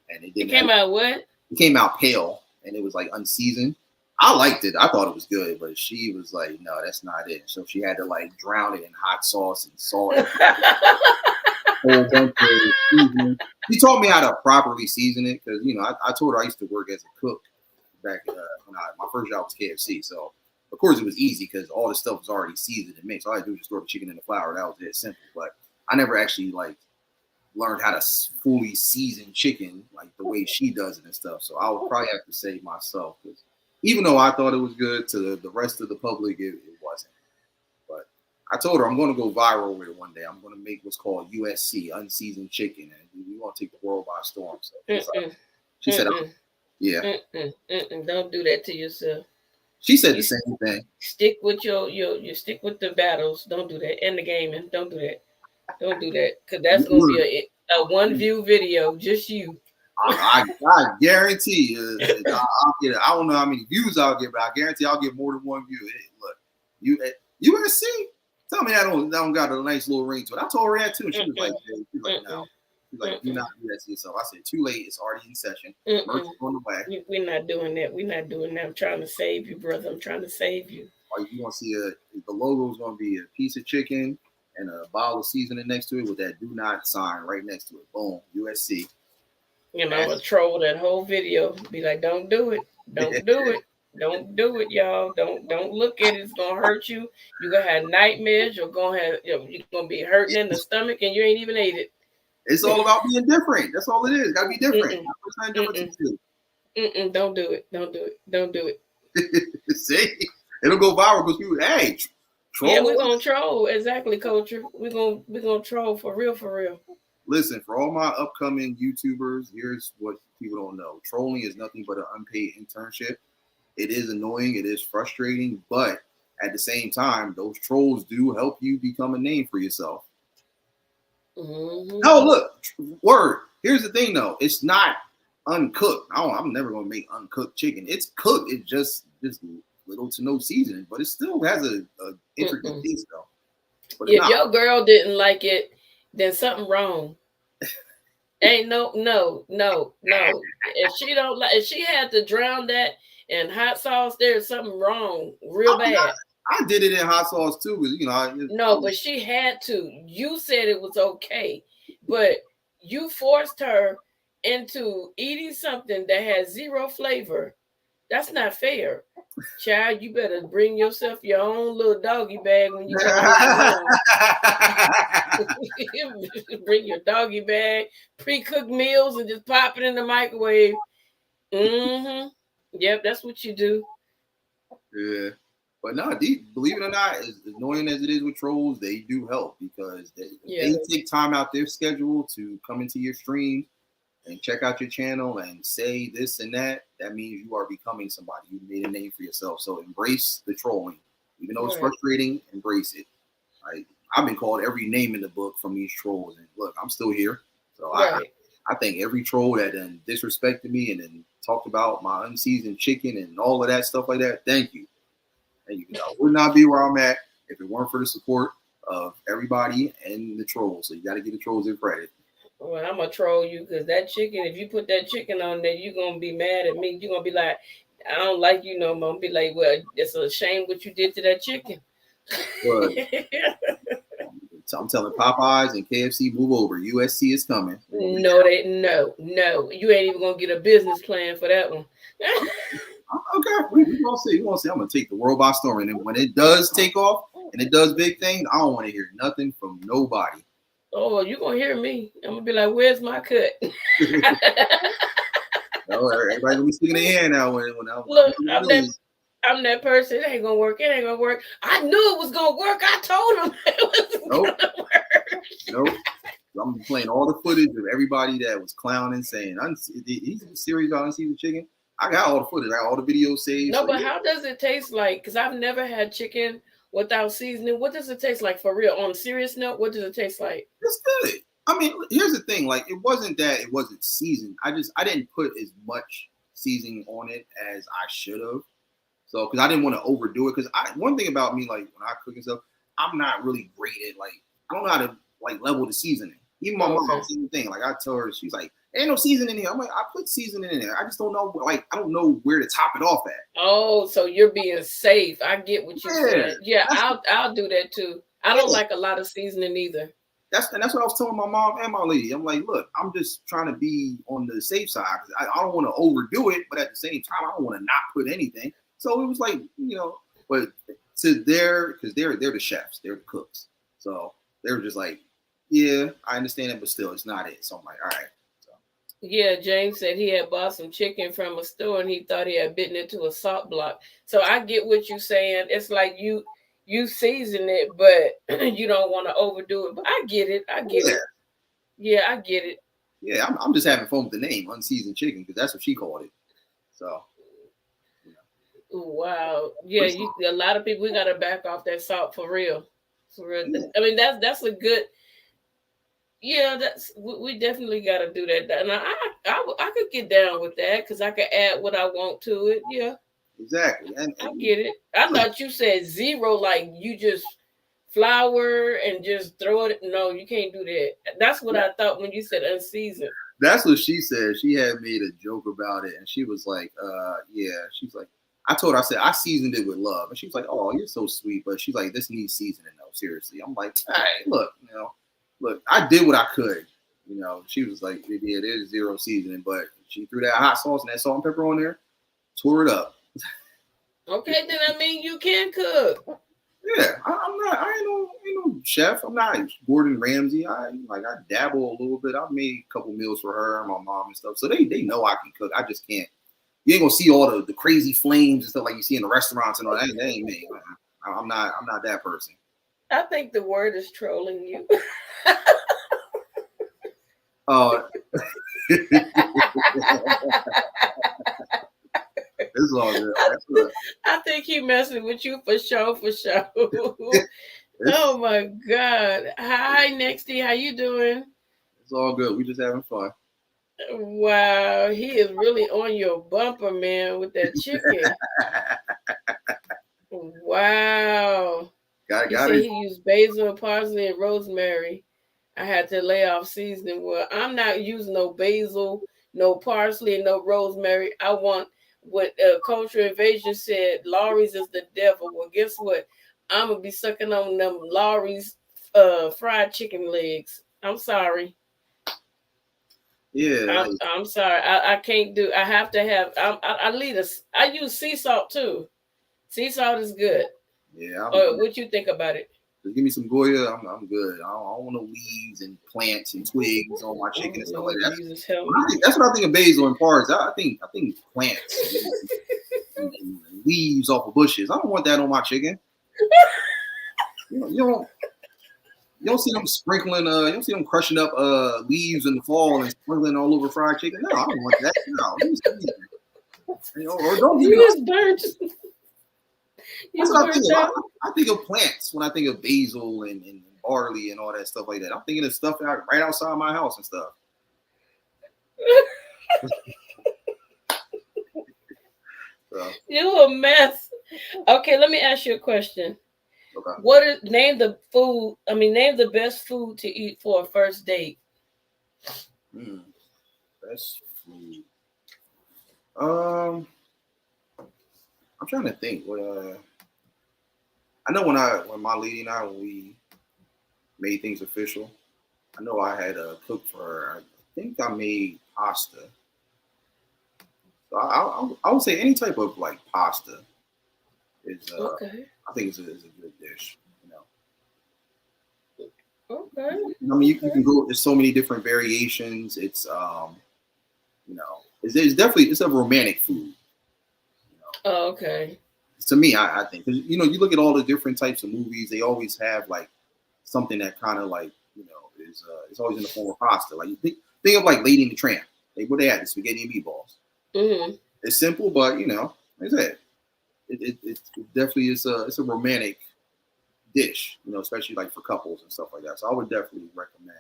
and it didn't. It came out what? It came out pale, and it was like unseasoned. I liked it. I thought it was good, but she was like, "No, that's not it." So she had to like drown it in hot sauce and salt. Whole bunch of seasoning. She taught me how to properly season it because I told her I used to work as a cook back when my first job was KFC. So of course it was easy because all the stuff was already seasoned and mixed. All I had to do was just throw the chicken in the flour. That was it, simple. But I never actually like learned how to fully season chicken like the way she does it and stuff. So I would probably have to say myself because even though I thought it was good, to the rest of the public, it wasn't. But I told her I'm going to go viral with it one day. I'm going to make what's called USC, unseasoned chicken, and we're going to take the world by storm. So she said, yeah. Don't do that to yourself. She said the same thing. Stick with you stick with the battles. Don't do that. And the gaming. Don't do that. Don't do that. Because that's going to be a one view video. Just you. I guarantee I'll get. I don't know how many views I'll get, but I guarantee I'll get more than one view. Hey, look, USC. Tell me that don't got a nice little ring to it. I told her that too. She was like, no. She's like, do not do that to yourself. I said, too late. It's already in session. Merch is on the way. We're not doing that. We're not doing that. I'm trying to save you, brother. I'm trying to save you. Or you want to see the logo is going to be a piece of chicken and a bottle of seasoning next to it with that do not sign right next to it. Boom, USC. I'm gonna troll that whole video. Be like, don't do it. Don't do it. Don't do it, y'all. Don't look at it. It's gonna hurt you. You're gonna have nightmares. You're gonna be hurting in the stomach, and you ain't even ate it. It's all about being different. That's all it is. Gotta be different. Don't do it. Don't do it. Don't do it. See, it'll go viral because people, hey, troll. Yeah, we're gonna troll. Exactly, Culture. We're gonna troll for real, for real. Listen, for all my upcoming YouTubers, here's what people don't know. Trolling is nothing but an unpaid internship. It is annoying. It is frustrating. But at the same time, those trolls do help you become a name for yourself. Mm-hmm. Oh, look, word. Here's the thing, though. It's not uncooked. I'm never gonna make uncooked chicken. It's cooked. It's just little to no seasoning, but it still has a intricate taste, though. But if your girl didn't like it, then something wrong. Ain't no. If she don't like, if she had to drown that in hot sauce, there's something wrong, real bad. I did it in hot sauce too, because but she had to. You said it was okay, but you forced her into eating something that has zero flavor. That's not fair. Child, you better bring yourself your own little doggy bag when you go home. Bring your doggy bag, pre-cooked meals, and just pop it in the microwave. Mm-hmm. Yep, that's what you do. Yeah. But no, believe it or not, as annoying as it is with trolls, they do help because they take time out their schedule to come into your stream and check out your channel and say this and that. That means you are becoming somebody. You made a name for yourself. So embrace the trolling. Even though it's frustrating, embrace it. I've been called every name in the book from these trolls. And look, I'm still here. So I think every troll that then disrespected me and then talked about my unseasoned chicken and all of that stuff like that, thank you. I would not be where I'm at if it weren't for the support of everybody and the trolls. So you got to give the trolls their credit. Well, I'm going to troll you because that chicken, if you put that chicken on there, you're going to be mad at me. You're going to be like, I don't like you no more. Be like, well, it's a shame what you did to that chicken. So I'm telling Popeyes and KFC, move over. USC is coming. No. You ain't even going to get a business plan for that one. Okay, we're gonna see. I'm gonna take the world by storm, and when it does take off and it does big things, I don't want to hear nothing from nobody. Oh, you're gonna hear me. I'm gonna be like, "Where's my cut?" No, everybody gonna be sticking their hand out when look. I'm that person. It ain't gonna work. It ain't gonna work. I knew it was gonna work. I told him it was gonna work. Nope. I'm playing all the footage of everybody that was clowning, saying, "He's serious about unseasoned chicken." I got all the footage. I got all the videos saved. No, but how does it taste like? Because I've never had chicken without seasoning. What does it taste like for real? On a serious note, what does it taste like? It's good. I mean, here's the thing. Like, it wasn't that it wasn't seasoned. I didn't put as much seasoning on it as I should have. So, because I didn't want to overdo it. Because one thing about me, like when I cook and stuff, I'm not really great at I don't know how to level the seasoning. Even my mom, same thing. Like I tell her, she's like, "Ain't no seasoning in here." I'm like, "I put seasoning in there. I just don't know. I don't know where to top it off at." Oh, so you're being safe. I get what you said. Yeah, I'll do that too. I don't like a lot of seasoning either. That's what I was telling my mom and my lady. I'm like, look, I'm just trying to be on the safe side. I don't want to overdo it, but at the same time, I don't want to not put anything. So it was like, but because they're the chefs, they're the cooks. So they were just like, yeah, I understand it, but still, it's not it. So I'm like, all right. So. Yeah, James said he had bought some chicken from a store and he thought he had bitten into a salt block. So I get what you're saying. It's like you season it, but you don't want to overdo it. But I get it. It. Yeah, I get it. Yeah, I'm just having fun with the name, unseasoned chicken, because that's what she called it. So. Wow. Yeah, a lot of people, we got to back off that salt for real. For real. Yeah. I mean, that's a good. Yeah, we definitely got to do that. And I could get down with that because I could add what I want to it. Yeah. Exactly. And I get it. I thought you said zero, like you just flour and just throw it. No, you can't do that. That's what I thought when you said unseasoned. That's what she said. She had made a joke about it, and she was like, yeah. She's like, I told her, I said, I seasoned it with love. And she was like, oh, you're so sweet. But she's like, this needs seasoning, though, seriously. I'm like, all right, look, I did what I could. She was like, yeah, there's zero seasoning. But she threw that hot sauce and that salt and pepper on there, tore it up. Okay, then I mean, you can cook. Yeah, I ain't no chef. I'm not Gordon Ramsay. I dabble a little bit. I've made a couple meals for her and my mom and stuff. So they know I can cook. I just can't. You ain't gonna see all the crazy flames and stuff like you see in the restaurants and all that. That ain't me. I'm not that person. I think the word is trolling you. This It's all good. I, That's good. I think he messing with you for sure, for sure. It's Oh my God. Hi, Nexty. How you doing? it's all good. We just having fun. Wow, he is really on your bumper, man, with that chicken. Wow. He got said it. he used basil, parsley, and rosemary. I had to lay off seasoning. Well, I'm not using no basil, no parsley, and no rosemary. I want what Culture Invasion said. Laurie's is the devil. Well, guess what? I'm gonna be sucking on them Laurie's fried chicken legs. I'm sorry. Yeah, like I'm sorry. I can't do. I have to have. I lead us. I use sea salt too. Sea salt is good. yeah. Or what you think about it? Just give me some Goya. I'm good. I don't want no leaves and plants and twigs on my Oh chicken and stuff like Lord that. Jesus, help me. That's what I think of basil and parsley. I think plants and leaves off of bushes. I don't want that on my chicken. You don't you don't see them sprinkling. You don't see them crushing up leaves in the fall and sprinkling all over fried chicken. No, I don't want that. No, or don't give me. You is burnt. That's You what I think burnt of. out. I think of plants when I think of basil and barley and all that stuff like that. I'm thinking of stuff right outside my house and stuff. So, You a mess. Okay, let me ask you a question. okay. What is name the food? I mean, name the best food to eat for a first date. Hmm. Best food. Um, I'm trying to think. I know when my lady and I when we made things official. I know I had cooked for her. I think I made pasta. So I would say any type of like pasta is Okay. I think is a good dish. Okay. I mean, you Okay. can go. There's so many different variations. It's definitely it's a romantic food. You know, Oh, okay. to me, I think because you look at all the different types of movies, they always have like something that kind of like is it's always in the form of pasta. Like you think of like Lady and the Tramp. What they had the spaghetti and meatballs. Mm-hmm. It's simple, but like I said, it definitely is it's a romantic dish. Especially like for couples and stuff like that. So I would definitely recommend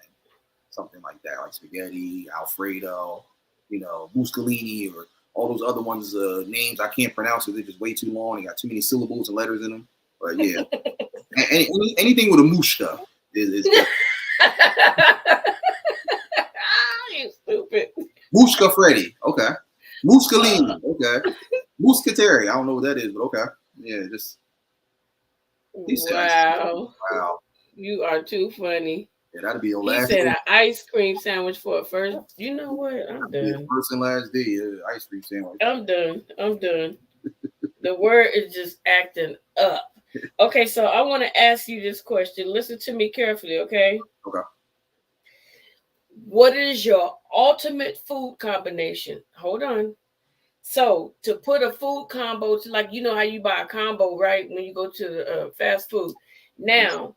something like that, like spaghetti, Alfredo, muscalini, or all those other ones. Names I can't pronounce because they're just way too long. They got too many syllables and letters in them. But yeah, anything with a mushka is good. You stupid. Mushka Freddy, okay. Muscalini, okay. Muscateri, I don't know what that is, but okay. Yeah, just he said, Wow. wow. You are too funny. Yeah, that'd be your He last said day. an ice cream sandwich for a first. You know what? I'm That'd be your done. first and last day. Ice cream sandwich. I'm done. I'm done. The word is just acting up. Okay, so I want to ask you this question. Listen to me carefully, okay? Okay. What is your ultimate food combination? Hold on. So to put a food combo to like how you buy a combo right when you go to fast food. Now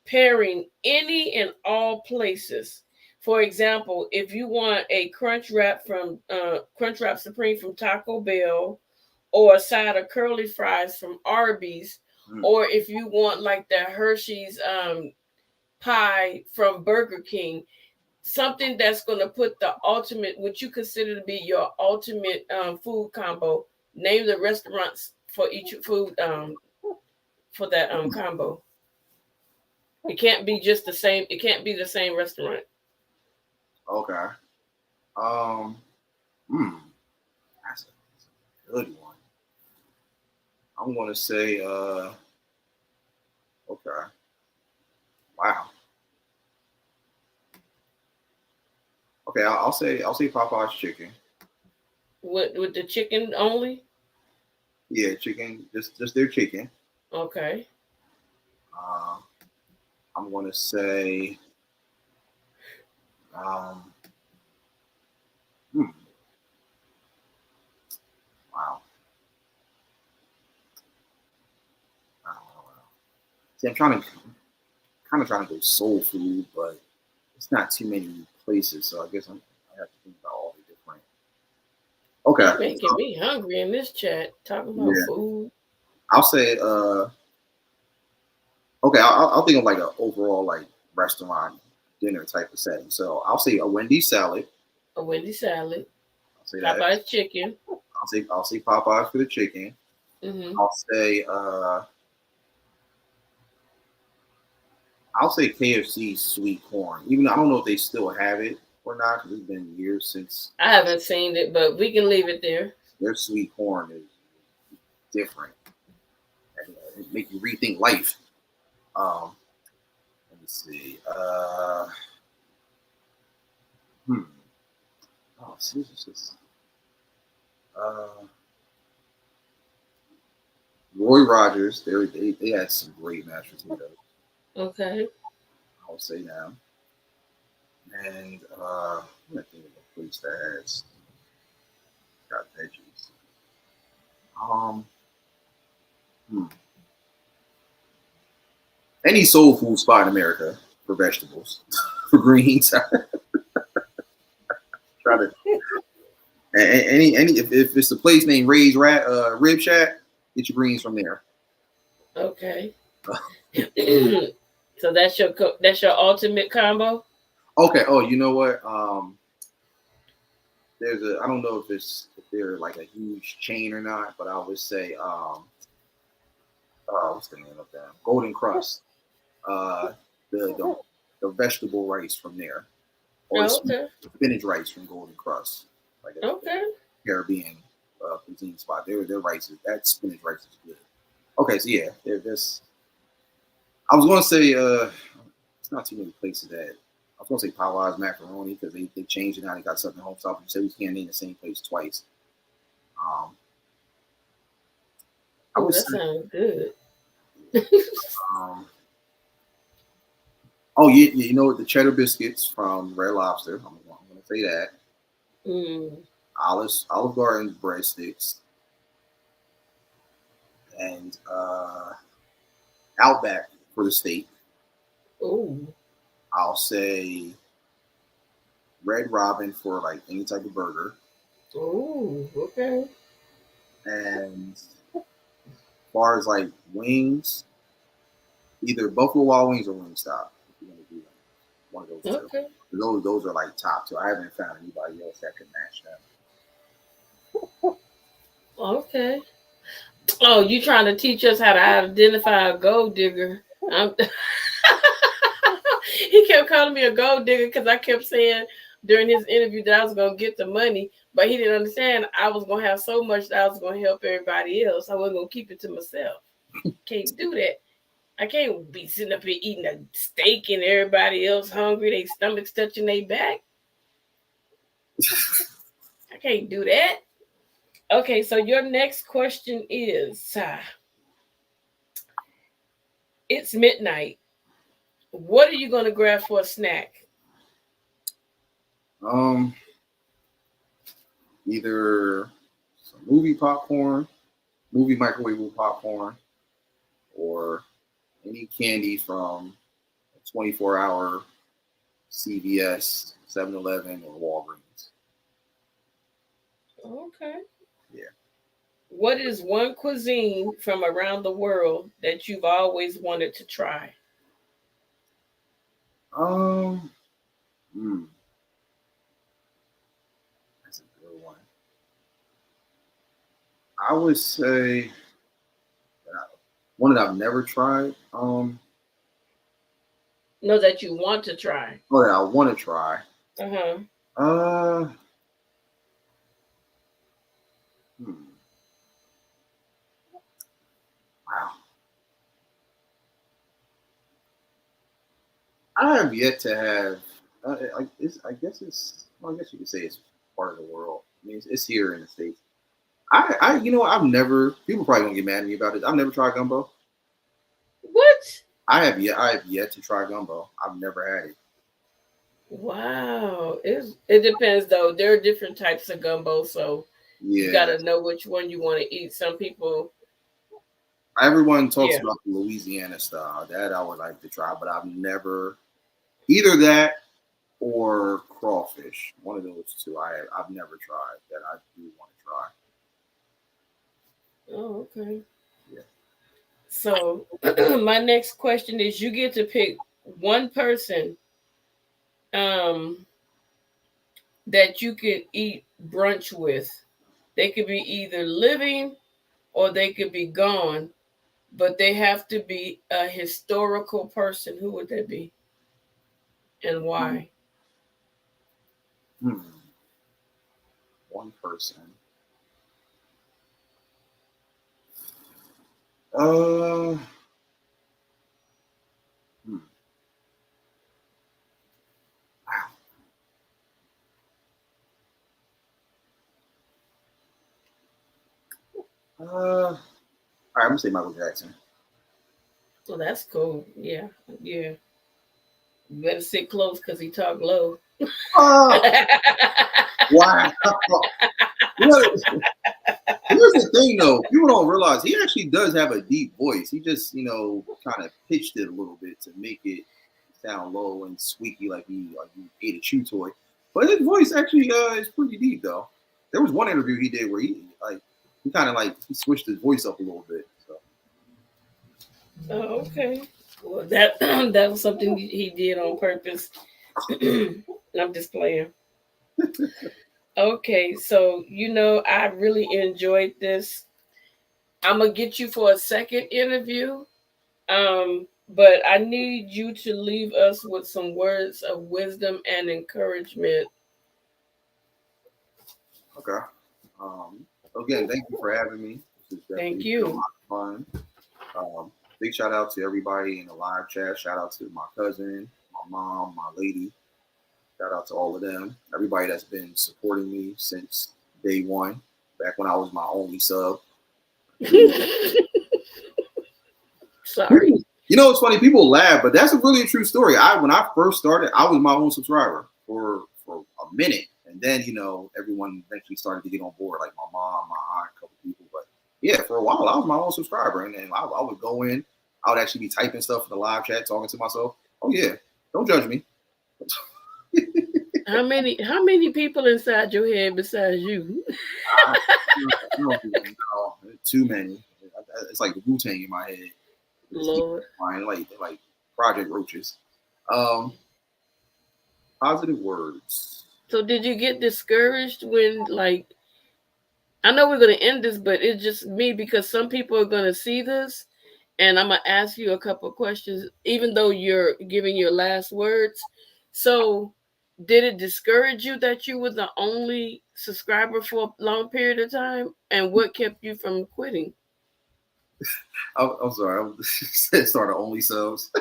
pairing any and all places. For example, if you want a Crunch Wrap Supreme from Taco Bell, or a side of curly fries from Arby's, Mm. or if you want like the Hershey's pie from Burger King, something that's going to put the ultimate, what you consider to be your ultimate food combo. Name the restaurants for each food for that combo. It can't be just the same. It can't be the same restaurant. Okay. Um. Hmm. That's a good one. I'm gonna say. Okay. Wow. Okay. I'll say Popeye's chicken. With the chicken only? Yeah, chicken. Just their chicken. Okay. Uh, I'm gonna say. Um. Hmm, wow. I don't know. See, I'm kind of trying to go soul food, but it's not too many places, so I guess I have to think about all the different. Okay. You making me hungry in this chat. Talking about Yeah. food. I'll say okay, I'll think of like an overall like restaurant dinner type of setting. So I'll say a Wendy's salad. A Wendy salad. I'll say that. Popeye's chicken. I'll say Popeyes for the chicken. Mm-hmm. I'll say KFC sweet corn. Even I don't know if they still have it or not because it's been years since I haven't seen it, but we can leave it there. their sweet corn is different. And, it make you rethink life. Um, let me see. Hmm. Oh, see, this is just, uh, Roy Rogers. They had some great mashed potatoes. Okay. I'll say now. And I'm not thinking of a place that has got veggies. Um, hmm. Any soul food spot in America for vegetables, for greens. Try to any if it's a place named Ray's Rib Shack, get your greens from there. Okay. So that's your ultimate combo. Okay. Oh, you know what? There's a I don't know if they're like a huge chain or not, but I would say what's the name of them? Golden Crust. Uh, the vegetable rice from there, or the Oh, okay. spinach rice from Golden Crust, like a Okay. Caribbean cuisine spot. Their rice is that spinach rice is good. Okay, so yeah, there's. I was going to say it's not too many places that. I was going to say Popeyes macaroni because they changed it now. They got something home stop. You said we can't name the same place twice. Um, I Oh, would that say. sounds good. Um, oh yeah, you know what? The cheddar biscuits from Red Lobster. I'm going to say that. Mm. Olive Garden's breadsticks and Outback for the steak. Oh. I'll say Red Robin for like any type of burger. Oh. Okay. And as far as like wings, either Buffalo Wild Wings or Wingstop. If you're gonna do one of those two, Okay. those are like top two. I haven't found anybody else that can match them. Okay. Oh, you trying to teach us how to identify a gold digger? I'm He kept calling me a gold digger because I kept saying during his interview that I was gonna get the money, but he didn't understand I was gonna have so much that I was gonna help everybody else. I wasn't gonna keep it to myself. Can't do that. I can't be sitting up here eating a steak and everybody else hungry, they stomachs touching their back. I can't do that. Okay, so your next question is it's midnight. What are you gonna grab for a snack? Um, Either some movie microwave popcorn, or any candy from a 24-hour CVS, 7-Eleven, or Walgreens. Okay. Yeah. What is one cuisine from around the world that you've always wanted to try? Um, hmm, that's a good one. I would say one that I've never tried. No, that you want to try. Or that I want to try. Uh huh. Uh, hmm, wow. I have yet to have. I guess it's. Well, I guess you could say it's part of the world. I mean, it's here in the states. You know, I've never. People probably gonna get mad at me about it. I've never tried gumbo. What? I have yet to try gumbo. I've never had it. Wow. It depends though. There are different types of gumbo, so you Yeah, gotta know which one you want to eat. Some people, everyone talks yeah. about the Louisiana style. That I would like to try, but I've never either that or crawfish. One of those two. I've never tried that. I do want Oh, okay. to try. So my next question is: you get to pick one person um, that you could eat brunch with. They could be either living or they could be gone, but they have to be a historical person. Who would that be, and Yeah. why? Hmm. One person. Uh. Hmm. All right, I'm gonna say Michael Jackson. Well, that's cool. Yeah, yeah. You better sit close because he talk low. Oh, wow. You know, here's the thing, though. People don't realize he actually does have a deep voice. He just, kind of pitched it a little bit to make it sound low and squeaky, like he ate a chew toy. But his voice actually is pretty deep, though. There was one interview he did where he kind of he switched his voice up a little bit. So. Oh, okay. Well, that that was something he did on purpose. I'm just playing. Okay, so I really enjoyed this. I'm gonna get you for a second interview, but I need you to leave us with some words of wisdom and encouragement. Okay. Again, thank you for having me. This has Thank definitely been a you. lot of fun. Big shout out to everybody in the live chat. Shout out to my cousin, my mom, my lady. Shout out to all of them. Everybody that's been supporting me since day one, back when I was my only sub. Sorry. People, it's funny. People laugh, but that's really a true story. When I first started, I was my own subscriber for a minute, and then everyone eventually started to get on board, like my mom, my aunt, a couple people. But yeah, for a while I was my own subscriber, and then I would go in. I would actually be typing stuff in the live chat, talking to myself. Oh yeah, don't judge me. How many people inside your head besides you? I, don't know. Too many. It's like the Wu Tang in my head. Just keep Lord. flying like Project Roaches. Um, Positive words. So did you get discouraged when, like, I know we're going to end this, but it's just me because some people are going to see this and I'm going to ask you a couple of questions, even though you're giving your last words. So, did it discourage you that you were the only subscriber for a long period of time? And what kept you from quitting? I'm sorry. I started only subs.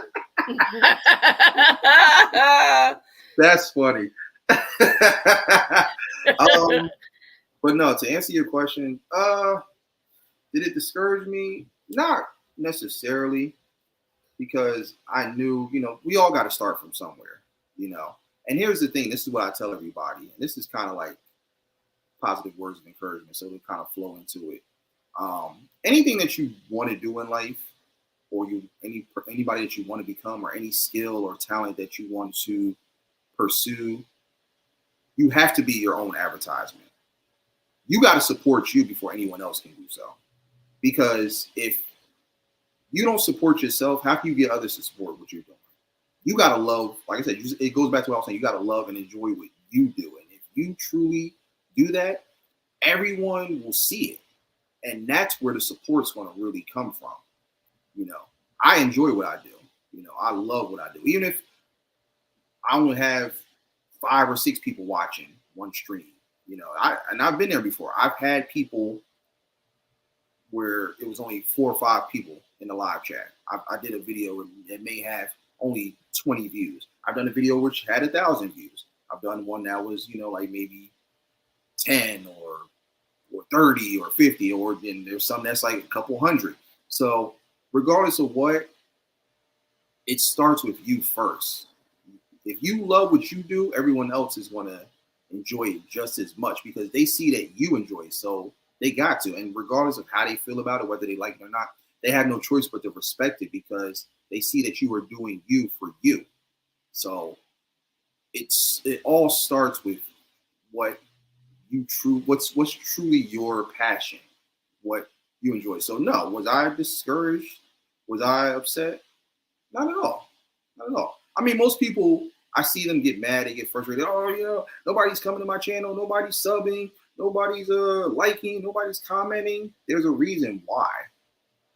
That's funny. But no, to answer your question, did it discourage me? Not necessarily, because I knew, we all got to start from somewhere. And here's the thing. This is what I tell everybody. And this is kind of like positive words of encouragement, so we kind of flow into it. Anything that you want to do in life, or anybody that you want to become, or any skill or talent that you want to pursue, you have to be your own advertisement. You got to support you before anyone else can do so. Because if you don't support yourself, how can you get others to support what you're doing? You got to love, like I said, it goes back to what I was saying. You got to love and enjoy what you do. And if you truly do that, everyone will see it. And that's where the support's going to really come from. I enjoy what I do. I love what I do. Even if I only have 5 or 6 people watching one stream, I've been there before. I've had people where it was only 4 or 5 people in the live chat. I did a video that may have only 20 views. I've done a video which had 1,000 views. I've done one that was, like maybe 10 or 30 or 50, or then there's some that's like a couple hundred. So regardless of what, it starts with you first. If you love what you do, everyone else is going to enjoy it just as much because they see that you enjoy it. So they got to. And regardless of how they feel about it, whether they like it or not, they have no choice but to respect it because they see that you are doing you for you. So it all starts with what what's truly your passion, what you enjoy. So no, was I discouraged? Was I upset? Not at all. Not at all. I mean, most people, I see them get mad, they get frustrated. Oh yeah, nobody's coming to my channel, nobody's subbing, nobody's liking, nobody's commenting. There's a reason why.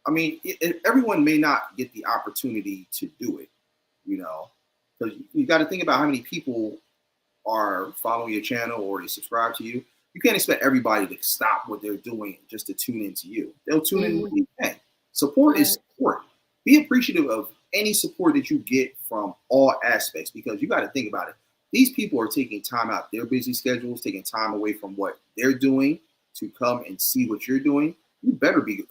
I mean, everyone may not get the opportunity to do it, because you got to think about how many people are following your channel or they subscribe to you. You can't expect everybody to stop what they're doing just to tune into you. They'll tune in when you can. Support is support. Be appreciative of any support that you get from all aspects, because you got to think about it. These people are taking time out their busy schedules, taking time away from what they're doing to come and see what you're doing. You better be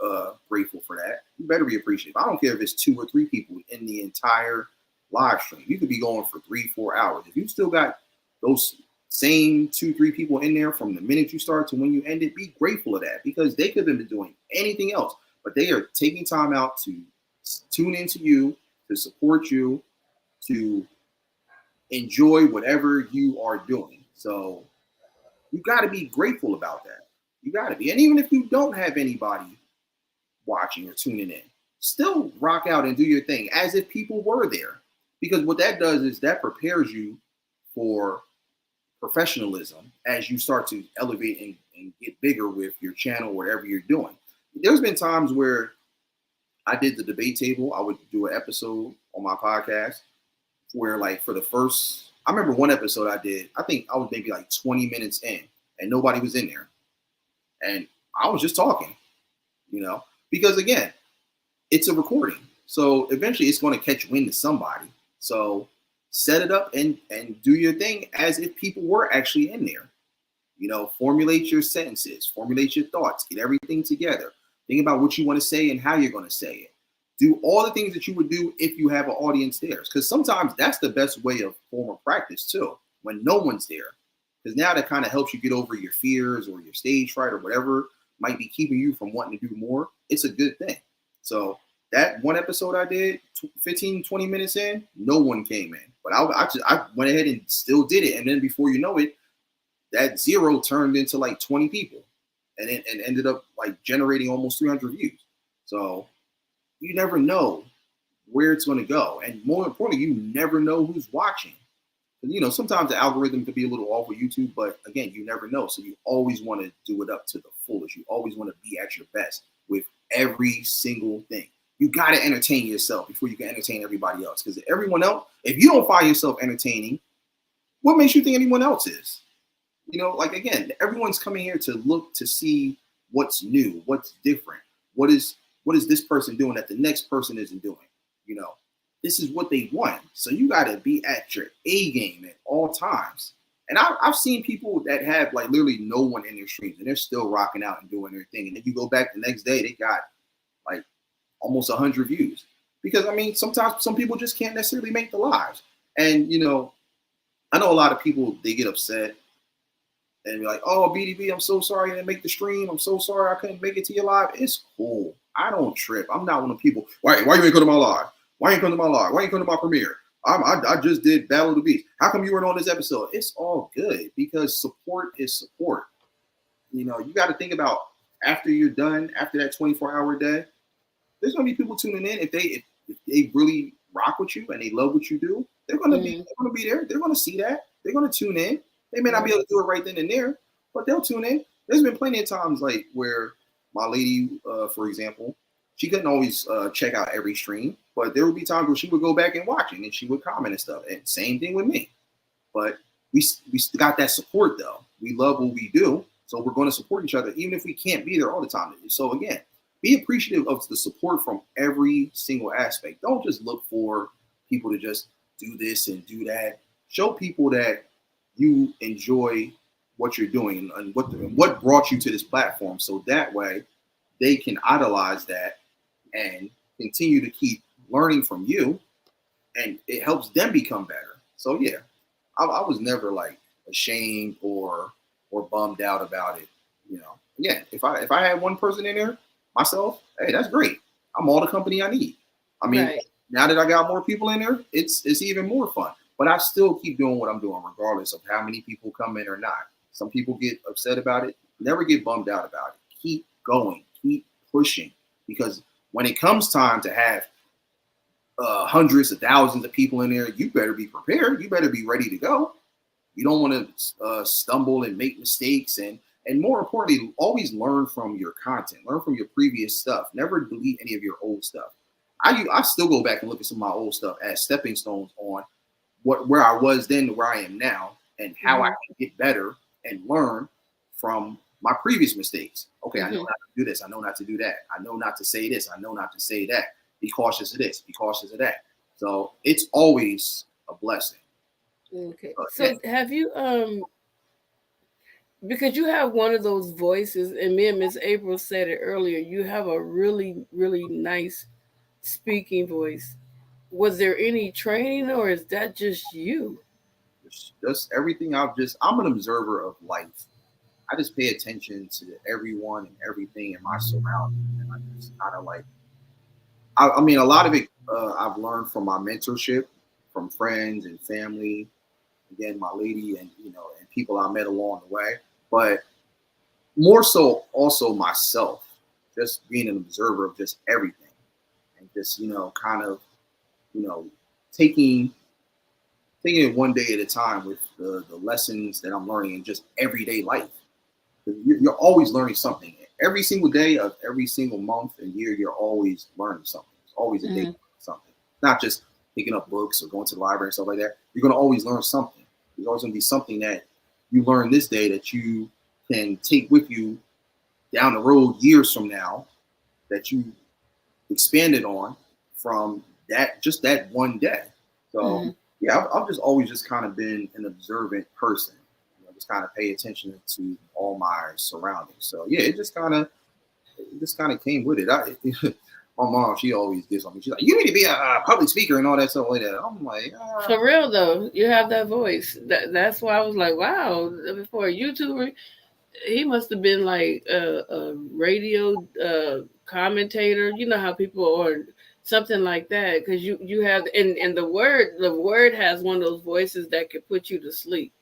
grateful for that. You better be appreciative. I don't care if it's 2 or 3 people in the entire live stream. You could be going for 3-4 hours. If you still got those same 2-3 people in there from the minute you start to when you end it, be grateful of that, because they could have been doing anything else, but they are taking time out to tune into you, to support you, to enjoy whatever you are doing. So you got to be grateful about that. You got to be. And even if you don't have anybody watching or tuning in, still rock out and do your thing as if people were there. Because what that does is that prepares you for professionalism as you start to elevate and get bigger with your channel, whatever you're doing. There's been times where I did the debate table. I would do an episode on my podcast where, like, for the first, I remember one episode I did, I think I was maybe like 20 minutes in and nobody was in there. And I was just talking, because again, it's a recording. So eventually it's going to catch wind to somebody. So set it up and do your thing as if people were actually in there. Formulate your sentences, formulate your thoughts, get everything together. Think about what you want to say and how you're going to say it. Do all the things that you would do if you have an audience there. Because sometimes that's the best way of form of practice too, when no one's there. Because now that kind of helps you get over your fears or your stage fright or whatever might be keeping you from wanting to do more. It's a good thing. So that one episode I did, 15, 20 minutes in, no one came in. But I went ahead and still did it. And then before you know it, that 0 turned into like 20 people. And it ended up like generating almost 300 views. So you never know where it's going to go. And more importantly, you never know who's watching. Sometimes the algorithm could be a little off with YouTube, but again, you never know. So you always want to do it up to the fullest. You always want to be at your best with every single thing. You got to entertain yourself before you can entertain everybody else. Because if you don't find yourself entertaining, what makes you think anyone else is? Again, everyone's coming here to look to see what's new, what's different. What is this person doing that the next person isn't doing? This is what they want. So you got to be at your A game at all times. And I've seen people that have like literally no one in their streams and they're still rocking out and doing their thing. And then you go back the next day, they got like almost 100 views. Because sometimes some people just can't necessarily make the lives. And, I know a lot of people, they get upset and be like, oh, BDB, I'm so sorry I didn't make the stream. I'm so sorry I couldn't make it to your live. It's cool. I don't trip. I'm not one of the people. Why you ain't go to my live? Why ain't come to my live? Why ain't come to my premiere? I just did Battle of the Beast. How come you weren't on this episode? It's all good because support is support. You got to think about after you're done, after that 24-hour day, there's going to be people tuning in. If they really rock with you and they love what you do, they're going to be there. They're going to see that. They're going to tune in. They may not be able to do it right then and there, but they'll tune in. There's been plenty of times like where my lady, for example, she couldn't always check out every stream, but there would be times where she would go back and watch it and she would comment and stuff. And same thing with me. But we got that support though. We love what we do. So we're going to support each other, even if we can't be there all the time. So again, be appreciative of the support from every single aspect. Don't just look for people to just do this and do that. Show people that you enjoy what you're doing and what brought you to this platform. So that way they can idolize that and continue to keep learning from you, and it helps them become better. So yeah, I was never like ashamed or bummed out about it. Again, if I had one person in there, myself, hey, that's great. I'm all the company I need. Right. Now that I got more people in there, it's even more fun. But I still keep doing what I'm doing, regardless of how many people come in or not. Some people get upset about it. Never get bummed out about it. Keep going. Keep pushing. Because when it comes time to have hundreds of thousands of people in there, you better be prepared. You better be ready to go. You don't want to stumble and make mistakes, and more importantly, always learn from your content. Learn from your previous stuff. Never delete any of your old stuff. I still go back and look at some of my old stuff as stepping stones on where I was then to where I am now, and how I can get better and learn from my previous mistakes. Okay, I know not to do this. I know not to do that. I know not to say this. I know not to say that. Be cautious of this. Be cautious of that. So it's always a blessing. Okay. So have you because you have one of those voices, and me and Miss April said it earlier, you have a really, really nice speaking voice. Was there any training, or is that just you? Just everything I'm an observer of life. I just pay attention to everyone and everything in my surroundings. And I just kind of like, I mean, a lot of it I've learned from my mentorship, from friends and family. Again, my lady, and and people I met along the way. But more so, also myself, just being an observer of just everything, and just kind of taking it one day at a time with the lessons that I'm learning in just everyday life. You're always learning something. Every single day of every single month and year, you're always learning something. It's always a day of something. Not just picking up books or going to the library and stuff like that. You're going to always learn something. There's always going to be something that you learn this day that you can take with you down the road years from now, that you expanded on from that one day. So yeah, I've just always just kind of been an observant person. Just kind of pay attention to all my surroundings. So yeah, it just kind of came with it. My mom, she always gives on me. She's like, "You need to be a public speaker and all that stuff like that." I'm like, For real though, you have that voice. That's why I was like, wow. Before a YouTuber, he must have been like a radio commentator. You know how people or something like that, because you have and the word has one of those voices that could put you to sleep.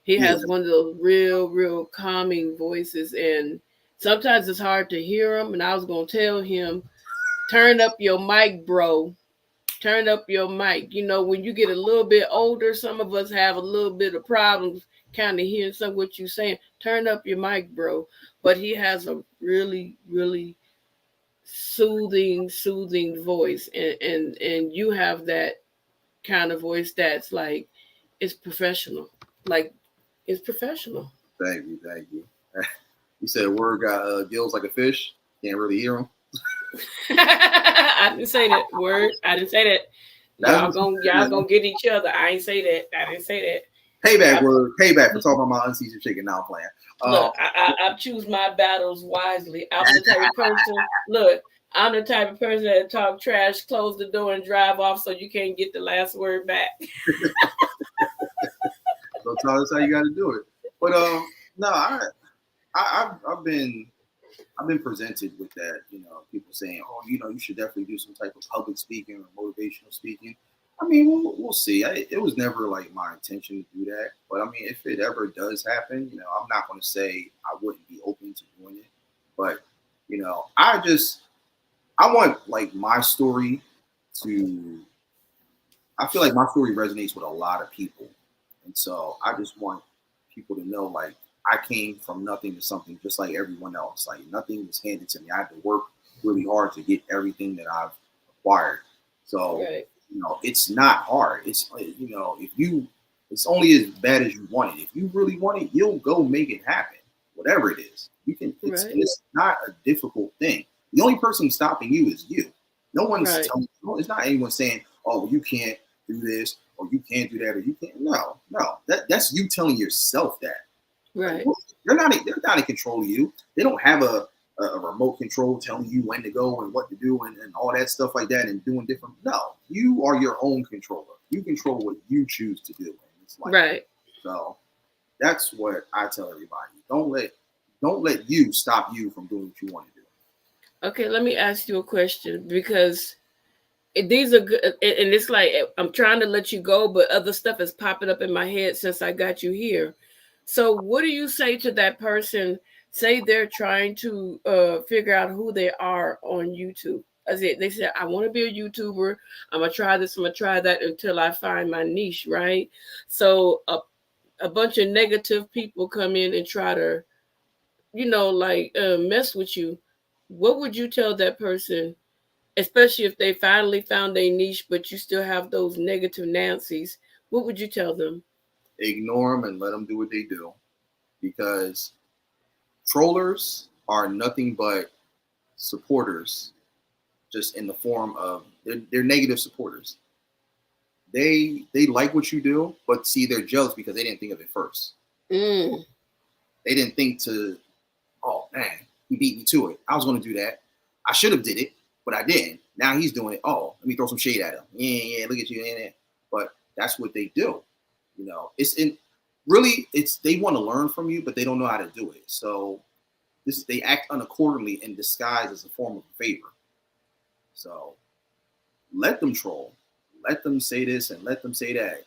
He yeah, has one of those real calming voices, and sometimes it's hard to hear him. And I was gonna tell him, turn up your mic, bro. Turn up your mic. When you get a little bit older, some of us have a little bit of problems kind of hearing some of what you're saying. Turn up your mic, bro. But he has a really, really soothing voice, and you have that kind of voice that's like it's professional. Like it's professional. thank you, thank you. You said a word got gills like a fish. Can't really hear them. I didn't say that word. I didn't say that. That's Y'all gonna get each other. I ain't say that. I didn't say that. payback word. Payback for talking about my unseasoned chicken. Now I'm playing. Look, I choose my battles wisely. I'm the type of person. Look, I'm the type of person that talk trash, close the door, and drive off, so you can't get the last word back. So that's how you got to do it. But no, I've been presented with that. People saying, "Oh, you should definitely do some type of public speaking or motivational speaking." I mean, we'll see. It was never like my intention to do that. But I mean, if it ever does happen, I'm not going to say I wouldn't be open to doing it. But I want like my story to. I feel like my story resonates with a lot of people, and so I just want people to know like I came from nothing to something, just like everyone else. Like nothing was handed to me. I had to work really hard to get everything that I've acquired. So Right. it's not hard. It's it's only as bad as you want it. If you really want it, you'll go make it happen. Whatever it is, you can. Right. It's not a difficult thing. The only person stopping you is you. No one's Right. telling you. It's not anyone saying, "Oh, well, you can't do this," or "You can't do that," or "You can't." No. That's you telling yourself that. Right. They're not in control of you. They don't have a remote control telling you when to go and what to do and all that stuff like that and doing different. No, you are your own controller. You control what you choose to do. And it's like Right. so. That's what I tell everybody. Don't let you stop you from doing what you want to do. Okay, let me ask you a question because these are good, and it's like I'm trying to let you go, but other stuff is popping up in my head since I got you here. So what do you say to that person? Say they're trying to figure out who they are on YouTube. As it, they said, I want to be a YouTuber. I'm gonna try this. I'm gonna try that until I find my niche, right? So a bunch of negative people come in and try to, like mess with you. What would you tell that person, especially if they finally found a niche, but you still have those negative Nancy's? What would you tell them? Ignore them and let them do what they do, because trollers are nothing but supporters, just in the form of they're negative supporters. They like what you do, but see, they're jealous because they didn't think of it first. Mm. They didn't think to, oh man, he beat me to it. I was going to do that. I should have did it, but I didn't. Now he's doing it. Oh, let me throw some shade at him. Yeah, look at you. Yeah. But that's what they do. It's they want to learn from you, but they don't know how to do it. So they act unaccordingly in disguise as a form of a favor. So let them troll, let them say this and let them say that.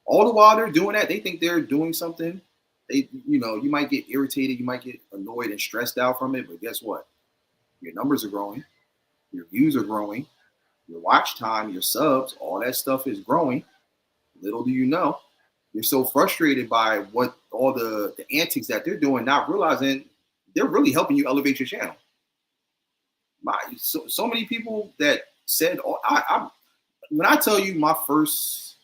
All the while they're doing that, they think they're doing something. You might get irritated, you might get annoyed and stressed out from it, but guess what? Your numbers are growing, your views are growing, your watch time, your subs, all that stuff is growing. Little do you know, you're so frustrated by what all the antics that they're doing, not realizing they're really helping you elevate your channel. So many people that said, oh, when I tell you my first,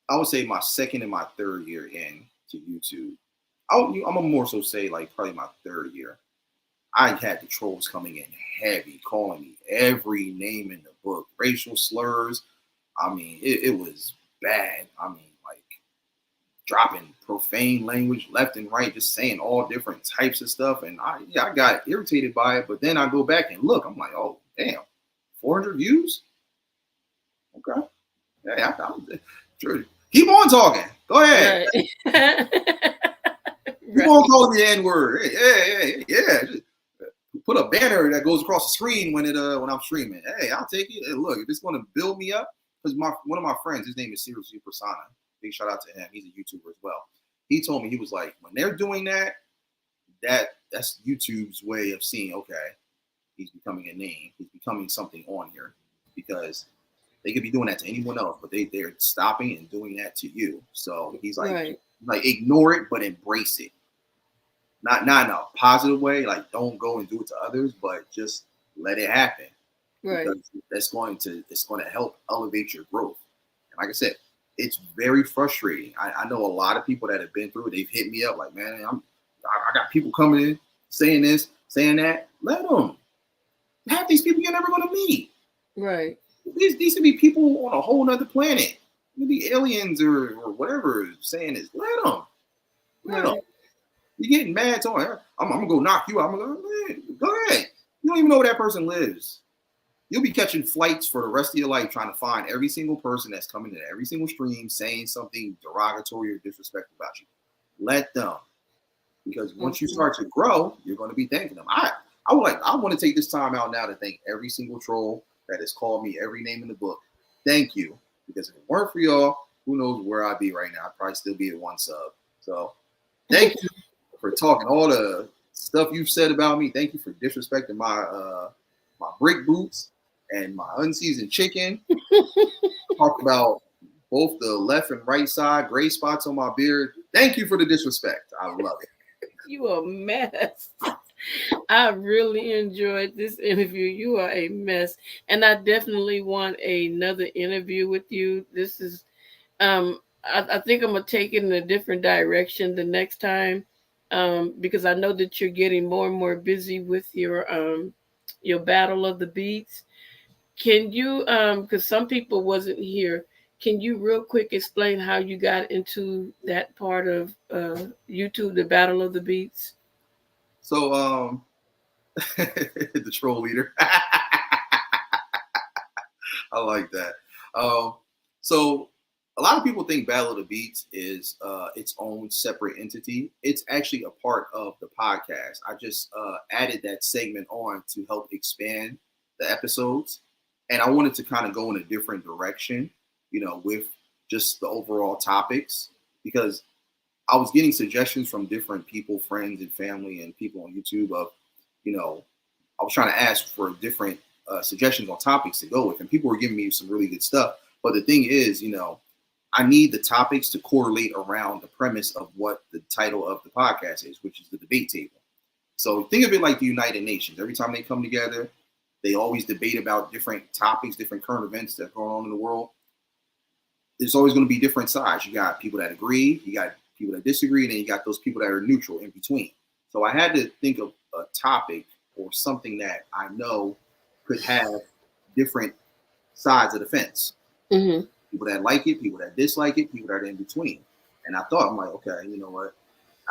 I would say my second and my third year in to YouTube, I'm gonna more so say like probably my third year, I had the trolls coming in heavy, calling me every name in the book, racial slurs. I mean, it was bad. I mean, like dropping profane language left and right, just saying all different types of stuff. And I got irritated by it. But then I go back and look, I'm like, oh, damn, 400 views? Okay. Yeah, sure. Keep on talking. Go ahead. Right. Keep on calling the N-word. Yeah. Just put a banner that goes across the screen when I'm streaming. Hey, I'll take it. Hey, look, if it's going to build me up, because one of my friends, his name is Seriously Persona. Big shout out to him. He's a YouTuber as well. He told me, he was like, when they're doing that's YouTube's way of seeing, okay, he's becoming a name. He's becoming something on here, because they could be doing that to anyone else, but they're stopping and doing that to you. So he's like, right. like ignore it, but embrace it. Not in a positive way, like don't go and do it to others, but just let it happen. Right. Because it's going to help elevate your growth. And like I said, it's very frustrating. I know a lot of people that have been through it. They've hit me up like, man, I got people coming in saying this, saying that. Let them. Half these people you're never going to meet. Right. These could be people on a whole nother planet. Could be aliens or whatever saying this. Let them. Let them. You're getting mad, so I'm gonna go knock you out. I'm gonna go ahead. You don't even know where that person lives. You'll be catching flights for the rest of your life trying to find every single person that's coming to every single stream saying something derogatory or disrespectful about you. Let them, because once you start to grow, you're going to be thanking them. I want to take this time out now to thank every single troll that has called me every name in the book. Thank you, because if it weren't for y'all, who knows where I'd be right now? I'd probably still be at one sub. So thank you for talking all the stuff you've said about me. Thank you for disrespecting my brick boots and my unseasoned chicken. Talk about both the left and right side, gray spots on my beard. Thank you for the disrespect. I love it. You a mess. I really enjoyed this interview. You are a mess. And I definitely want another interview with you. This is I think I'm gonna take it in a different direction the next time. Because I know that you're getting more and more busy with your battle of the beats. Can you because some people wasn't here, can you real quick explain how you got into that part of YouTube, the battle of the beats? So the troll leader. I like that. So a lot of people think Battle of the Beats is its own separate entity. It's actually a part of the podcast. I just added that segment on to help expand the episodes. and I wanted to kind of go in a different direction, with just the overall topics, because I was getting suggestions from different people, friends and family and people on YouTube of, I was trying to ask for different suggestions on topics to go with, and people were giving me some really good stuff. But the thing is, I need the topics to correlate around the premise of what the title of the podcast is, which is the debate table. So think of it like the United Nations. Every time they come together, they always debate about different topics, different current events that are going on in the world. There's always going to be different sides. You got people that agree, you got people that disagree, and then you got those people that are neutral in between. So I had to think of a topic or something that I know could have different sides of the fence. Mm-hmm. People that like it, people that dislike it, people that are in between. And I thought, I'm like, okay, you know what?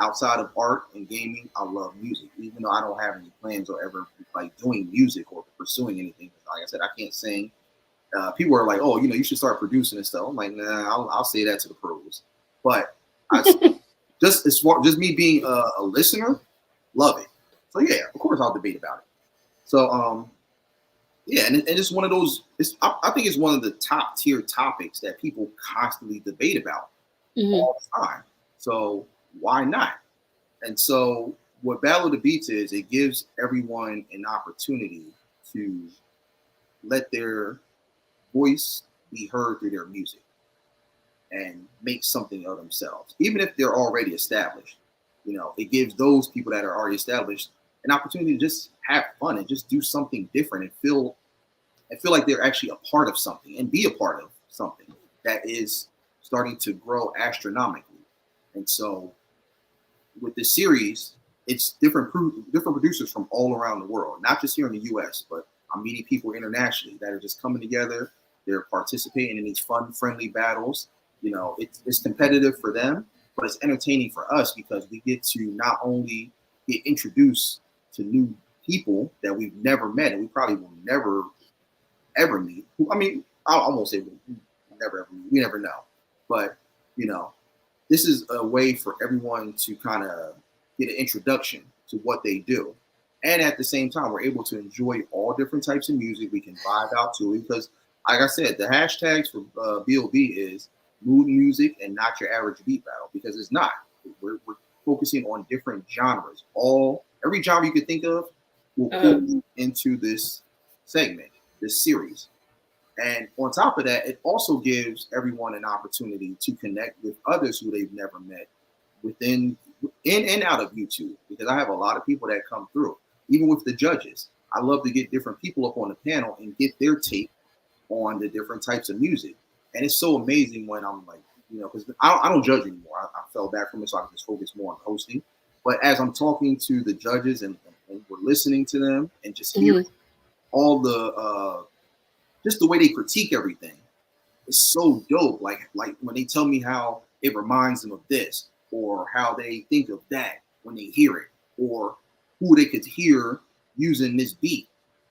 Outside of art and gaming, I love music. Even though I don't have any plans or ever like doing music or pursuing anything. Like I said, I can't sing. People are like, oh, you should start producing and stuff. I'm like, nah, I'll say that to the pros. But I just as far just me being a listener, love it. So yeah, of course I'll debate about it. So yeah, and it's one of those. I think it's one of the top tier topics that people constantly debate about all the time. So why not? And so what Battle of the Beats is, it gives everyone an opportunity to let their voice be heard through their music and make something of themselves, even if they're already established. It gives those people that are already established an opportunity to just have fun and just do something different and feel like they're actually a part of something and be a part of something that is starting to grow astronomically. And so with this series, it's different producers from all around the world, not just here in the U.S., but I'm meeting people internationally that are just coming together. They're participating in these fun, friendly battles. It's competitive for them, but it's entertaining for us because we get to not only get introduced to new people that we've never met and we probably will never ever meet. I mean, I won't say we never ever meet. We never know, but this is a way for everyone to kind of get an introduction to what they do. And at the same time, we're able to enjoy all different types of music. We can vibe out to it because, like I said, the hashtags for BOB is mood music and not your average beat battle, because it's not. We're focusing on different genres. Every genre you could think of will pull into this segment, this series. And on top of that, it also gives everyone an opportunity to connect with others who they've never met in and out of YouTube, because I have a lot of people that come through, even with the judges. I love to get different people up on the panel and get their take on the different types of music. And it's so amazing when I'm like, because I don't judge anymore. I fell back from it, so I can just focus more on hosting. But as I'm talking to the judges and we're listening to them and just hearing all the just the way they critique everything is so dope. Like when they tell me how it reminds them of this, or how they think of that when they hear it, or who they could hear using this beat,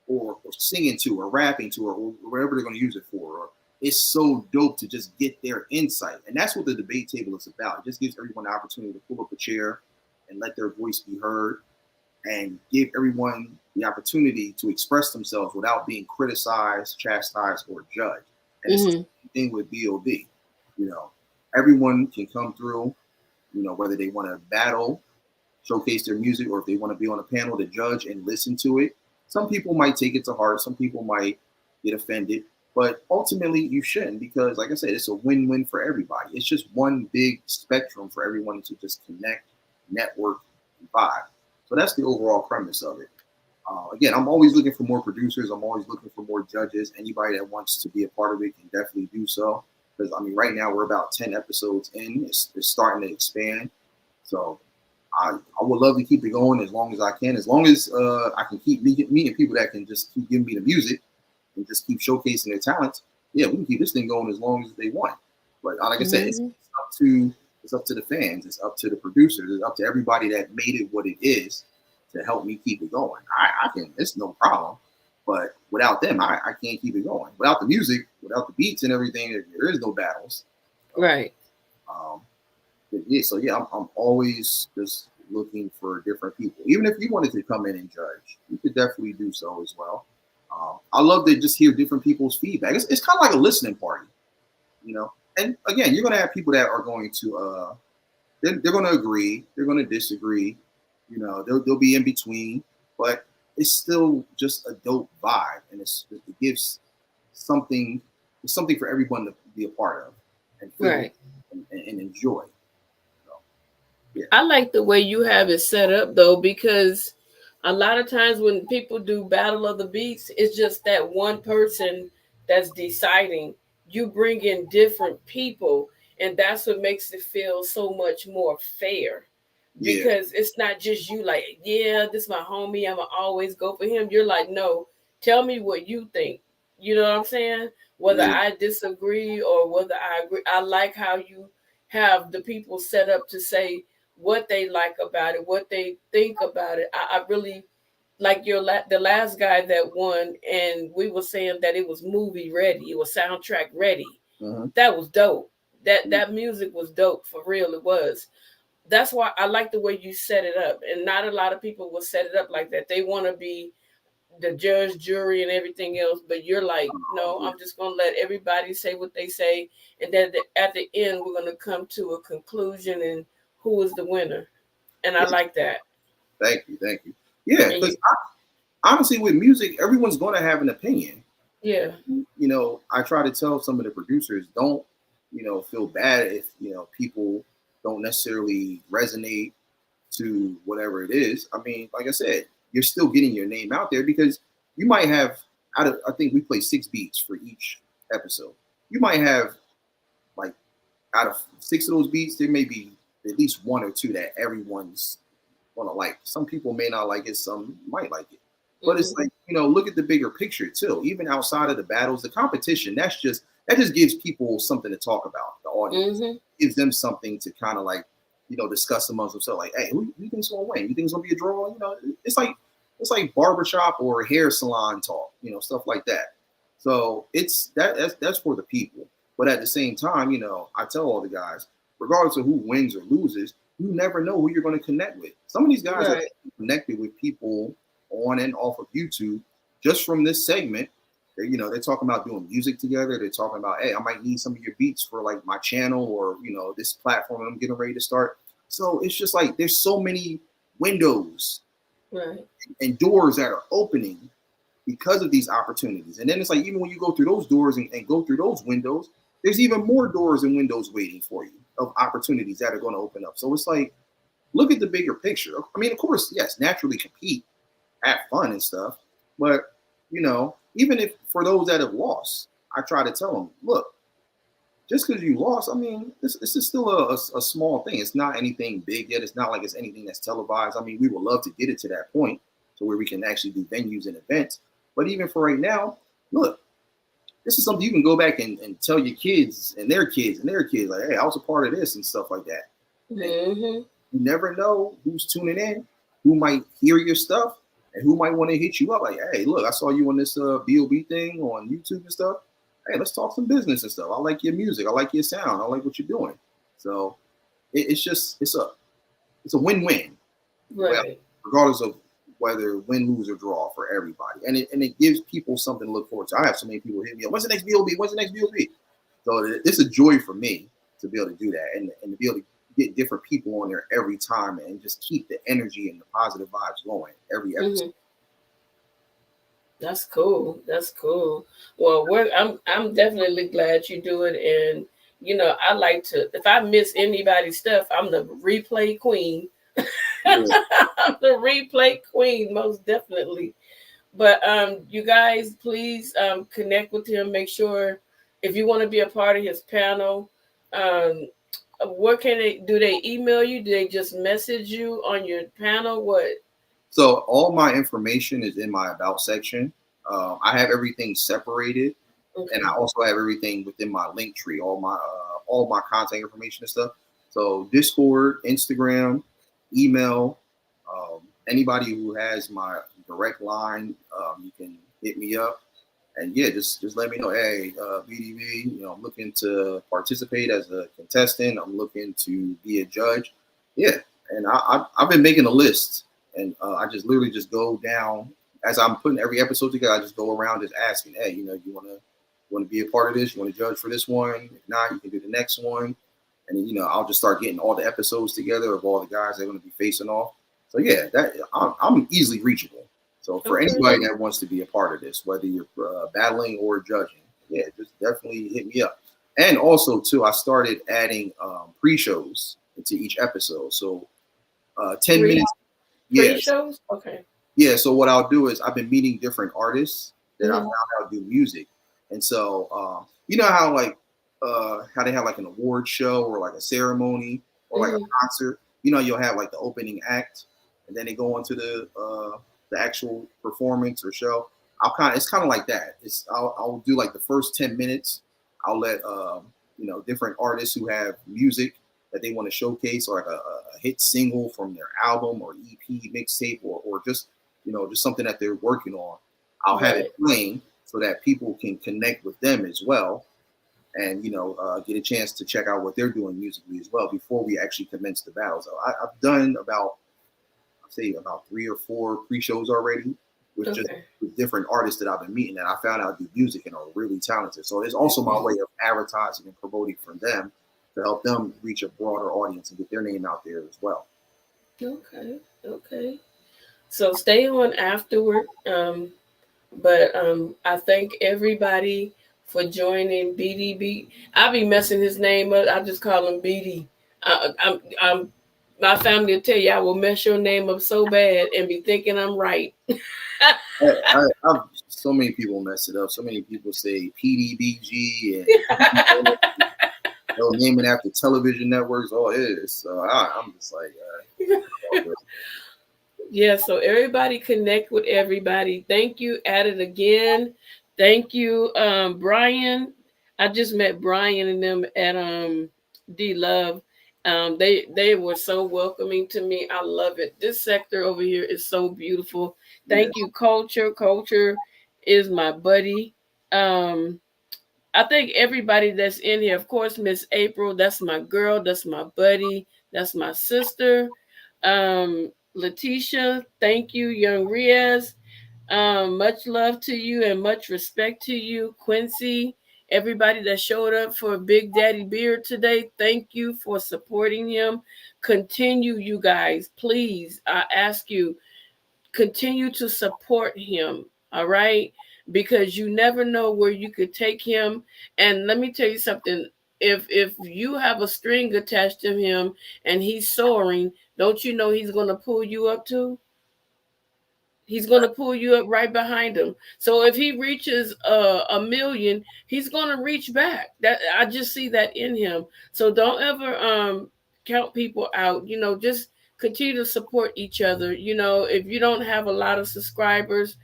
or singing to, or rapping to, or whatever they're going to use it for. Or, it's so dope to just get their insight. And that's what the debate table is about. It just gives everyone the opportunity to pull up a chair and let their voice be heard, and give everyone the opportunity to express themselves without being criticized, chastised, or judged. And it's the same thing with BOB. Everyone can come through, whether they want to battle, showcase their music, or if they want to be on a panel to judge and listen to it. Some people might take it to heart. Some people might get offended. But ultimately, you shouldn't, because, like I said, it's a win-win for everybody. It's just one big spectrum for everyone to just connect, network, and vibe. So that's the overall premise of it. Again, I'm always looking for more producers. I'm always looking for more judges. Anybody that wants to be a part of it can definitely do so. Because, right now we're about 10 episodes in. It's starting to expand. So I would love to keep it going as long as I can. As long as I can keep meeting people that can just keep giving me the music and just keep showcasing their talents. Yeah, we can keep this thing going as long as they want. But like I said, it's up to the fans. It's up to the producers. It's up to everybody that made it what it is to help me keep it going. I can. It's no problem. But without them, I can't keep it going. Without the music, without the beats and everything, there is no battles. Right. So I'm always just looking for different people. Even if you wanted to come in and judge, you could definitely do so as well. I love to just hear different people's feedback. It's kind of like a listening party, you know. And again, you're going to have people that are going to they're going to agree, they're going to disagree, you know. They'll be in between, but it's still just a dope vibe, and it gives something it's something for everyone to be a part of and feel Right. and enjoy. So, yeah. I like the way you have it set up though, because a lot of times when people do Battle of the Beats, it's just that one person that's deciding. You bring in different people, and that's what makes it feel so much more fair. Yeah. Because it's not just you like, yeah, this is my homie, I'ma always go for him. You're like, no, tell me what you think. You know what I'm saying? Whether Yeah. I disagree or whether I agree. I like how you have the people set up to say what they like about it, what they think about it. I really like the last guy that won, and we were saying that it was movie ready, it was soundtrack ready. Mm-hmm. That was dope. That music was dope for real. It was. That's why I like the way you set it up, and not a lot of people will set it up like that. They want to be the judge, jury, and everything else, but you're like, no, Yeah. I'm just gonna let everybody say what they say, and then at the end we're gonna come to a conclusion and who is the winner. And I Yeah. like that. Thank you. Yeah, And because you, honestly, with music, everyone's going to have an opinion. yeah, You know, I try to tell some of the producers, don't, you know, feel bad if, you know, people don't necessarily resonate to whatever it is. I mean, like I said, you're still getting your name out there because you might have out of I think we play 6 beats for each episode. You might have like out of 6 of those beats, there may be at least one or two that everyone's gonna like. Some people may not like it, some might like it. But it's mm-hmm. like, you know, look at the bigger picture too. Even outside of the battles, the competition, that just gives people something to talk about, the audience. Mm-hmm. Gives them something to kind of like, you know, discuss amongst themselves. Like, hey, who you think's gonna win? You think it's gonna be a draw? You know, it's like barbershop or hair salon talk, you know, stuff like that. So that's for the people. But at the same time, you know, I tell all the guys, regardless of who wins or loses, you never know who you're going to connect with. Some of these guys have Right. connected with people on and off of YouTube just from this segment. You know, they're talking about doing music together. They're talking about, hey, I might need some of your beats for like my channel or, you know, this platform I'm getting ready to start. So it's just like there's so many windows Right. and doors that are opening because of these opportunities. And then it's like, even when you go through those doors and go through those windows, there's even more doors and windows waiting for you of opportunities that are going to open up. So it's like, look at the bigger picture. I mean, of course, yes, naturally compete, have fun and stuff. But, you know, even if for those that have lost, I try to tell them, look, just because you lost, I mean, this is still a small thing. It's not anything big yet. It's not like it's anything that's televised. I mean, we would love to get it to that point to where we can actually do venues and events. But even for right now, look, this is something you can go back and tell your kids and their kids and their kids, like, hey, I was a part of this and stuff like that. Mm-hmm. You never know who's tuning in, who might hear your stuff, and who might want to hit you up. Like, hey, look, I saw you on this BOB thing on YouTube and stuff. Hey, let's talk some business and stuff. I like your music. I like your sound. I like what you're doing. So it's a win-win. Well, Right. regardless of whether win, lose, or draw for everybody, and it gives people something to look forward to. I have so many people hit me up. When's the next BOB? When's the next BOB? So it's a joy for me to be able to do that and to be able to get different people on there every time and just keep the energy and the positive vibes going every episode. Mm-hmm. That's cool. That's cool. Well, I'm definitely glad you do it, and I like to. If I miss anybody's stuff, I'm the replay queen. Yeah. I'm the replay queen, most definitely. But you guys, please connect with him. Make sure if you want to be a part of his panel, um, what can they do? They email you? Do they just message you on your panel? What? So all my information is in my about section. I have everything separated, and I Okay. also have everything within my link tree, all my contact information and stuff. So Discord, Instagram, email. Anybody who has my direct line, you can hit me up. And yeah, just let me know. Hey, BDB, I'm looking to participate as a contestant. I'm looking to be a judge. Yeah, and I've been making a list, and I just literally just go down as I'm putting every episode together, I just go around just asking, hey, you want to be a part of this? You want to judge for this one? If not, you can do the next one. And then, I'll just start getting all the episodes together of all the guys that are going to be facing off. So yeah, that I'm easily reachable. So for anybody that wants to be a part of this, whether you're battling or judging, yeah, just definitely hit me up. And also too, I started adding pre-shows into each episode. So 10 minutes. Yes. Pre-shows? Okay. Yeah, so what I'll do is I've been meeting different artists that I found out do music. And so you know how they have like an award show or like a ceremony or like a concert. You'll have like the opening act and then they go into the actual performance or show. It's kind of like that. I'll do like the first 10 minutes. I'll let different artists who have music that they want to showcase, or like a hit single from their album or EP mixtape, or just just something that they're working on. I'll have it playing so that people can connect with them as well, and get a chance to check out what they're doing musically as well before we actually commence the battle. So I've done about 3 or 4 pre-shows already with just with different artists that I've been meeting, and I found out do music and are really talented. So it's also my way of advertising and promoting for them to help them reach a broader audience and get their name out there as well. Okay. So stay on afterward. But I thank everybody for joining BDB. I'll be messing his name up. I just call him BD. I'm my family will tell you I will mess your name up so bad and be thinking I'm right. I've so many people mess it up. So many people say PDBG and they'll name it after television networks. All it is. So I'm just like, yeah. So everybody connect with everybody. Thank you. At it again. Thank you, Brian. I just met Brian and them at D Love. They were so welcoming to me. I love it. This sector over here is so beautiful. Thank you, Culture. Culture is my buddy. I think everybody that's in here, of course, Miss April, that's my girl, that's my buddy, that's my sister. Letitia, thank you, Young Riaz. Much love to you and much respect to you, Quincy. Everybody that showed up for Big Daddy Beard today, thank you for supporting him. Continue, you guys, please. I ask you, continue to support him. All right, because you never know where you could take him. And let me tell you something. If you have a string attached to him and he's soaring, don't you know he's going to pull you up too? He's going to pull you up right behind him. So if he reaches a million, he's going to reach back. That I just see that in him. So don't ever count people out. Just continue to support each other. If you don't have a lot of subscribers,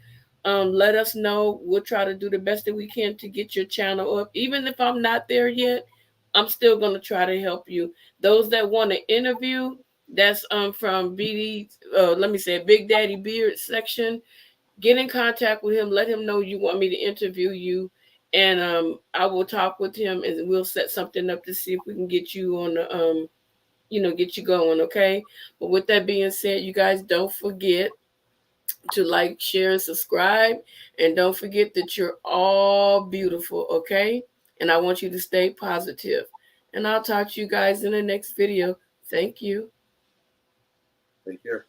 let us know. We'll try to do the best that we can to get your channel up. Even if I'm not there yet, I'm still going to try to help you. Those that want to interview, that's from BD, let me say Big Daddy Beard section. Get in contact with him. Let him know you want me to interview you, and I will talk with him, and we'll set something up to see if we can get you on the get you going. Okay. But with that being said, you guys don't forget to like, share, and subscribe, and don't forget that you're all beautiful. Okay. And I want you to stay positive. And I'll talk to you guys in the next video. Thank you. Take care.